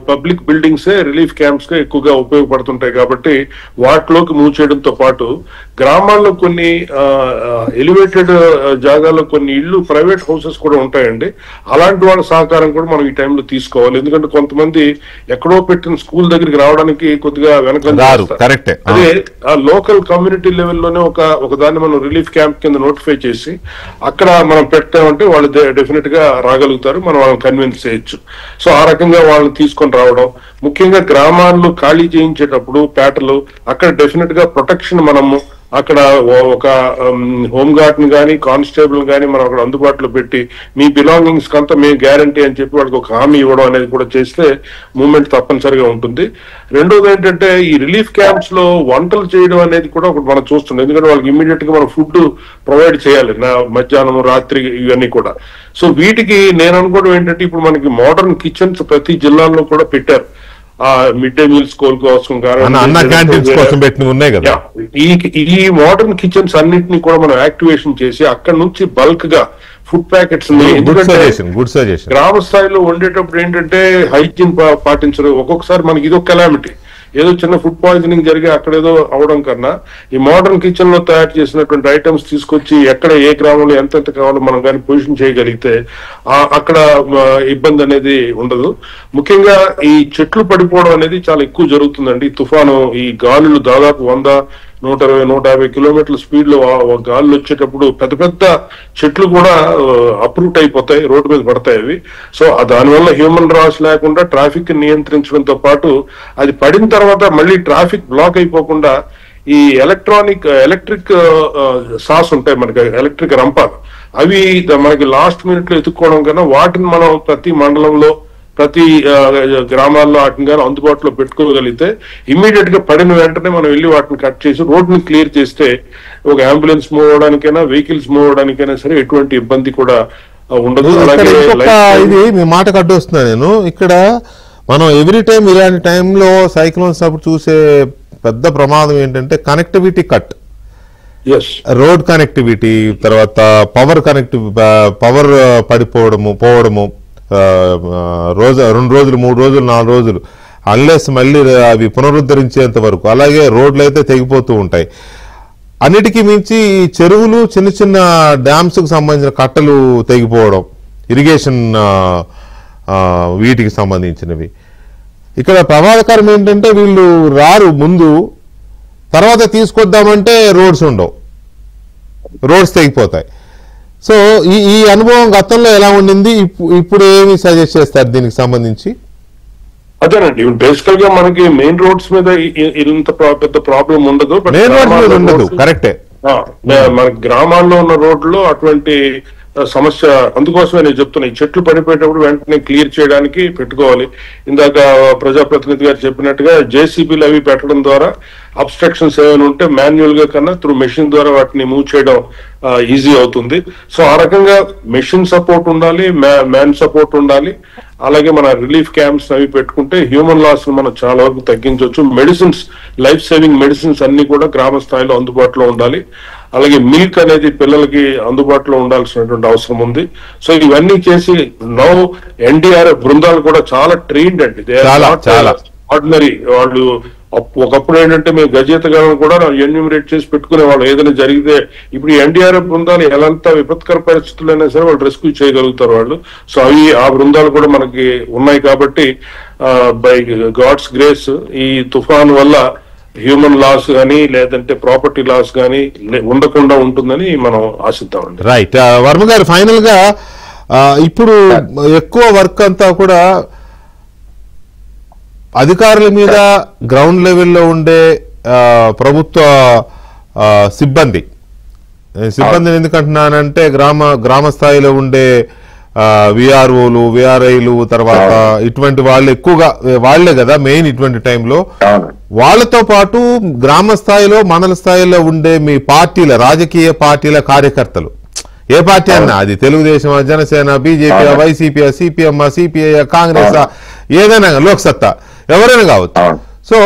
పబ్లిక్ బిల్డింగ్స్ రిలీఫ్ క్యాంప్స్ గా ఎక్కువగా ఉపయోగపడుతుంటాయి కాబట్టి వాటిలోకి మూవ్ చేయడంతో పాటు గ్రామాల్లో కొన్ని ఎలివేటెడ్ జాగాల్లో కొన్ని ఇళ్లు, ప్రైవేట్ హౌసెస్ కూడా ఉంటాయండి. అలాంటి వాళ్ళ సహకారం కూడా మనం ఈ టైంలో తీసుకోవాలి. ఎందుకంటే కొంతమంది ఎక్కడో పెట్టిన స్కూల్ దగ్గరికి రావడానికి కొద్దిగా వెనక అదే ఆ లోకల్ కమ్యూనిటీ లెవెల్లోనే ఒక దాన్ని మనం రిలీఫ్ క్యాంప్ కింద నోటిఫై చేసి అక్కడ మనం పెట్టామంటే వాళ్ళు డెఫినెట్ గా రాగలుగుతారు, మనం వాళ్ళని కన్విన్స్ చేయొచ్చు. సో ఆ రకంగా వాళ్ళని తీసుకొని రావడం, ముఖ్యంగా గ్రామాల్లో ఖాళీ చేయించేటప్పుడు పేటలు అక్కడ డెఫినెట్ గా ప్రొటెక్షన్ మనము అక్కడ ఒక హోంగార్డ్ ని కానీ, కానిస్టేబుల్ కానీ మనం అక్కడ అందుబాటులో పెట్టి మీ బిలాంగింగ్స్ కంతా మేము గ్యారంటీ అని చెప్పి వాళ్ళకి ఒక హామీ ఇవ్వడం అనేది కూడా చేస్తే మూవ్మెంట్ తప్పనిసరిగా ఉంటుంది. రెండోది ఏంటంటే ఈ రిలీఫ్ క్యాంప్స్ లో వంటలు చేయడం అనేది కూడా ఒకటి మనం చూస్తున్నాం. ఎందుకంటే వాళ్ళకి ఇమ్మీడియట్ గా మనం ఫుడ్ ప్రొవైడ్ చేయాలి, మధ్యాహ్నం, రాత్రి, ఇవన్నీ కూడా. సో వీటికి నేను అనుకోవడం ఏంటంటే ఇప్పుడు మనకి మోడర్న్ కిచెన్స్ ప్రతి జిల్లాలో కూడా పెట్టారు. మిడ్ డే మీల్స్ కోసం ఈ మోడర్న్ కిచెన్స్ అన్నింటినీ కూడా మనం యాక్టివేషన్ చేసి అక్కడ నుంచి బల్క్ గా ఫుడ్ ప్యాకెట్స్ గ్రామ స్థాయిలో వండేటప్పుడు ఏంటంటే హైజీన్ పాటించడం. ఒక్కొక్కసారి మనకి ఇదొక కెలామిటీ, ఏదో చిన్న ఫుడ్ పాయిజనింగ్ జరిగి అక్కడ ఏదో అవడం కన్నా ఈ మోడర్న్ కిచెన్ లో తయారు చేసినటువంటి ఐటమ్స్ తీసుకొచ్చి ఎక్కడ ఏ గ్రామంలో ఎంతెంత కావాలో మనం కానీ పొజిషన్ చేయగలిగితే అక్కడ ఇబ్బంది అనేది ఉండదు. ముఖ్యంగా ఈ చెట్లు పడిపోవడం అనేది చాలా ఎక్కువ జరుగుతుందండి. తుఫాను ఈ గాలులు దాదాపు 100-120-150 కిలోమీటర్ల స్పీడ్ లో గాలులు వచ్చేటప్పుడు పెద్ద పెద్ద చెట్లు కూడా అప్రూట్ అయిపోతాయి, రోడ్డు మీద పడతాయి అవి. సో దానివల్ల హ్యూమన్ రాస్ లేకుండా ట్రాఫిక్ నియంత్రించడంతో పాటు అది పడిన తర్వాత మళ్ళీ ట్రాఫిక్ బ్లాక్ అయిపోకుండా ఈ ఎలక్ట్రిక్ సాస్ ఉంటాయి మనకి, ఎలక్ట్రిక్ రంపాలు, అవి మనకి లాస్ట్ మినిట్ లో ఎత్తుక్కోవడం కన్నా వాటిని మనం ప్రతి మండలంలో, ప్రతి గ్రామాల్లో వాటిని కానీ అందుబాటులో పెట్టుకోగలిగితే ఇమ్మీడియట్ గా పడిన వెంటనే మనం వెళ్ళి వాటిని కట్ చేసి రోడ్ని క్లియర్ చేస్తే ఒక అంబులెన్స్ మూవ్ అవడానికైనా, వెహికల్స్ మూవ్ అవడానికైనా సరే ఎటువంటి ఇబ్బంది కూడా ఉండదు. ఇది మీ మాట కట్టొస్తున్నా నేను ఇక్కడ. మనం ఎవ్రీ టైం ఇలాంటి టైంలో సైక్లోన్స్ అప్పుడు చూసే పెద్ద ప్రమాదం ఏంటంటే కనెక్టివిటీ కట్, రోడ్ కనెక్టివిటీ, తర్వాత పవర్ పోవడము 2 రోజులు 3 రోజులు 4 రోజులు అన్లెస్ మళ్ళీ అవి పునరుద్ధరించేంత వరకు. అలాగే రోడ్లు అయితే తెగిపోతూ ఉంటాయి. అన్నిటికీ మించి ఈ చెరువులు, చిన్న చిన్న డ్యామ్స్ కు సంబంధించిన కట్టలు తెగిపోవడం, ఇరిగేషన్ వీటికి సంబంధించినవి. ఇక్కడ ప్రమాదకరం ఏంటంటే వీళ్ళు రారు ముందు, తర్వాత తీసుకొద్దామంటే రోడ్స్ ఉండవు, రోడ్స్ తెగిపోతాయి. సో ఈ అనుభవం గతంలో ఎలా ఉండింది, ఇప్పుడు ఏమి సజెస్ట్ చేస్తారు దీనికి సంబంధించి? అదేనండి, బేసికల్ గా మనకి మెయిన్ రోడ్స్ మీద ఇంత పెద్ద ప్రాబ్లం ఉండదు. మెయిన్ రోడ్స్ మీద ఉండదు, కరెక్టే. మన గ్రామాల్లో ఉన్న రోడ్లు అటువంటి సమస్య. అందుకోసమే నేను చెప్తున్నా, ఈ చెట్లు పడిపోయేటప్పుడు వెంటనే క్లియర్ చేయడానికి పెట్టుకోవాలి. ఇందాక ప్రజాప్రతినిధి గారు చెప్పినట్టుగా జేసీబీలు అవి పెట్టడం ద్వారా అబ్స్ట్రక్షన్స్ ఏమైనా ఉంటే మాన్యువల్ గా కన్నా త్రూ మెషిన్ ద్వారా వాటిని మూవ్ చేయడం ఈజీ అవుతుంది. సో ఆ రకంగా మెషిన్ సపోర్ట్ ఉండాలి, మ్యాన్ సపోర్ట్ ఉండాలి. అలాగే మన రిలీఫ్ క్యాంప్స్ అవి పెట్టుకుంటే హ్యూమన్ లాస్ మనం చాలా వరకు తగ్గించవచ్చు. మెడిసిన్స్, లైఫ్ సేవింగ్ మెడిసిన్స్ అన్ని కూడా గ్రామ స్థాయిలో అందుబాటులో ఉండాలి. అలాగే మిల్క్ అనేది పిల్లలకి అందుబాటులో ఉండాల్సినటువంటి అవసరం ఉంది. సో ఇవన్నీ చేసి నౌ ఎన్డీఆర్ఎఫ్ బృందాలు కూడా చాలా ట్రైన్డ్ అండి, చాలా ఆర్డినరీ. వాళ్ళు ఒకప్పుడు ఏంటంటే మేము గజేతగాలను కూడా ఎన్యూమరేట్ చేసి పెట్టుకునే వాళ్ళు, ఏదైనా జరిగితే. ఇప్పుడు ఎన్డీఆర్ఎఫ్ బృందాలు ఎలాంత విపత్కర పరిస్థితులైనా సరే వాళ్ళు రెస్క్యూ చేయగలుగుతారు వాళ్ళు. సో ఆ బృందాలు కూడా మనకి ఉన్నాయి. కాబట్టి బై గాడ్స్ గ్రేస్ ఈ తుఫాన్ వల్ల హ్యూమన్ లాస్ కానీ లేదంటే ప్రాపర్టీ లాస్ కానీ ఉండకుండా ఉంటుందని మనం ఆశిద్దామండి. రైట్. వర్మ గారు, ఫైనల్ గా ఇప్పుడు ఎక్కువ వర్క్ అంతా కూడా అధికారుల మీద గ్రౌండ్ లెవెల్లో ఉండే ప్రభుత్వ సిబ్బందిని ఎందుకంటున్నానంటే గ్రామ స్థాయిలో ఉండే విఆర్ఓలు, విఆర్ఐలు, తర్వాత ఇటువంటి వాళ్ళు ఎక్కువగా వాళ్లే కదా మెయిన్ ఇటువంటి టైంలో. వాళ్లతో పాటు గ్రామ స్థాయిలో, మండల స్థాయిలో ఉండే మీ పార్టీల, రాజకీయ పార్టీల కార్యకర్తలు, ఏ పార్టీ అన్నా, అది Telugu Desam, Janasena, BJP, YCP, CPM, CPI, Congress, ఏదైనా, లోక్సత్తా, ఎవరైనా కావచ్చు. సో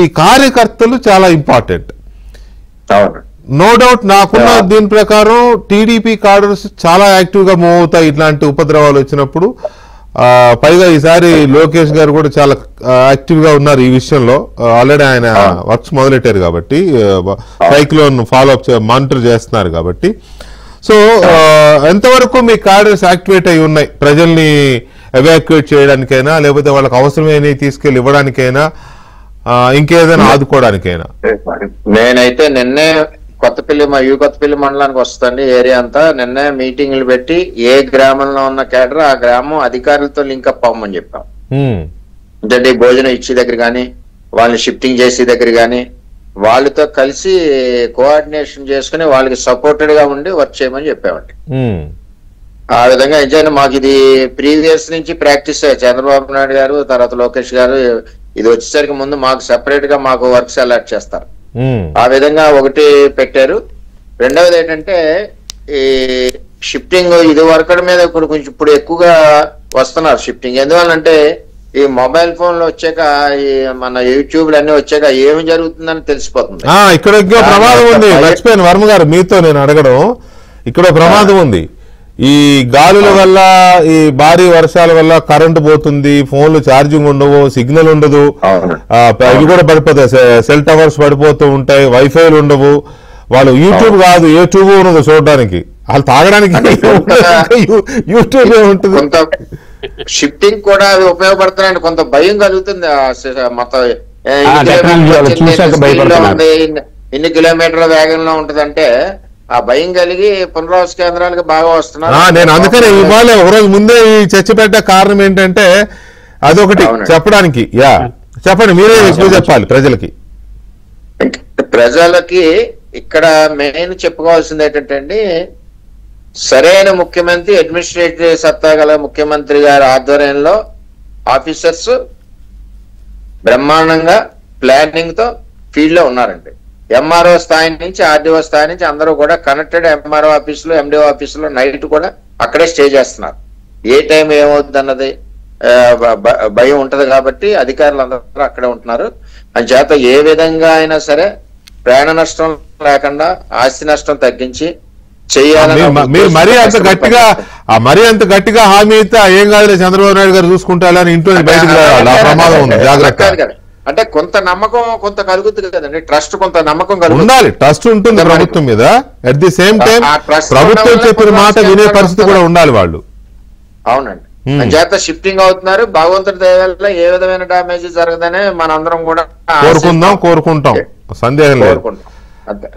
ఈ కార్యకర్తలు చాలా ఇంపార్టెంట్. నో డౌట్, నాకున్న దీని ప్రకారం టీడీపీ కాడర్స్ చాలా యాక్టివ్ గా మూవ్ అవుతాయి ఇట్లాంటి ఉపద్రవాలు వచ్చినప్పుడు. పైగా ఈసారి లోకేష్ గారు కూడా చాలా యాక్టివ్ గా ఉన్నారు ఈ విషయంలో. ఆల్రెడీ ఆయన వర్క్స్ మొదలెట్టారు కాబట్టి, సైక్లోన్ ఫాలో అప్ మానిటర్ చేస్తున్నారు కాబట్టి. సో ఎంతవరకు మీ కాడర్స్ యాక్టివేట్ అయి ఉన్నాయి ప్రజల్ని ఎవాక్యుయేట్ చేయడానికైనా, లేకపోతే వాళ్ళకి అవసరమైనవి తీసుకెళ్లి ఇవ్వడానికైనా, ఇంకేదైనా ఆదుకోవడానికైనా? నేనైతే నిన్నే కొత్తపల్లి మండలానికి వస్తుంది ఏరియా అంతా. నిన్నే మీటింగ్లు పెట్టి ఏ గ్రామంలో ఉన్న కేడర్ ఆ గ్రామం అధికారులతో లింకప్ అవ్వమని చెప్పాం. అంటే భోజనం ఇచ్చే దగ్గర కానీ, వాళ్ళని షిఫ్టింగ్ చేసే దగ్గర కానీ, వాళ్ళతో కలిసి కోఆర్డినేషన్ చేసుకుని వాళ్ళకి సపోర్టెడ్ గా ఉండి వర్క్ చేయమని చెప్పామండి. ఆ విధంగా నిజంగా మాకు ఇది ప్రీవియస్ నుంచి ప్రాక్టీస్ అయ్యారు. చంద్రబాబు నాయుడు గారు, తర్వాత లోకేష్ గారు ఇది వచ్చేసరికి ముందు మాకు సెపరేట్ గా మాకు వర్క్స్ అలాట్ చేస్తారు. ఆ విధంగా ఒకటి పెట్టారు. రెండవది ఏంటంటే ఈ షిఫ్టింగ్ ఇది వర్కర్ మీద ఇప్పుడు ఎక్కువగా వస్తున్నారు షిఫ్టింగ్. ఎందువల్లంటే ఈ మొబైల్ ఫోన్ లో వచ్చాక, ఈ మన యూట్యూబ్ అన్ని వచ్చాక ఏమి జరుగుతుందని తెలిసిపోతుంది. ఇక్కడ ప్రమాదం ఉంది, మర్చిపోయాను వర్మ గారు మీతో నేను అడగడం. ఇక్కడ ప్రమాదం ఉంది. ఈ గాలుల వల్ల, ఈ భారీ వర్షాల వల్ల కరెంటు పోతుంది, ఫోన్లు ఛార్జింగ్ ఉండవు, సిగ్నల్ ఉండదు, ఇవి కూడా పడిపోతాయి, సెల్ టవర్స్ పడిపోతూ ఉంటాయి, వైఫైలు ఉండవు. వాళ్ళు యూట్యూబ్ కాదు, ఏ ట్యూబ్ ఉండదు చూడడానికి, వాళ్ళు తాగడానికి యూట్యూబ్ ఉంటుంది. కొంత షిఫ్టింగ్ కూడా అవి ఉపయోగపడుతున్నాయండి. కొంత భయం కలుగుతుంది. మొత్తం ఎన్ని కిలోమీటర్ల వేగంలో ఉంటదంటే ఆ భయం కలిగి పునరావాస కేంద్రాలకు బాగా వస్తున్నారు. నేను అందుకనే ఇవాళ ఒక రోజు ముందే ఈ చర్చ పెట్టే కారణం ఏంటంటే అదొకటి చెప్పడానికి. చెప్పండి, మీరే ఎక్కువ చెప్పాలి ప్రజలకి. ఇక్కడ మెయిన్ చెప్పుకోవాల్సింది ఏంటంటే అండి, సరైన ముఖ్యమంత్రి, అడ్మినిస్ట్రేటివ్ సత్తా గల ముఖ్యమంత్రి గారి ఆధ్వర్యంలో ఆఫీసర్స్ బ్రహ్మాండంగా ప్లానింగ్ తో ఫీల్డ్ లో ఉన్నారండి. ఎంఆర్ఓ స్థాయి నుంచి ఆర్డీఓ స్థాయి నుంచి అందరూ కూడా కనెక్టెడ్. ఎంఆర్ఓ ఆఫీసులో, ఎండిఓ ఆఫీసులో నైట్ కూడా అక్కడే స్టే చేస్తున్నారు. ఏ టైం ఏమవుతుంది అన్నది భయం ఉంటది కాబట్టి అధికారులు అందరూ అక్కడే ఉంటున్నారు. అంచేత ఏ విధంగా అయినా సరే ప్రాణ నష్టం లేకుండా ఆస్తి నష్టం తగ్గించి చేయాలని. మరీ అంత గట్టిగా హామీ అయితే ఏం కాదు, చంద్రబాబు నాయుడు గారు చూసుకుంటారని ఇంట్లో బయటకు ప్రమాదం ఉంది, జాగ్రత్త. అంటే కొంత నమ్మకం కొంత కలుగుతుంది కదండి, ట్రస్ట్ కొంత నమ్మకం ఉండాలి. ట్రస్ట్ ఉంటుంది ప్రభుత్వం మీద. అట్ ది సేమ్ టైం ప్రభుత్వం చెప్పిన మాట వినే పరిస్థితి కూడా ఉండాలి వాళ్ళు. అవునండి. చేత షిఫ్టింగ్ అవుతున్నారు. భగవంతుడి దయ వల్ల ఏ విధమైన డ్యామేజ్ జరగదనే మనందరం కూడా కోరుకుంటాం, సందేహం లేదు.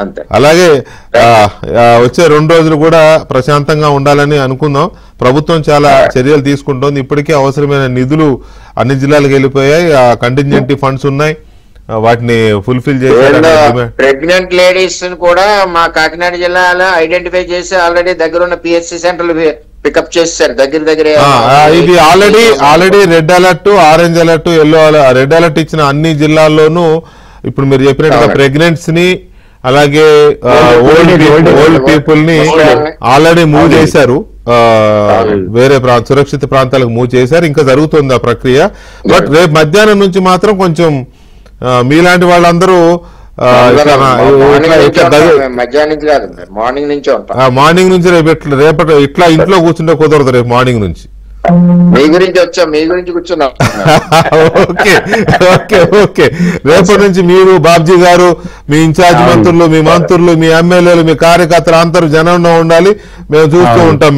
అంతే. అలాగే వచ్చే 2 రోజులు కూడా ప్రశాంతంగా ఉండాలని అనుకుందాం. ప్రభుత్వం చాలా చర్యలు తీసుకుంటోంది. ఇప్పటికే అవసరమైన నిధులు అన్ని జిల్లాలకు వెళ్ళిపోయాయి. కంటింజెంట్ ఫండ్స్ ఉన్నాయి, వాటిని ఫుల్ఫిల్ చేయాలి. ప్రెగ్నెంట్ లేడీస్ కూడా మా కాకినాడ జిల్లాలో ఐడెంటిఫై చేసి ఆల్రెడీ దగ్గర ఉన్న పిహెచ్సి సెంటర్లు పికప్ చేశారు. దగ్గర ఇది already red alert, orange alert, yellow alert. Red alert ఇచ్చిన అన్ని జిల్లాల్లోనూ ఇప్పుడు మీరు చెప్పినట్టుగా ప్రెగ్నెంట్స్ ని అలాగే ఓల్డ్ పీపుల్ ని ఆల్రెడీ మూవ్ చేశారు, వేరే సురక్షిత ప్రాంతాలకు మూవ్ చేశారు. ఇంకా జరుగుతుంది ఆ ప్రక్రియ. బట్ రేపు మధ్యాహ్నం నుంచి మాత్రం కొంచెం మీలాంటి వాళ్ళందరూ మార్నింగ్ నుంచి రేపటి ఇట్లా ఇంట్లో కూర్చుంటే కుదరదు. రేపు మార్నింగ్ నుంచి మీ గురించి కూర్చున్నా. ఓకే. రేపటి నుంచి మీరు, బాబ్జీ గారు, మీ ఇన్ఛార్జ్ మంత్రులు, మీ ఎమ్మెల్యేలు, మీ కార్యకర్తలు అందరూ జనంలో ఉండాలి. మేము చూస్తూ ఉంటాం.